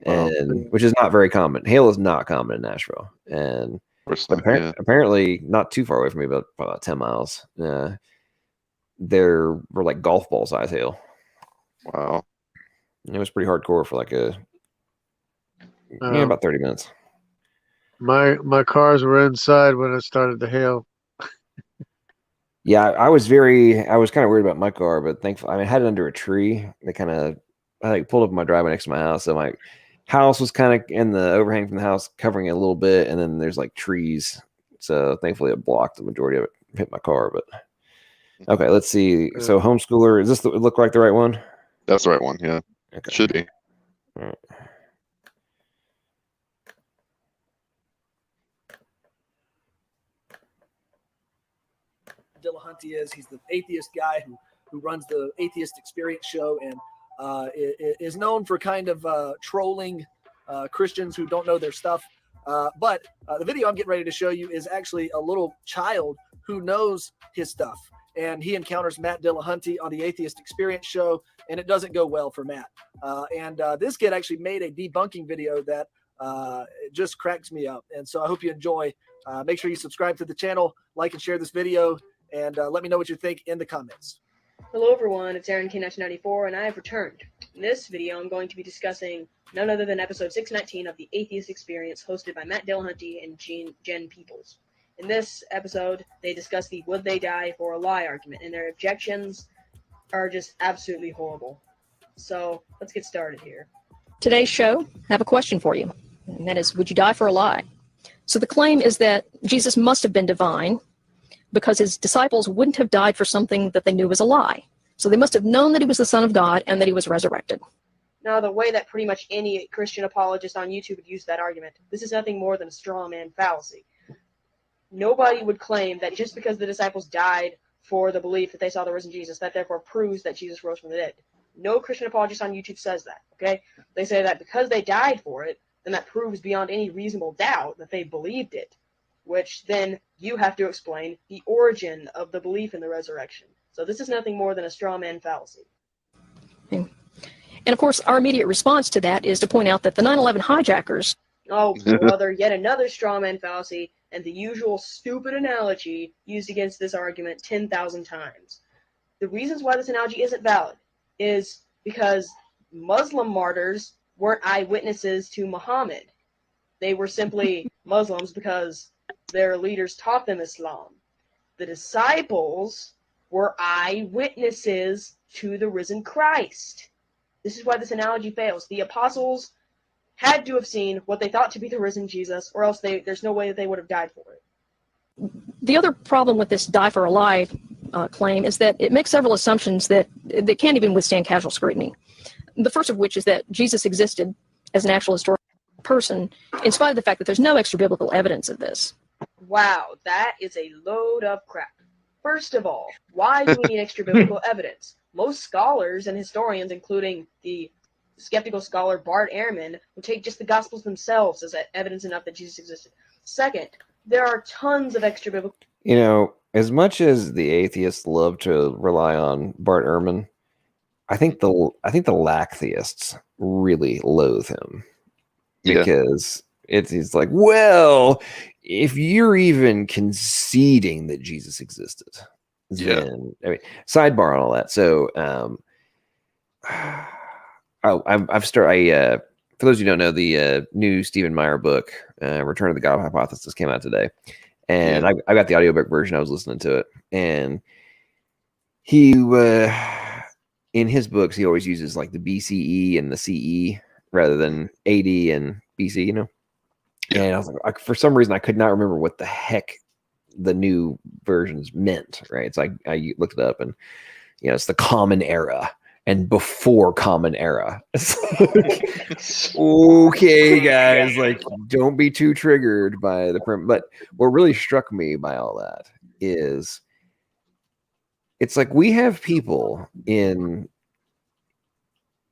and which is not very common. Hail is not common in Nashville, and apparently not too far away from me, but about 10 miles. There were like golf ball size hail. Wow. It was pretty hardcore for like about 30 minutes. My cars were inside when it started to hail. Yeah, I was kind of worried about my car, but thankfully, I had it under a tree. I pulled up in my driveway next to my house, so my house was kind of in the overhang from the house, covering it a little bit, and then there's like trees. So thankfully, it blocked the majority of it, hit my car. But okay, let's see. So homeschooler, is this look like the right one? That's the right one. Yeah, okay. Should be. All right. Dillahunty is. He's the atheist guy who runs the Atheist Experience show and is known for kind of trolling Christians who don't know their stuff. But the video I'm getting ready to show you is actually a little child who knows his stuff. And he encounters Matt Dillahunty on the Atheist Experience show, and it doesn't go well for Matt. And this kid actually made a debunking video that it just cracks me up. And so I hope you enjoy. Make sure you subscribe to the channel, like and share this video, and let me know what you think in the comments. Hello everyone, it's Aaron K1994 and I have returned. In this video I'm going to be discussing none other than episode 619 of the Atheist Experience hosted by Matt Dillahunty and Jen Peoples. In this episode, they discuss the would they die for a lie argument, and their objections are just absolutely horrible. So let's get started here. Today's show, I have a question for you, and that is, would you die for a lie? So the claim is that Jesus must have been divine because his disciples wouldn't have died for something that they knew was a lie. So they must have known that he was the Son of God and that he was resurrected. Now, the way that pretty much any Christian apologist on YouTube would use that argument, this is nothing more than a straw man fallacy. Nobody would claim that just because the disciples died for the belief that they saw the risen Jesus, that therefore proves that Jesus rose from the dead. No Christian apologist on YouTube says that, okay? They say that because they died for it, then that proves beyond any reasonable doubt that they believed it, which then you have to explain the origin of the belief in the resurrection. So this is nothing more than a straw man fallacy. And of course, our immediate response to that is to point out that the 9/11 hijackers... Oh, brother, yet another straw man fallacy, and the usual stupid analogy used against this argument 10,000 times. The reasons why this analogy isn't valid is because Muslim martyrs weren't eyewitnesses to Muhammad. They were simply Muslims because their leaders taught them Islam. The disciples were eyewitnesses to the risen Christ. This is why this analogy fails. The apostles had to have seen what they thought to be the risen Jesus, or else there's no way that they would have died for it. The other problem with this die for a lie claim is that it makes several assumptions that can't even withstand casual scrutiny. The first of which is that Jesus existed as an actual historical person, in spite of the fact that there's no extra biblical evidence of this. Wow, that is a load of crap. First of all, why do we need extra biblical evidence? Most scholars and historians, including the skeptical scholar Bart Ehrman, would take just the Gospels themselves as evidence enough that Jesus existed. Second, there are tons of extra biblical... You know, as much as the atheists love to rely on Bart Ehrman, I think the lactheists really loathe him because it's like, well, if you're even conceding that Jesus existed, then I mean, sidebar on all that. So, for those who don't know, the new Stephen Meyer book, Return of the God Hypothesis, came out today, and I got the audiobook version. I was listening to it, and he in his books, he always uses like the BCE and the CE rather than AD and BC, you know? And I was like, for some reason, I could not remember what the heck the new versions meant, right? So I looked it up, and, you know, it's the Common Era and before Common Era. Okay, guys, like, don't be too triggered by the print. But what really struck me by all that is, it's like we have people in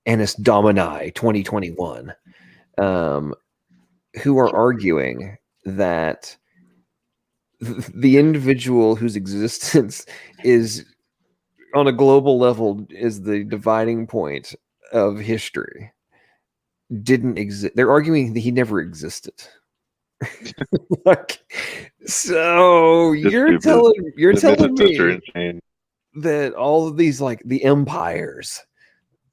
Annus Domini 2021 who are arguing that the individual whose existence is on a global level is the dividing point of history didn't exist. They're arguing that he never existed. Like, so you're telling me that all of these, like, the empires,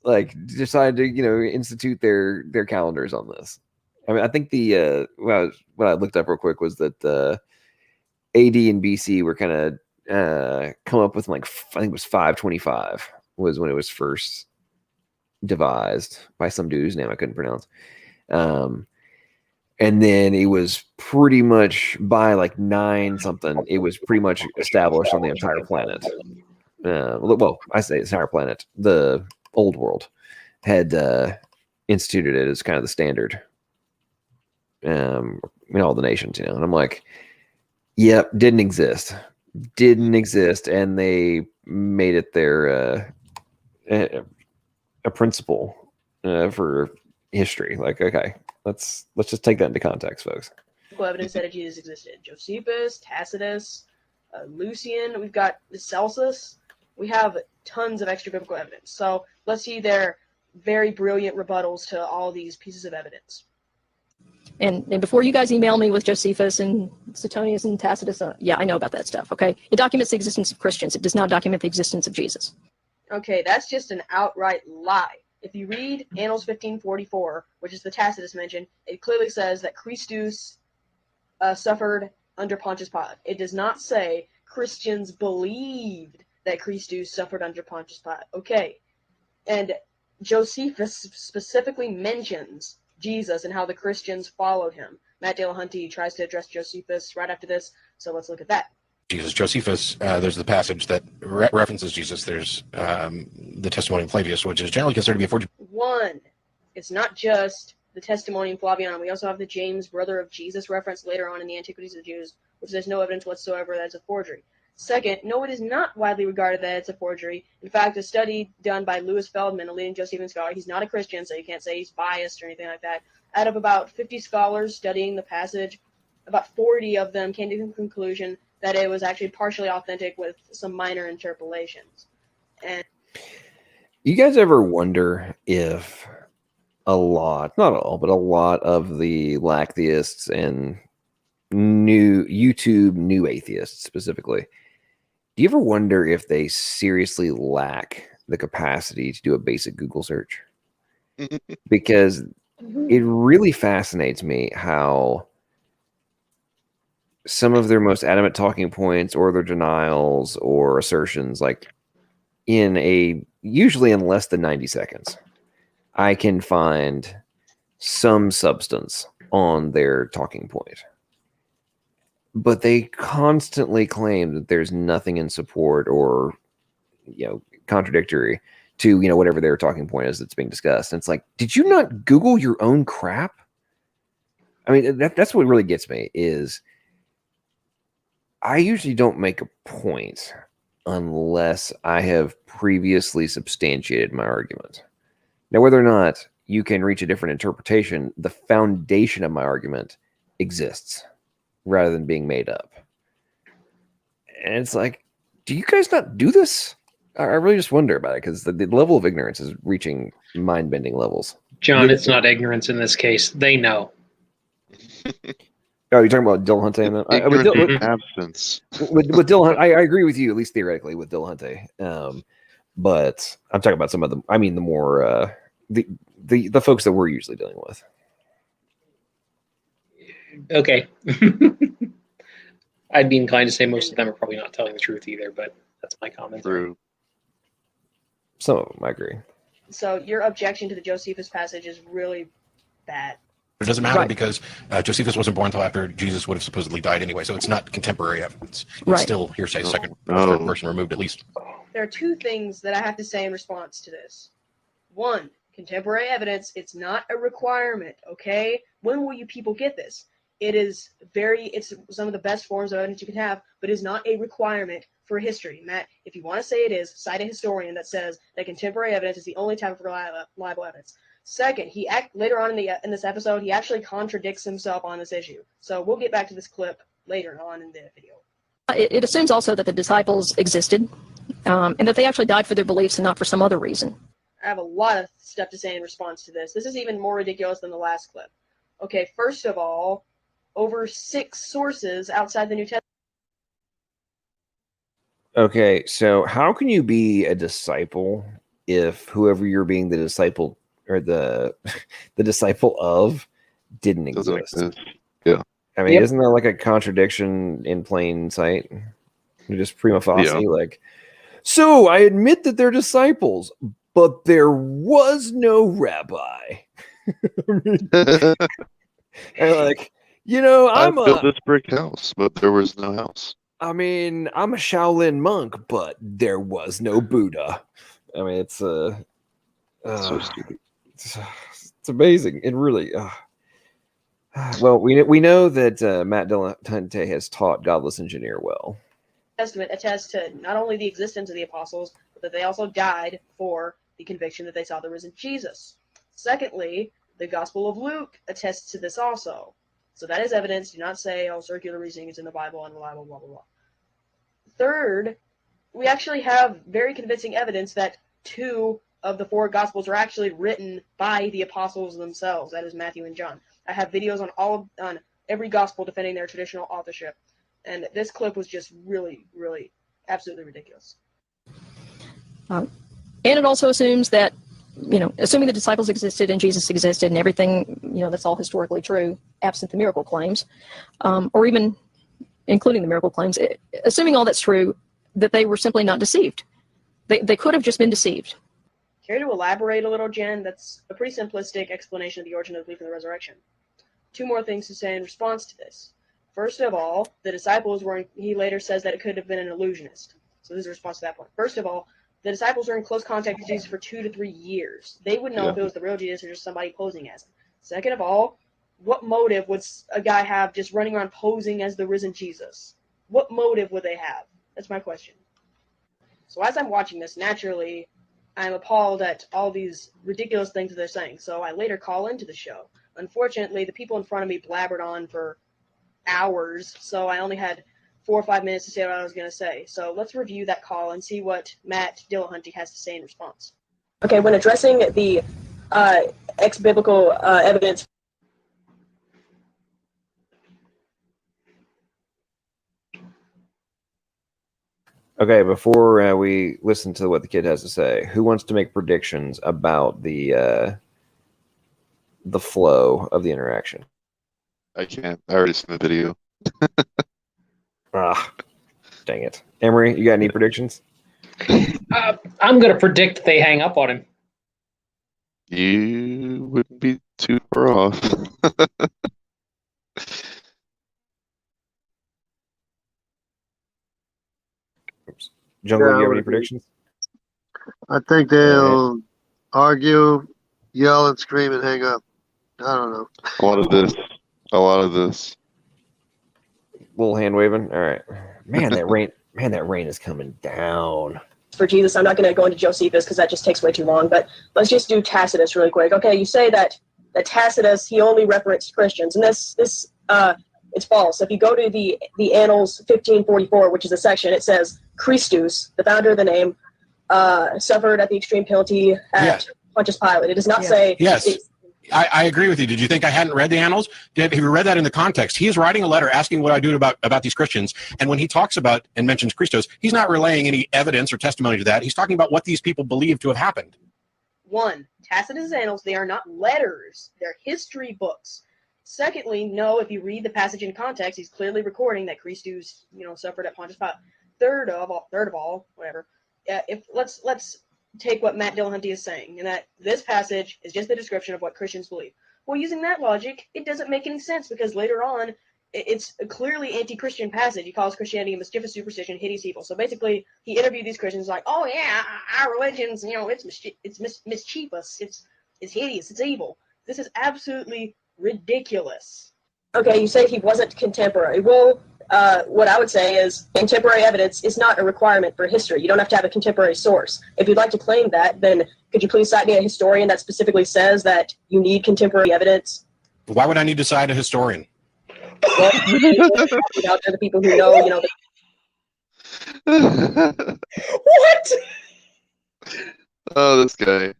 like, decided to, you know, institute their calendars on this. I mean, I think the what I looked up real quick was that AD and BC were kind of come up with, like, I think it was 525 was when it was first devised by some dude whose name I couldn't pronounce. And then it was pretty much by like 9 something, it was pretty much established on the entire planet. Well, I say entire planet. The old world had instituted it as kind of the standard in all the nations, you know. And I'm like, yep, didn't exist. didn't exist, and they made it their a principle for history. Like, okay, let's just take that into context, folks. Evidence that Jesus existed. Josephus, Tacitus, Lucian. We've got Celsus. We have tons of extra biblical evidence. So let's see their very brilliant rebuttals to all these pieces of evidence. And before you guys email me with Josephus and Suetonius and Tacitus, yeah, I know about that stuff, okay? It documents the existence of Christians. It does not document the existence of Jesus. Okay, that's just an outright lie. If you read Annals 1544, which is the Tacitus mention, it clearly says that Christus suffered under Pontius Pilate. It does not say Christians believed that Christus suffered under Pontius Pilate. Okay, and Josephus specifically mentions Jesus and how the Christians followed him. Matt Dillahunty tries to address Josephus right after this, so let's look at that. Jesus. Josephus, there's the passage that references Jesus. There's the testimony of Flavius, which is generally considered to be a forgery. One, it's not just the testimony of Flavian. We also have the James, brother of Jesus, reference later on in the Antiquities of the Jews, which there's no evidence whatsoever that it's a forgery. Second, no, it is not widely regarded that it's a forgery. In fact, a study done by Louis Feldman, a leading Josephine scholar, he's not a Christian, so you can't say he's biased or anything like that. Out of about 50 scholars studying the passage, about 40 of them came to the conclusion that it was actually partially authentic with some minor interpolations. And you guys ever wonder if a lot, not all, but a lot of the lactheists and new atheists specifically, do you ever wonder if they seriously lack the capacity to do a basic Google search? Because it really fascinates me how some of their most adamant talking points or their denials or assertions, like usually in less than 90 seconds, I can find some substance on their talking point. But they constantly claim that there's nothing in support or, contradictory to, whatever their talking point is that's being discussed. And it's like, did you not Google your own crap? I mean, that's what really gets me is I usually don't make a point unless I have previously substantiated my argument. Now, whether or not you can reach a different interpretation, the foundation of my argument exists rather than being made up. And it's like, do you guys not do this? I really just wonder about it because the level of ignorance is reaching mind-bending levels. John, it's not ignorance in this case. They know. Oh, you're talking about Dillahunty and that? Absence. With Dillahunty, I agree with you, at least theoretically, with Dillahunty. But I'm talking about some of them. I mean, the more the folks that we're usually dealing with. Okay. I'd be inclined to say most of them are probably not telling the truth either, but that's my comment. True. Some of them, I agree. so your objection to the Josephus passage is really bad. It doesn't matter because Josephus wasn't born until after Jesus would have supposedly died anyway, so it's not contemporary evidence. It's still hearsay, second third person removed at least. There are two things that I have to say in response to this. One, contemporary evidence, it's not a requirement, okay? When will you people get this? It's some of the best forms of evidence you can have, but it is not a requirement for history. Matt, if you want to say it is, cite a historian that says that contemporary evidence is the only type of reliable evidence. Second, later on in this episode, he actually contradicts himself on this issue. So we'll get back to this clip later on in the video. It assumes also that the disciples existed and that they actually died for their beliefs and not for some other reason. I have a lot of stuff to say in response to this. This is even more ridiculous than the last clip. Okay, first of all, over 6 sources outside the New Testament. Okay, so how can you be a disciple if whoever you're being the disciple or the disciple of didn't exist? Yeah. I mean, isn't that like a contradiction in plain sight? You're just prima facie, like, so I admit that they're disciples, but there was no rabbi. And like, I built this brick house, but there was no house. I mean, I'm a Shaolin monk, but there was no Buddha. I mean, it's so stupid. It's amazing. It really. Well, we know that Matt Dillahunty has taught Godless Engineer well. Testament attests to not only the existence of the apostles, but that they also died for the conviction that they saw the risen Jesus. Secondly, the Gospel of Luke attests to this also. So that is evidence. Do not say, oh, circular reasoning is in the Bible, unreliable, blah, blah, blah. Third, we actually have very convincing evidence that 2 of the 4 Gospels are actually written by the apostles themselves. That is Matthew and John. I have videos on every Gospel defending their traditional authorship. And this clip was just really, really absolutely ridiculous. And it also assumes that, assuming the disciples existed and Jesus existed and everything, that's all historically true, absent the miracle claims, or even including the miracle claims, assuming all that's true, that they were simply not deceived. They could have just been deceived. Care to elaborate a little, Jen? That's a pretty simplistic explanation of the origin of belief in the resurrection. 2 more things to say in response to this. First of all, the disciples were, he later says that it could have been an illusionist. So this is a response to that point. First of all, the disciples were in close contact with Jesus for 2 to 3 years. They would know if it was the real Jesus or just somebody posing as him. Second of all, what motive would a guy have just running around posing as the risen Jesus? What motive would they have? That's my question. So as I'm watching this, naturally, I'm appalled at all these ridiculous things that they're saying. So I later call into the show. Unfortunately, the people in front of me blabbered on for hours, so I only had 4 or 5 minutes to say what I was going to say. So let's review that call and see what Matt Dillahunty has to say in response. Okay, when addressing the ex-biblical evidence. Okay, before we listen to what the kid has to say, who wants to make predictions about the flow of the interaction? I can't. I already seen the video. Dang it. Emery, you got any predictions? I'm going to predict they hang up on him. You wouldn't be too far off. Oops. Jungle, you have any predictions? I think they'll argue, yell, and scream and hang up. I don't know. A lot of this. Little hand waving. All right. Man, that rain is coming down. For Jesus, I'm not going to go into Josephus because that just takes way too long, but let's just do Tacitus really quick. Okay, you say that Tacitus, he only referenced Christians, and this it's false. If you go to the Annals 1544, which is a section, it says Christus, the founder of the name, suffered at the extreme penalty at Pontius Pilate. It does not say... Yes. I agree with you. Did you think I hadn't read the Annals? Have you read that in the context? He is writing a letter asking what I do about these Christians. And when he talks about and mentions Christos, he's not relaying any evidence or testimony to that. He's talking about what these people believe to have happened. 1, Tacitus' Annals, they are not letters. They're history books. Secondly, no, if you read the passage in context, he's clearly recording that Christus, suffered at Pontius Pilate. Third of all, whatever. Let's take what Matt Dillahunty is saying, and that this passage is just the description of what Christians believe. Well, using that logic, it doesn't make any sense because later on, it's a clearly anti-Christian passage. He calls Christianity a mischievous superstition, hideous evil. So basically, he interviewed these Christians like, oh yeah, our religion's, it's mischievous, it's hideous, it's evil. This is absolutely ridiculous. Okay, you say he wasn't contemporary. Well, what I would say is contemporary evidence is not a requirement for history. You don't have to have a contemporary source. If you'd like to claim that, then could you please cite me a historian that specifically says that you need contemporary evidence? Why would I need to cite a historian? Well, out there, the people who know, What? Oh, this guy.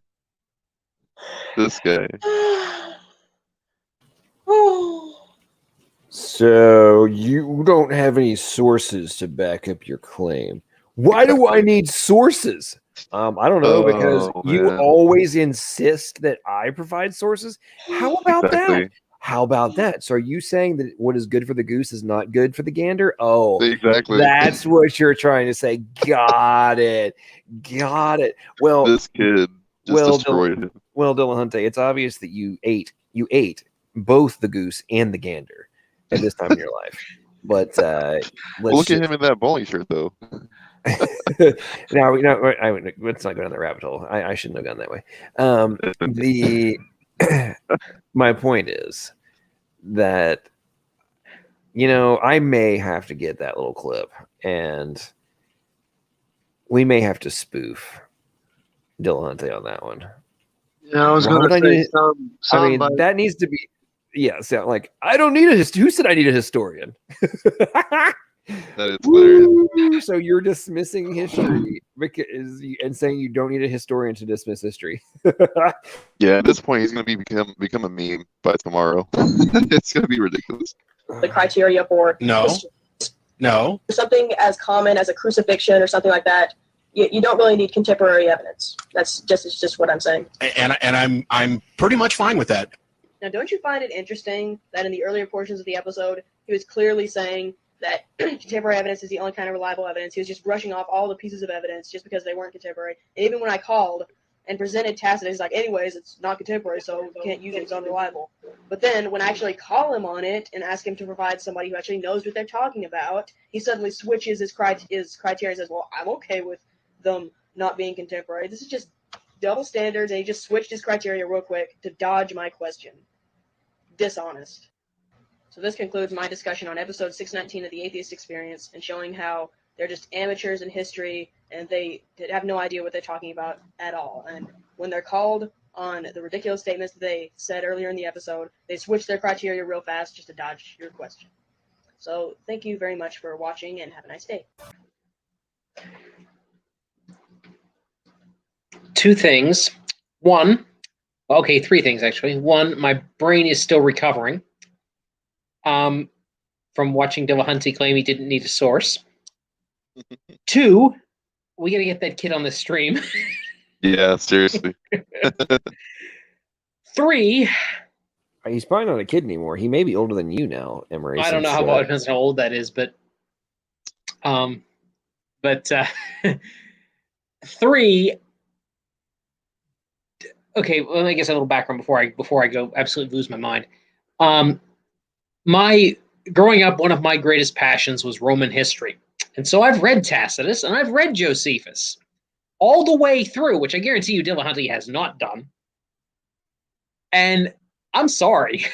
So you don't have any sources to back up your claim. Why do I need sources? I don't know, because you always insist that I provide sources. How about that? How about that? So are you saying that what is good for the goose is not good for the gander? Oh, exactly. That's what you're trying to say. Got it. Well, this kid just destroyed him. Well, Dillahunty, it's obvious that you ate both the goose and the gander at this time in your life. But look at him in that bowling shirt, though. Now, let's not go down the rabbit hole. I shouldn't have gone that way. My point is that I may have to get that little clip and we may have to spoof Dillahunty on that one. Yeah, I was Why going would to I say need I mean, somebody. that needs to be. Yeah, so like I don't need a who said I need a historian? That is hilarious. Woo! So you're dismissing history and saying you don't need a historian to dismiss history. Yeah, at this point, he's going to become a meme by tomorrow. It's going to be ridiculous. The criteria for No. something as common as a crucifixion or something like that, you don't really need contemporary evidence. It's just what I'm saying. And I'm pretty much fine with that. Now, don't you find it interesting that in the earlier portions of the episode, he was clearly saying that contemporary evidence is the only kind of reliable evidence. He was just brushing off all the pieces of evidence just because they weren't contemporary. And even when I called and presented Tacitus, he's like, anyways, it's not contemporary, so you can't use it, it's unreliable. But then when I actually call him on it and ask him to provide somebody who actually knows what they're talking about, he suddenly switches his criteria and says, well, I'm okay with them not being contemporary. This is just double standards, and he just switched his criteria real quick to dodge my question. Dishonest. So this concludes my discussion on episode 619 of the Atheist Experience, and showing how they're just amateurs in history and they have no idea what they're talking about at all. And when they're called on the ridiculous statements that they said earlier in the episode, they switch their criteria real fast just to dodge your question. So thank you very much for watching, and have a nice day. Two things. One, okay, three things actually. One, my brain is still recovering from watching Dillahunty claim he didn't need a source. Two, we got to get that kid on the stream. Yeah, seriously. Three, he's probably not a kid anymore. He may be older than you now, Emery. I don't know how old that is, but three. Okay, well, let me get a little background before I go absolutely lose my mind. My growing up, one of my greatest passions was Roman history, and so I've read Tacitus and I've read Josephus all the way through, which I guarantee you Dillahunty has not done. And I'm sorry,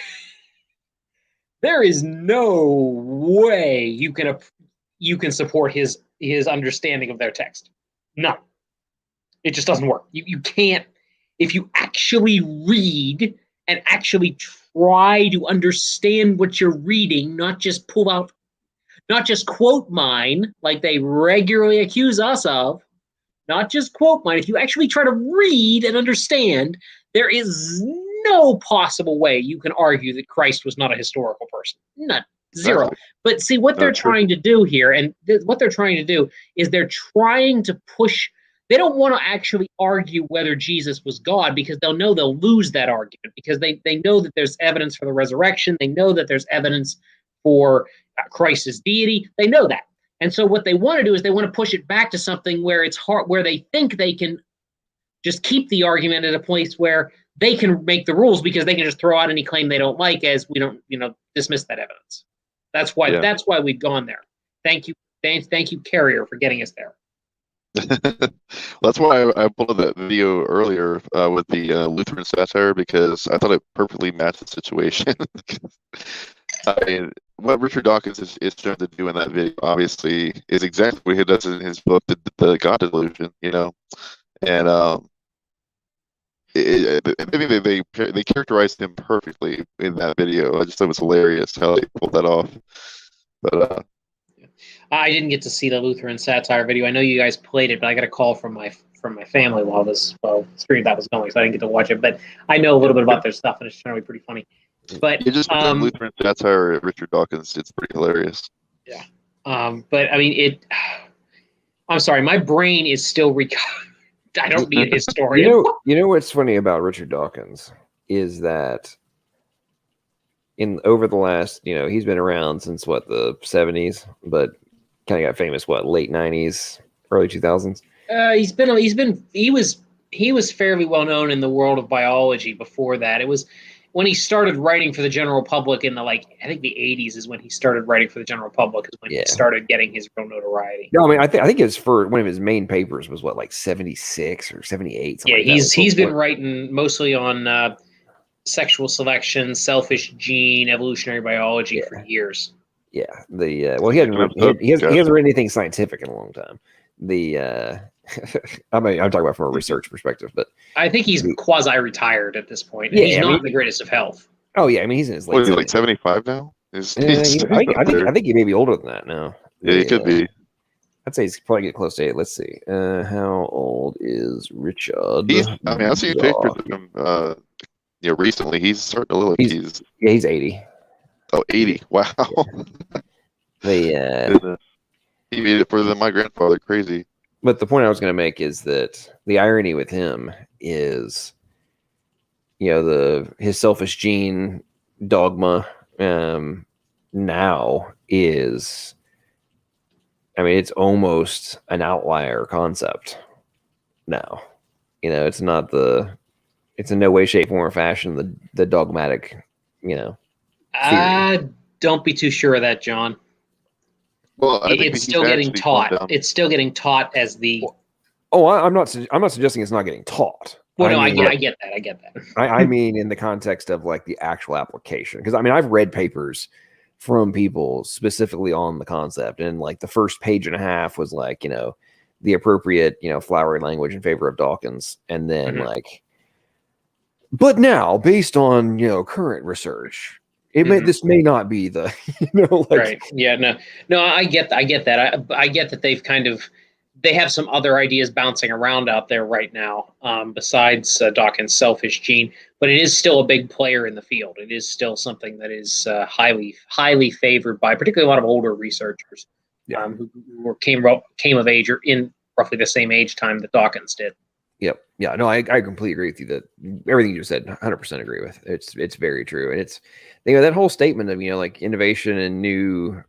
there is no way you can support his understanding of their text. No, it just doesn't work. You can't. If you actually read and actually try to understand what you're reading, not just quote mine like they regularly accuse us of, not just quote mine. If you actually try to read and understand, there is no possible way you can argue that Christ was not a historical person. None. Zero. Exactly. But see, what they're trying to do here, and what they're trying to do is they're trying to push. They don't want to actually argue whether Jesus was God, because they'll know they'll lose that argument, because they know that there's evidence for the resurrection. They know that there's evidence for Christ's deity. They know that. And so what they want to do is they want to push it back to something where it's hard, where they think they can just keep the argument at a place where they can make the rules, because they can just throw out any claim they don't like as we don't, dismiss that evidence. That's why we've gone there. Thank you, Carrier, for getting us there. That's why I pulled that video earlier with the Lutheran satire, because I thought it perfectly matched the situation. I mean, what Richard Dawkins is trying to do in that video, obviously, is exactly what he does in his book, the God Delusion. And they characterized him perfectly in that video. I just thought it was hilarious how they pulled that off. But I didn't get to see the Lutheran satire video. I know you guys played it, but I got a call from my family while the stream that was going, so I didn't get to watch it. But I know a little bit about their stuff, and it's generally pretty funny. But you just the Lutheran satire at Richard Dawkins. It's pretty hilarious. Yeah. But I mean, I'm sorry, my brain is still I don't need a historian. You know what's funny about Richard Dawkins is that over the last, he's been around since the 70s, but kind of got famous late 90s, early 2000s. He was fairly well known in the world of biology before that. It was when he started writing for the general public in I think the 80s is when he started writing for the general public, is when he started getting his real notoriety. No, I mean, I think one of his main papers was 76 or 78. Yeah, he's been writing mostly on sexual selection, selfish gene, evolutionary biology for years. Yeah, well, he hasn't written anything scientific in a long time. I'm talking about from a research perspective, but I think he's quasi-retired at this point, and Yeah, he's I not mean- in the greatest of health. oh yeah, I mean he's in his late What is he, 70s. like 75 now? I think he may be older than that now. Yeah, he could be. I'd say he's probably getting close to 8. Let's see. How old is Richard? I've seen pictures of him recently. He's starting to look like he's 80. Oh, 80. Wow. He made it further than my grandfather. Crazy. But the point I was going to make is that the irony with him is, his selfish gene dogma now is, it's almost an outlier concept now. It's not it's in no way, shape, form, or fashion the dogmatic, Don't be too sure of that, John. Well, it's still getting taught. It's still getting taught as the. Oh, I'm not suggesting it's not getting taught. Well, no, I get that. I mean, in the context of like the actual application, because I've read papers from people specifically on the concept, and like the first page and a half was like, the appropriate, flowery language in favor of Dawkins, and then but now based on current research. This may not be the, right. Yeah, no, I get that. I get that they have some other ideas bouncing around out there right now, besides Dawkins' selfish gene, but it is still a big player in the field. It is still something that is highly favored by particularly a lot of older researchers who came of age or in roughly the same age time that Dawkins did. Yep. Yeah. No, I completely agree with you that everything you just said, 100% agree with. It's very true. And it's, that whole statement of, like innovation and new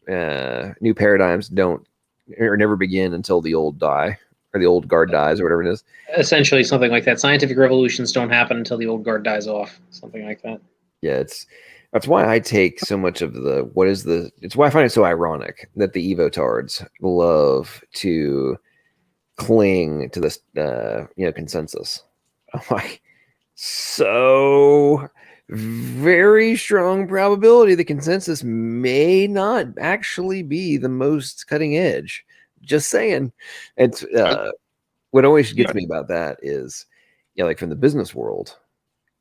paradigms never begin until the old die or the old guard dies or whatever it is. Essentially something like that. Scientific revolutions don't happen until the old guard dies off. Something like that. Yeah. That's why I take so much of it's why I find it so ironic that the Evotards love to cling to this consensus. I'm like, so very strong probability the consensus may not actually be the most cutting edge. Just saying. It's what always gets me about that is like from the business world,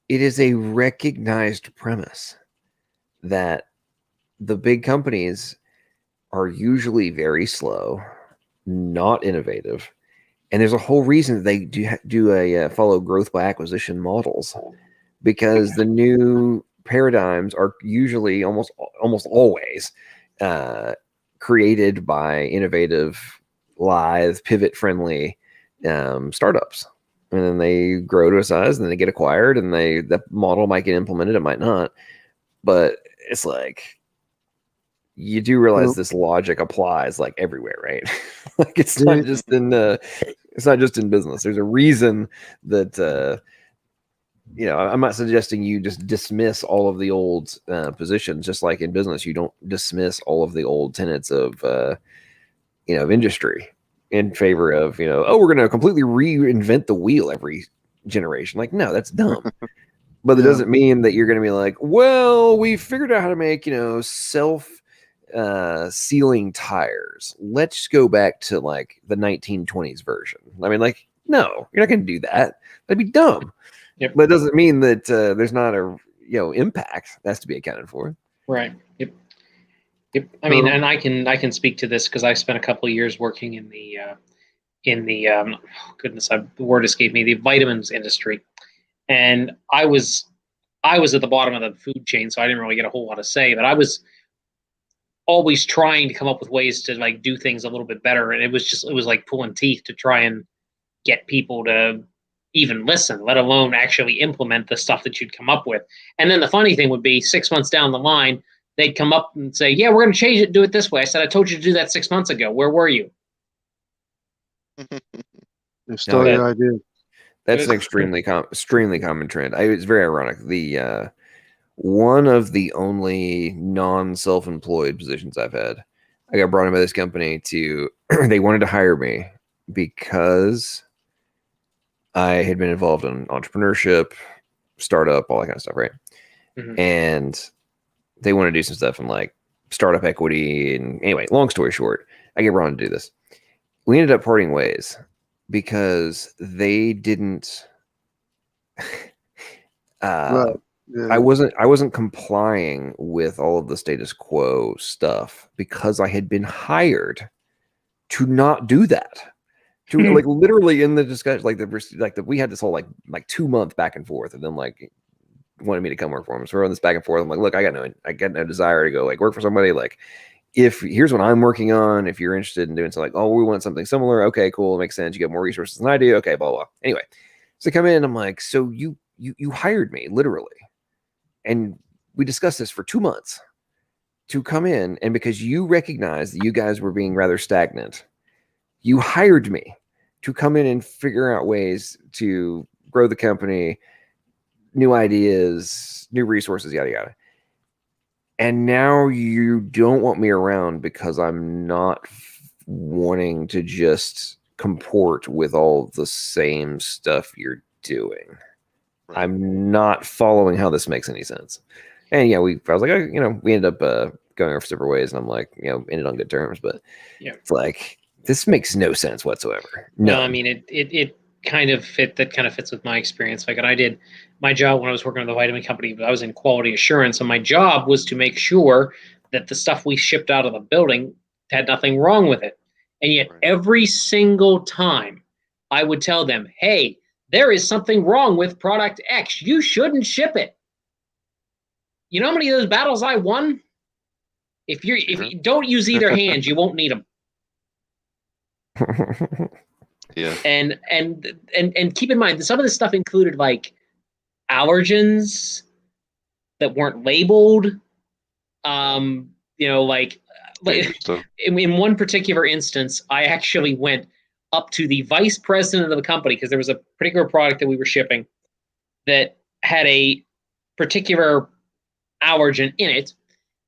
it is a recognized premise that the big companies are usually very slow, not innovative. And there's a whole reason they do follow growth by acquisition models, because the new paradigms are usually almost always created by innovative, lithe, pivot-friendly startups, and then they grow to a size, and then they get acquired, and the model might get implemented, it might not, but it's like. You do realize this logic applies like everywhere, right? Like it's not just in business. There's a reason that I'm not suggesting you just dismiss all of the old positions. Just like in business, you don't dismiss all of the old tenets of of industry in favor of we're going to completely reinvent the wheel every generation. Like, no, that's dumb. But it doesn't mean that you're going to be like, well, we figured out how to make self sealing tires. Let's go back to like the 1920s version. I mean, like, no, you're not going to do that. That'd be dumb. Yep. But it doesn't mean that there's not a impact that has to be accounted for. Right. Yep. I mean, and I can speak to this because I spent a couple of years working in the the word escaped me, the vitamins industry, and I was at the bottom of the food chain, so I didn't really get a whole lot to say, but I was always trying to come up with ways to like do things a little bit better, and it was like pulling teeth to try and get people to even listen, let alone actually implement the stuff that you'd come up with. And then the funny thing would be 6 months down the line, they'd come up and say, yeah, we're going to change it and do it this way. I said, I told you to do that 6 months ago. Where were you? They stole your idea. That's an extremely common trend. It's very ironic. The one of the only non-self-employed positions I've had, I got brought in by this company they wanted to hire me because I had been involved in entrepreneurship, startup, all that kind of stuff, right? Mm-hmm. And they want to do some stuff in like startup equity. And anyway, long story short, I get Ron to do this. We ended up parting ways because they didn't. Right. Yeah. I wasn't complying with all of the status quo stuff because I had been hired to not do that. To like literally in the discussion, we had this whole like 2-month back and forth, and then like wanted me to come work for him. So we're on this back and forth. I'm like, look, I got no desire to go like work for somebody. Like, if here's what I'm working on, if you're interested in doing something, like, oh, we want something similar. Okay, cool, it makes sense. You get more resources than I do. Okay, blah blah. Anyway, so I come in. I'm like, so you hired me literally. And we discussed this for 2 months to come in. And because you recognized that you guys were being rather stagnant, you hired me to come in and figure out ways to grow the company, new ideas, new resources, yada, yada. And now you don't want me around because I'm not wanting to just comport with all the same stuff you're doing. I'm not following how this makes any sense. And yeah, I was like, we ended up going our separate ways, and I'm like, ended on good terms. But it's like, this makes no sense whatsoever. No, I mean, it kind of fits with my experience. Like, when I did my job when I was working at the vitamin company, I was in quality assurance, and my job was to make sure that the stuff we shipped out of the building had nothing wrong with it. And yet, every single time, I would tell them, hey, there is something wrong with product X. You shouldn't ship it. You know how many of those battles I won? If you don't use either hand, you won't need them. Yeah. And keep in mind, some of this stuff included like allergens that weren't labeled. In one particular instance, I actually went up to the vice president of the company because there was a particular product that we were shipping that had a particular allergen in it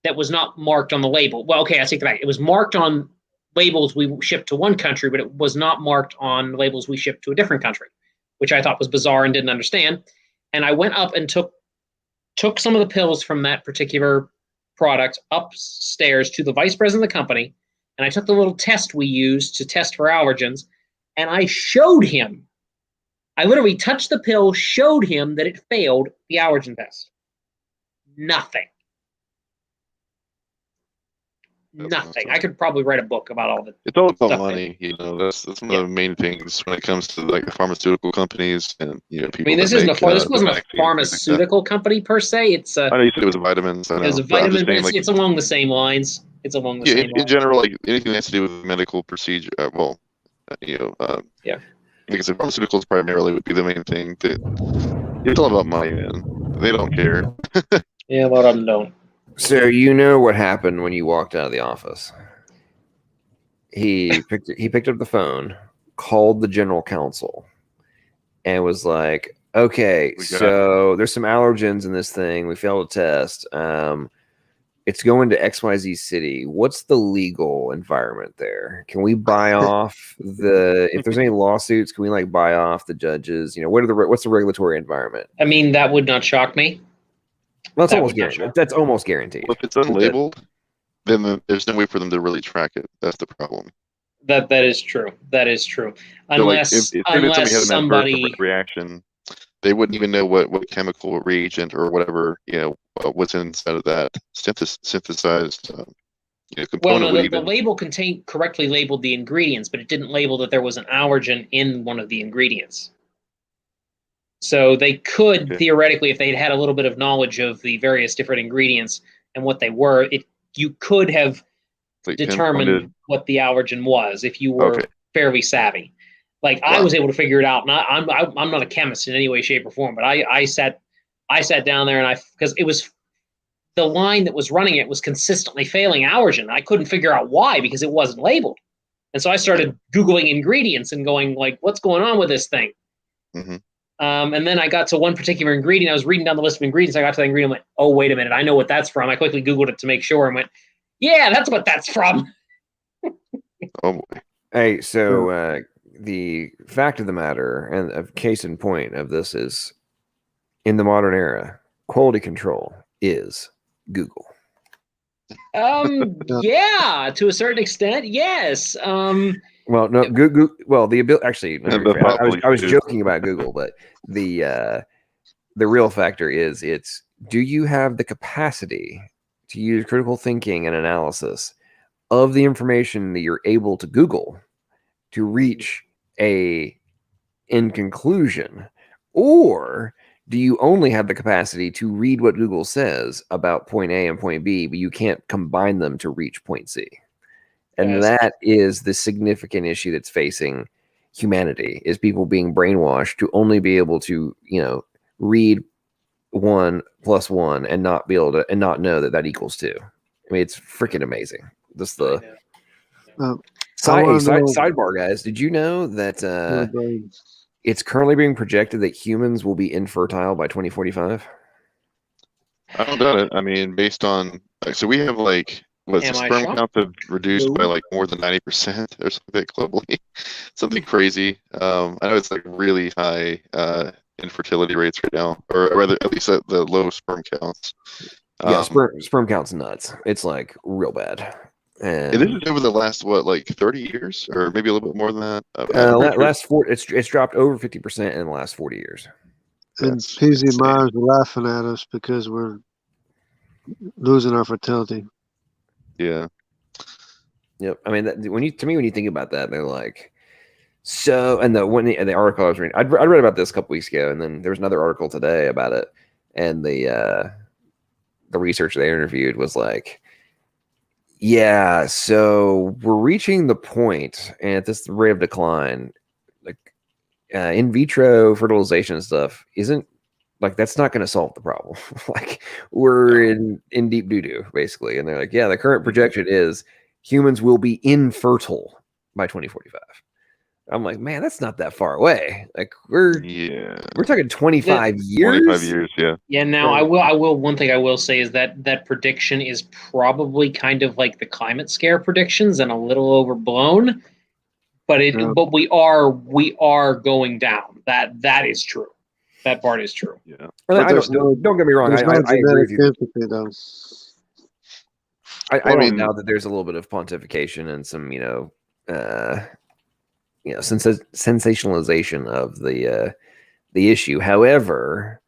that was not marked on the label. Well, okay, I take that back. It was marked on labels we shipped to one country, but it was not marked on labels we shipped to a different country, which I thought was bizarre and didn't understand. And I went up and took some of the pills from that particular product upstairs to the vice president of the company, and I took the little test we used to test for allergens, and I showed him. I literally touched the pill, showed him that it failed the allergen test. Nothing. I could probably write a book about all the. It's all about money, That's one of the main things when it comes to like the pharmaceutical companies and people. I mean, this wasn't a pharmaceutical company per se. It's I know you said it was vitamins. I know. It was a vitamin. It's along the same lines. It's along the same lines. In general, like anything that has to do with medical procedure. Like I said, pharmaceuticals primarily would be the main thing. It's all about money, man. They don't care. Yeah, a lot of them don't. So you know what happened when you walked out of the office. He picked up the phone, called the general counsel, and was like, okay, so there's some allergens in this thing. We failed a test. It's going to XYZ city. What's the legal environment there? Can we buy off if there's any lawsuits, can we like buy off the judges? What's the regulatory environment? I mean, that would not shock me. Well, that's almost guaranteed. Well, if it's unlabeled, then there's no way for them to really track it. That's the problem. That is true. That is true. Unless somebody reaction, they wouldn't even know what chemical reagent or whatever what's inside of that synthesized component. Well, no, the label correctly labeled the ingredients, but it didn't label that there was an allergen in one of the ingredients. So they could theoretically, if they'd had a little bit of knowledge of the various different ingredients and what they were, you could have determined what the allergen was if you were fairly savvy. Like I was able to figure it out, and I'm not a chemist in any way, shape, or form. But I sat down there and because it was the line that was running it was consistently failing allergen. I couldn't figure out why because it wasn't labeled, and so I started Googling ingredients and going like, what's going on with this thing? Mm-hmm. And then I got to one particular ingredient. I was reading down the list of ingredients. I got to the ingredient and went, oh, wait a minute. I know what that's from. I quickly Googled it to make sure and went, yeah, that's what that's from. Oh, boy. Hey, so the fact of the matter and a case in point of this is in the modern era, quality control is Google. Yeah, to a certain extent, yes. Well, no, Google. Well, the ability. Actually, no, And the I was too. joking about Google, but the real factor is do you have the capacity to use critical thinking and analysis of the information that you're able to Google to reach a in conclusion, or do you only have the capacity to read what Google says about point A and point B, but you can't combine them to reach point C? And Yes. that is the significant issue that's facing humanity, is people being brainwashed to only be able to, read 1 + 1 and not be able to, and not know that equals 2. I mean, it's freaking amazing. Just the sidebar, guys. Did you know that it's currently being projected that humans will be infertile by 2045? I don't doubt it. I mean, based on so we have what's the Am I sperm shocked? count have reduced by No. more than 90% or something globally, something crazy. I know it's really high infertility rates right now, or rather, at least at the low sperm counts. Yeah, sperm count's nuts. It's real bad. And this is over the last 30 years, or maybe a little bit more than that. Last 4, it's dropped over 50% in the last 40 years. And PZ Myers are laughing at us because we're losing our fertility. Yeah. Yep. I mean, when you think about that, they're like, so. And the article I was reading, I read about this a couple weeks ago, and then there was another article today about it, and the researcher they interviewed was like, yeah, so we're reaching the point, and at this rate of decline, in vitro fertilization and stuff isn't that's not going to solve the problem. We're in deep doo-doo, basically. And they're like, yeah, the current projection is humans will be infertile by 2045. I'm like, man, that's not that far away. We're talking 25 years. 25 years, yeah. Yeah. Now, I will. One thing I will say is that prediction is probably kind of like the climate scare predictions and a little overblown. But we are going down. That is true. That part is true. Yeah. Don't get me wrong. I agree with you. I don't doubt that there's a little bit of pontification and some, sensationalization of the issue. However,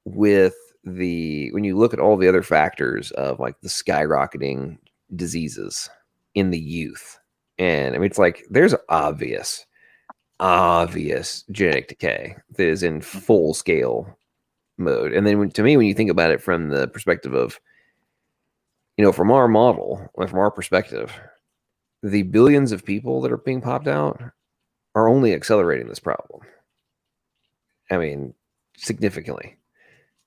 when you look at all the other factors of the skyrocketing diseases in the youth, and I mean, it's there's obvious genetic decay that is in full scale mode. And then when you think about it from the perspective of, from our model, from our perspective, the billions of people that are being popped out are only accelerating this problem. I mean, significantly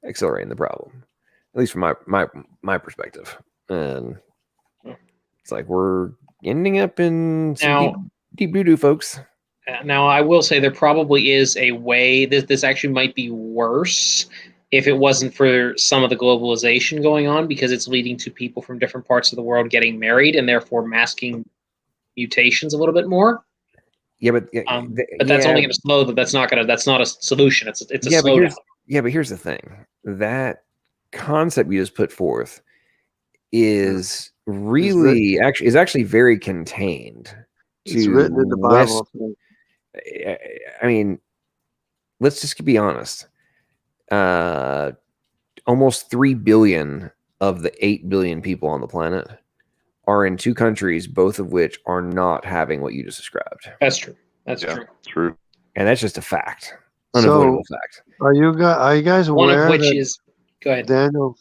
accelerating the problem, at least from my perspective. And it's we're ending up in some deep doo-doo, folks. Now, I will say there probably is a way this actually might be worse if it wasn't for some of the globalization going on, because it's leading to people from different parts of the world getting married and therefore masking mutations a little bit more. Yeah, but that's only going to slow that. That's not a solution. It's a slowdown. But here's the thing: that concept you just put forth is really actually very contained. It's written in the Bible. I mean, let's just be honest. Almost 3 billion of the 8 billion people on the planet are in 2 countries, both of which are not having what you just described. That's true. That's true. True. And that's just a fact. Unavoidable fact. Are you guys aware? One of which is, go ahead, Daniel.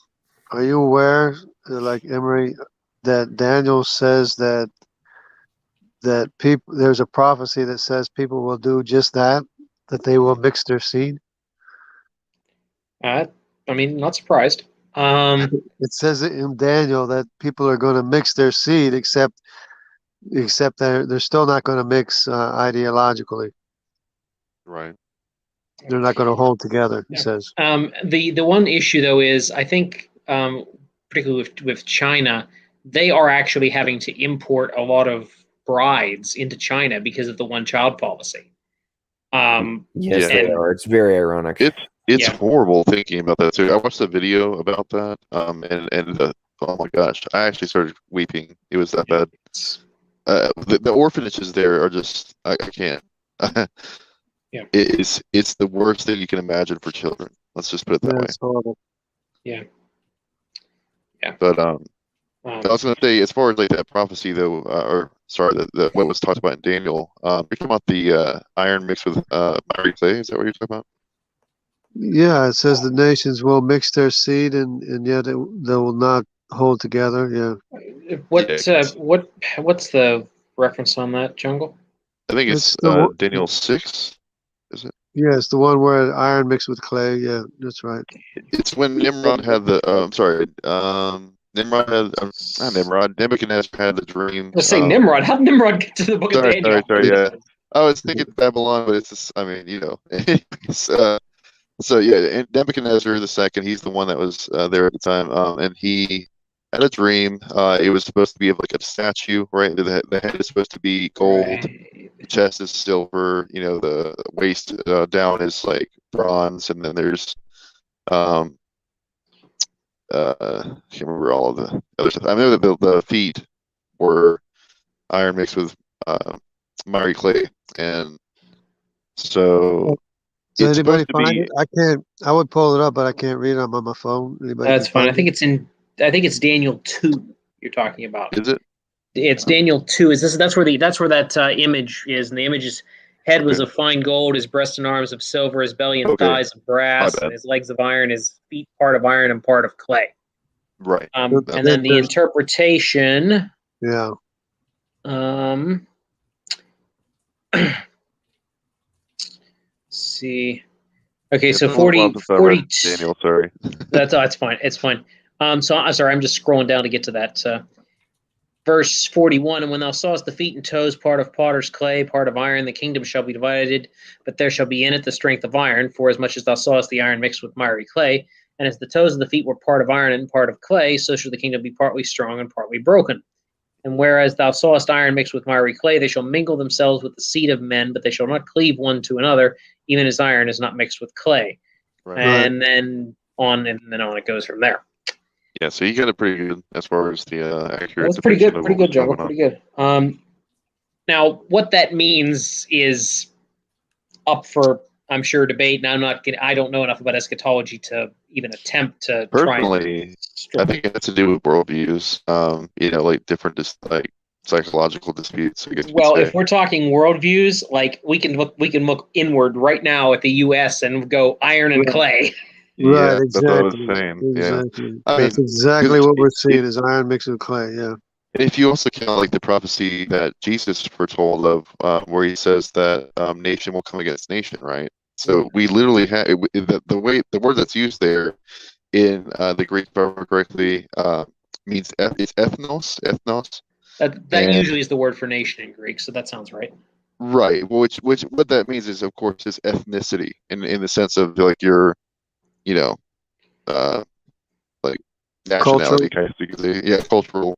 Are you aware, like Emery, that Daniel says that people, there's a prophecy that says people will do just that they will mix their seed? I mean, not surprised. It says in Daniel that people are going to mix their seed, except they're still not going to mix ideologically. Right. They're not going to hold together, he says. The one issue, though, is I think, particularly with China, they are actually having to import a lot of brides into China because of the one-child policy. Yes, they are. It's very ironic. It's horrible thinking about that too. I watched a video about that, and oh my gosh, I actually started weeping. It was that bad. The orphanages there are just I can't. Yeah. It's the worst thing you can imagine for children. Let's just put it that way. It's horrible. Yeah. Yeah. But I was going to say, as far as like that prophecy, though, or sorry, what was talked about in Daniel, you're talking about the iron mixed with miry clay. Is that what you're talking about? Yeah, it says the nations will mix their seed, and yet they will not hold together. Yeah. What's the reference on that, Jungle? I think it's It's the Daniel 6. Is it? Yeah, it's the one where iron mixed with clay. Yeah, that's right. It's when Nimrod had the. I'm sorry. Nimrod had not Nimrod. Nebuchadnezzar had the dream. Let's say Nimrod. How did Nimrod get to the book of Daniel? Sorry. Yeah. I was thinking Babylon, but it's just, I mean, you know. So yeah, and Nebuchadnezzar II, he's the one that was there at the time, and he had a dream. It was supposed to be of like a statue, right? The head is supposed to be gold, the chest is silver, you know, the waist down is like bronze, and then there's I can't remember all of the other stuff. I know that the feet were iron mixed with miry clay, and so. Does anybody find it? I can't. I would pull it up, but I can't read it. I'm on my phone. Anybody That's fine. find I think it's Daniel 2 you're talking about. Is it? It's Daniel 2. That's where that image is, and the image's head was of fine gold, his breast and arms of silver, his belly and thighs of brass, and his legs of iron, his feet part of iron and part of clay. Right. And then the interpretation. Yeah. See. Okay, so 40. Daniel, sorry. That's fine. It's fine. So I'm sorry. I'm just scrolling down to get to that. Verse 41, and when thou sawest the feet and toes, part of potter's clay, part of iron, the kingdom shall be divided, but there shall be in it the strength of iron, for as much as thou sawest the iron mixed with miry clay, and as the toes of the feet were part of iron and part of clay, so shall the kingdom be partly strong and partly broken. And whereas thou sawest iron mixed with miry clay, they shall mingle themselves with the seed of men, but they shall not cleave one to another, even as iron is not mixed with clay. Right. And then on it goes from there. Yeah, so you got it pretty good as far as the accurate. That's pretty good. Pretty good, Joe. Pretty good. Now, what that means is up for, I'm sure, debate. And I don't know enough about eschatology to even attempt to personally. I think it has to do with worldviews. You know, like different, like psychological disputes. I guess. Well, if we're talking worldviews, like we can look inward right now at the U.S. and go iron and clay. Right, yeah, exactly. That's what I was saying. Exactly. Yeah. That's exactly what we're seeing is iron mixed with clay. Yeah. And if you also count like the prophecy that Jesus foretold of, where he says that nation will come against nation, right? So we literally have the word that's used there in the Greek, if I remember correctly, means it's ethnos. That usually is the word for nation in Greek, so that sounds right. Right. Well, which what that means is, of course, is ethnicity in the sense of like your, you know, like nationality, kind of thing. Yeah, cultural.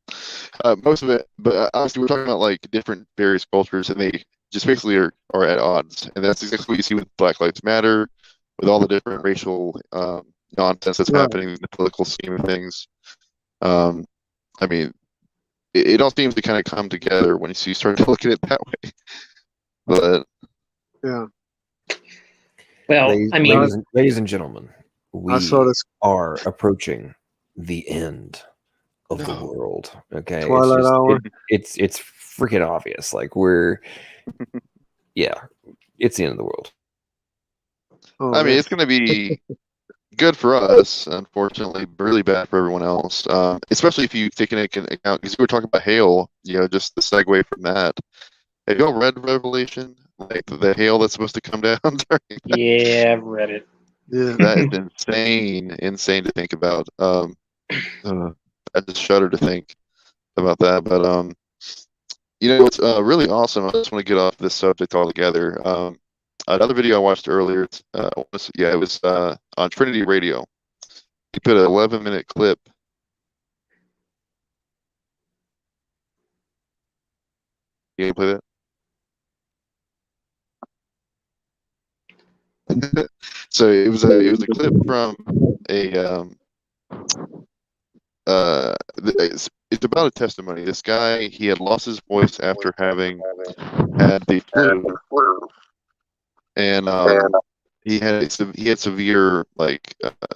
Most of it, but obviously we're talking about like different various cultures, and they just basically are at odds, and that's exactly what you see with Black Lives Matter, with all the different racial nonsense that's happening in the political scheme of things. I mean, it all seems to kind of come together when you start to look at it that way. But yeah. Well, ladies and gentlemen, we are approaching the end of the world. Okay, Twilight hour. It's freaking obvious. Like it's the end of the world. I mean, it's going to be good for us, unfortunately, really bad for everyone else. Especially if you take into account, because we were talking about hail, you know, just the segue from that. Have y'all read Revelation? Like the hail that's supposed to come down during that? Yeah, I've read it. Yeah. That is insane to think about. I just shudder to think about that. But you know, it's really awesome. I just want to get off this subject altogether. Another video I watched earlier, it was on Trinity Radio. He put an 11-minute clip. You can play that? So it was a clip from it's about a testimony. This guy, he had lost his voice after having had the flu, and he had severe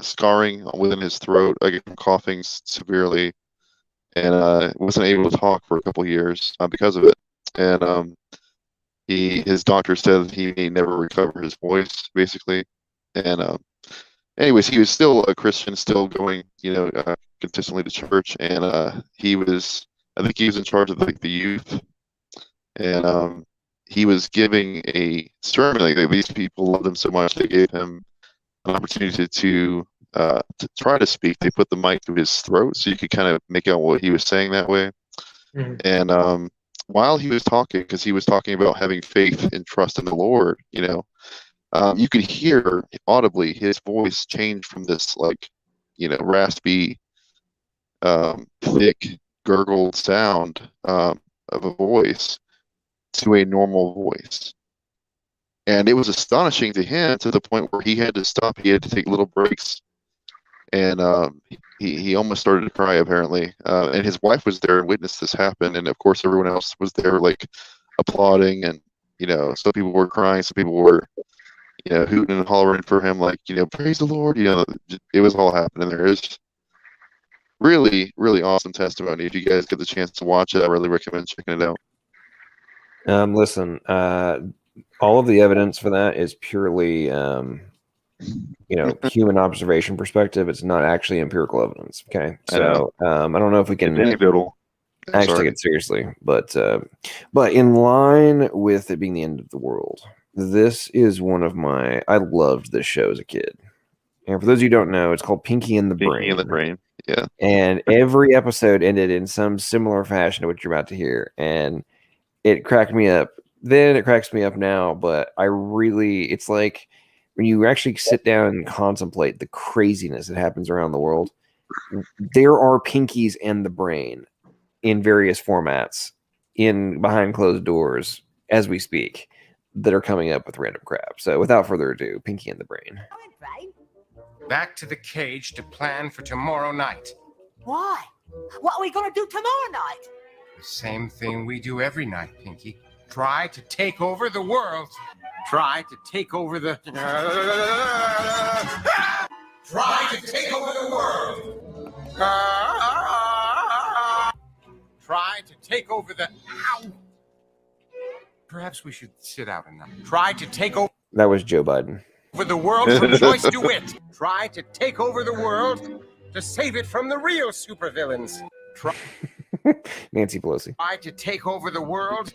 scarring within his throat, like from coughing severely, and wasn't able to talk for a couple years because of it. And his doctor said he may never recover his voice, basically. And anyways, he was still a Christian, still going, consistently to church, and I think he was in charge of the youth, and he was giving a sermon. Like, these people loved him so much, they gave him an opportunity to try to speak. They put the mic to his throat so you could kind of make out what he was saying that way. Mm-hmm. And while he was talking, because he was talking about having faith and trust in the Lord, you could hear audibly his voice change from this raspy, thick, gurgled sound of a voice to a normal voice. And it was astonishing to him, to the point where he had to stop. He had to take little breaks, and he almost started to cry, apparently. And his wife was there and witnessed this happen, and of course everyone else was there, applauding, and some people were crying, some people were hooting and hollering for him, praise the Lord. It was all happening there. It's really, really awesome testimony. If you guys get the chance to watch it, I really recommend checking it out. Listen, all of the evidence for that is purely, human observation perspective. It's not actually empirical evidence. Okay, so I don't know if we can actually take it seriously, but in line with it being the end of the world, this is one of my. I loved this show as a kid, and for those of you who don't know, it's called Pinky and the Brain. Pinky and the Brain. Yeah. And every episode ended in some similar fashion to what you're about to hear, and it cracked me up. Then it cracks me up now, but it's like when you actually sit down and contemplate the craziness that happens around the world, there are Pinkies and the Brain in various formats behind closed doors as we speak that are coming up with random crap. So without further ado, Pinky and the Brain. Back to the cage to plan for tomorrow night. Why? What are we going to do tomorrow night? The same thing we do every night, Pinky. Try to take over the world. Try to take over the... Try to take over the world. Try to take over the... Ow! Perhaps we should sit out a night. Try to take over... That was Joe Biden. For the world from Choice DeWitt. Try to take over the world to save it from the real supervillains. Nancy Pelosi. Try to take over the world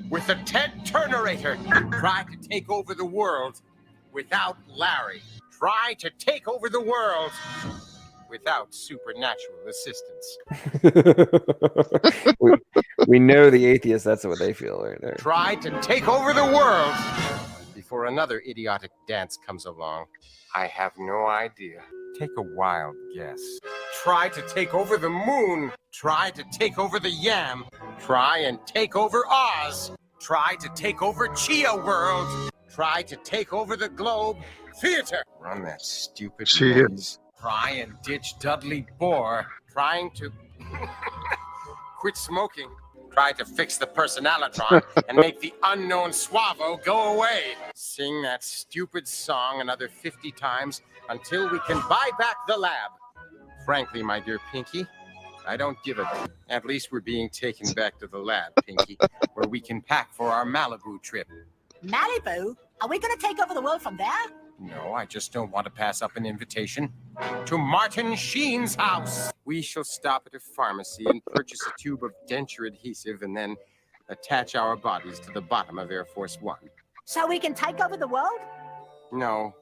with the Ted Turnerator. Try to take over the world without Larry. Try to take over the world without supernatural assistance. we know the atheists, that's what they feel right there. Try to take over the world before another idiotic dance comes along. I have no idea. Take a wild guess. Try to take over the moon. Try to take over the yam. Try and take over Oz. Try to take over Chia World. Try to take over the globe. Theater. Run that stupid maze. Try and ditch Dudley Bohr. Trying to quit smoking. Try to fix the personalitron and make the unknown Suavo go away. Sing that stupid song another 50 times until we can buy back the lab. Frankly, my dear Pinky, I don't give a... At least we're being taken back to the lab, Pinky, where we can pack for our Malibu trip. Malibu? Are we going to take over the world from there? No, I just don't want to pass up an invitation to Martin Sheen's house. We shall stop at a pharmacy and purchase a tube of denture adhesive and then attach our bodies to the bottom of Air Force One. So we can take over the world? No,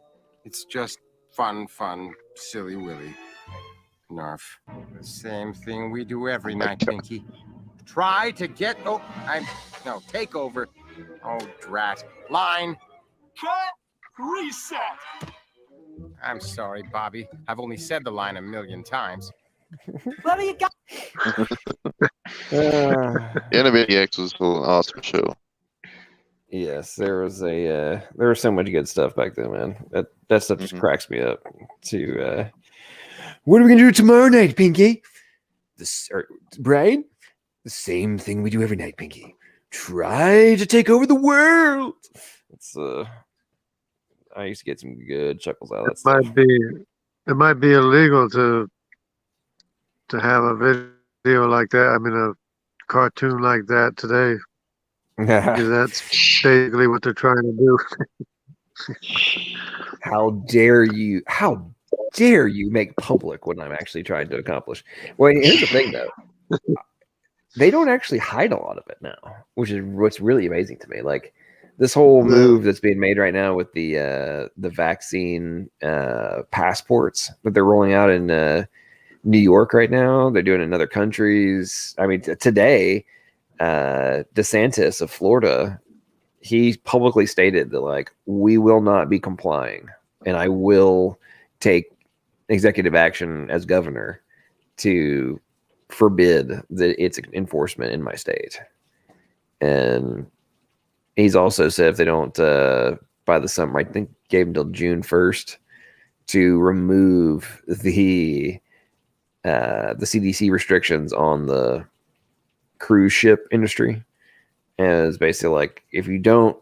it's just fun, silly willy. Narf. The same thing we do every night, Pinky. Try to get... take over. Oh, drat. Line. Cut. Reset. I'm sorry, Bobby. I've only said the line 1,000,000 times. Where are you going? Animaniacs was an awesome show. Yes, there was so much good stuff back then, man. That stuff just cracks me up. What are we gonna do tomorrow night, Pinky? this, right? The same thing we do every night, Pinky. Try to take over the world. It's I used to get some good chuckles out of that stuff. It might be illegal to have a video like that. I mean, a cartoon like that today. Because that's basically what they're trying to do. How dare you? How dare you make public what I'm actually trying to accomplish? Well, here's the thing, though. They don't actually hide a lot of it now, which is what's really amazing to me. Like this whole move that's being made right now with the vaccine passports that they're rolling out in New York right now. They're doing it in other countries. I mean, today, DeSantis of Florida, he publicly stated that like we will not be complying, and I will take executive action as governor to forbid its enforcement in my state. And he's also said if they don't by the summer, I think gave him till June 1st to remove the CDC restrictions on the cruise ship industry. And it's basically like, if you don't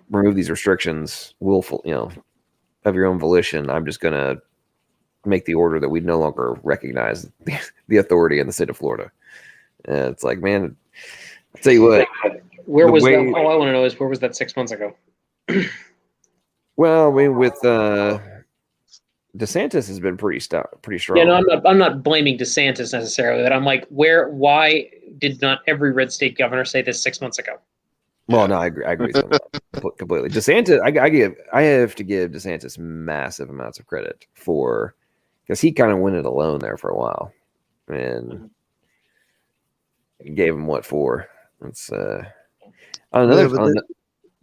remove these restrictions willful, of your own volition, I'm just going to make the order that we no longer recognize the authority in the state of Florida. And it's like, man, I'll tell you what. Where was that? All I want to know is where was that 6 months ago? Well, I mean, with DeSantis has been pretty strong. Yeah, no, I'm not blaming DeSantis necessarily. But I'm like, why did not every red state governor say this 6 months ago? Well, no, I agree with that completely. DeSantis, I have to give DeSantis massive amounts of credit for, because he kind of went it alone there for a while, and gave him what for. It's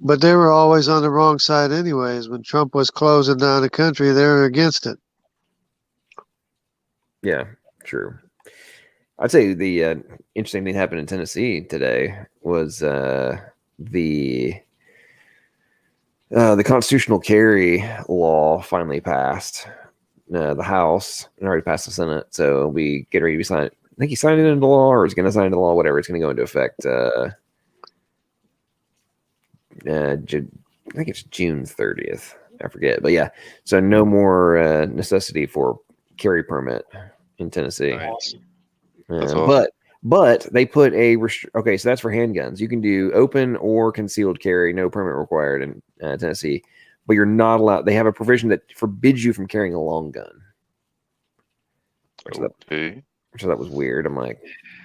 but they were always on the wrong side anyways. When Trump was closing down the country, they were against it. Yeah, true. I'd say the interesting thing happened in Tennessee today was the constitutional carry law finally passed. The House and already passed the Senate, so we get ready to be signed. I think he signed it into law, or is going to sign it into law. Whatever, it's going to go into effect. I think it's June 30th. I forget, but yeah. So no more necessity for carry permit in Tennessee. But they put a okay. So that's for handguns. You can do open or concealed carry, no permit required in Tennessee. But you're not allowed. They have a provision that forbids you from carrying a long gun. So that was weird. I'm like,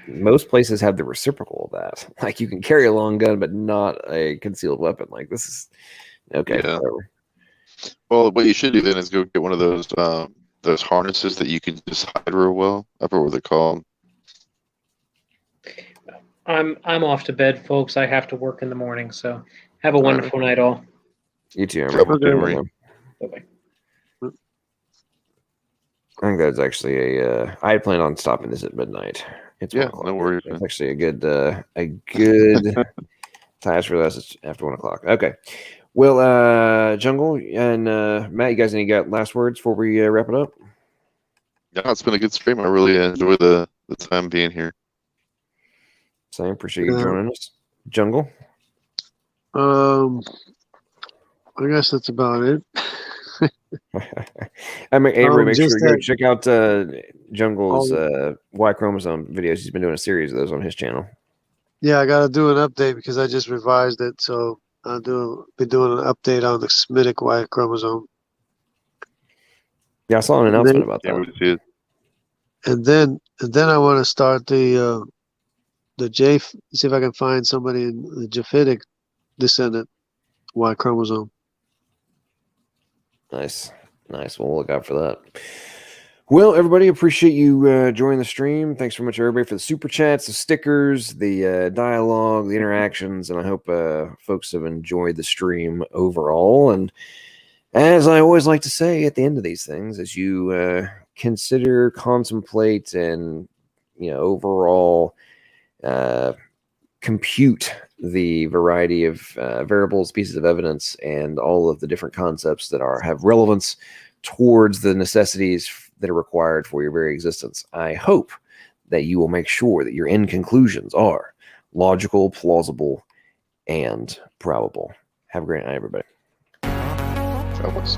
most places have the reciprocal of that. Like you can carry a long gun, but not a concealed weapon. Like this is okay. Yeah. Well, what you should do then is go get one of those harnesses that you can just hide real well. I forget what they're called. I'm off to bed, folks. I have to work in the morning, so have a wonderful night, all. You too. Bye-bye. I think that's actually I had planned on stopping this at midnight. It's no worries. It's actually a good task for us. It's after 1 o'clock. Okay. Well, Jungle and Matt, you guys any got last words before we wrap it up? Yeah, it's been a good stream. I really enjoy the time being here. Same. Appreciate you joining us, Jungle. I guess that's about it. I mean, Avery, make sure you go check out Jungle's Y-chromosome videos. He's been doing a series of those on his channel. Yeah, I got to do an update because I just revised it. So I'll be doing an update on the Semitic Y chromosome. Yeah, I saw an announcement about that. And then I want to start the J. See if I can find somebody in the Japhetic descendant Y chromosome. Nice. Well, we'll look out for that. Well, everybody, appreciate you joining the stream. Thanks very much, everybody, for the super chats, the stickers, the dialogue, the interactions, and I hope folks have enjoyed the stream overall. And as I always like to say at the end of these things, as you consider, contemplate, and overall compute the variety of variables, pieces of evidence, and all of the different concepts that have relevance towards the necessities that are required for your very existence. I hope that you will make sure that your end conclusions are logical, plausible, and probable. Have a great night, everybody. Troubles.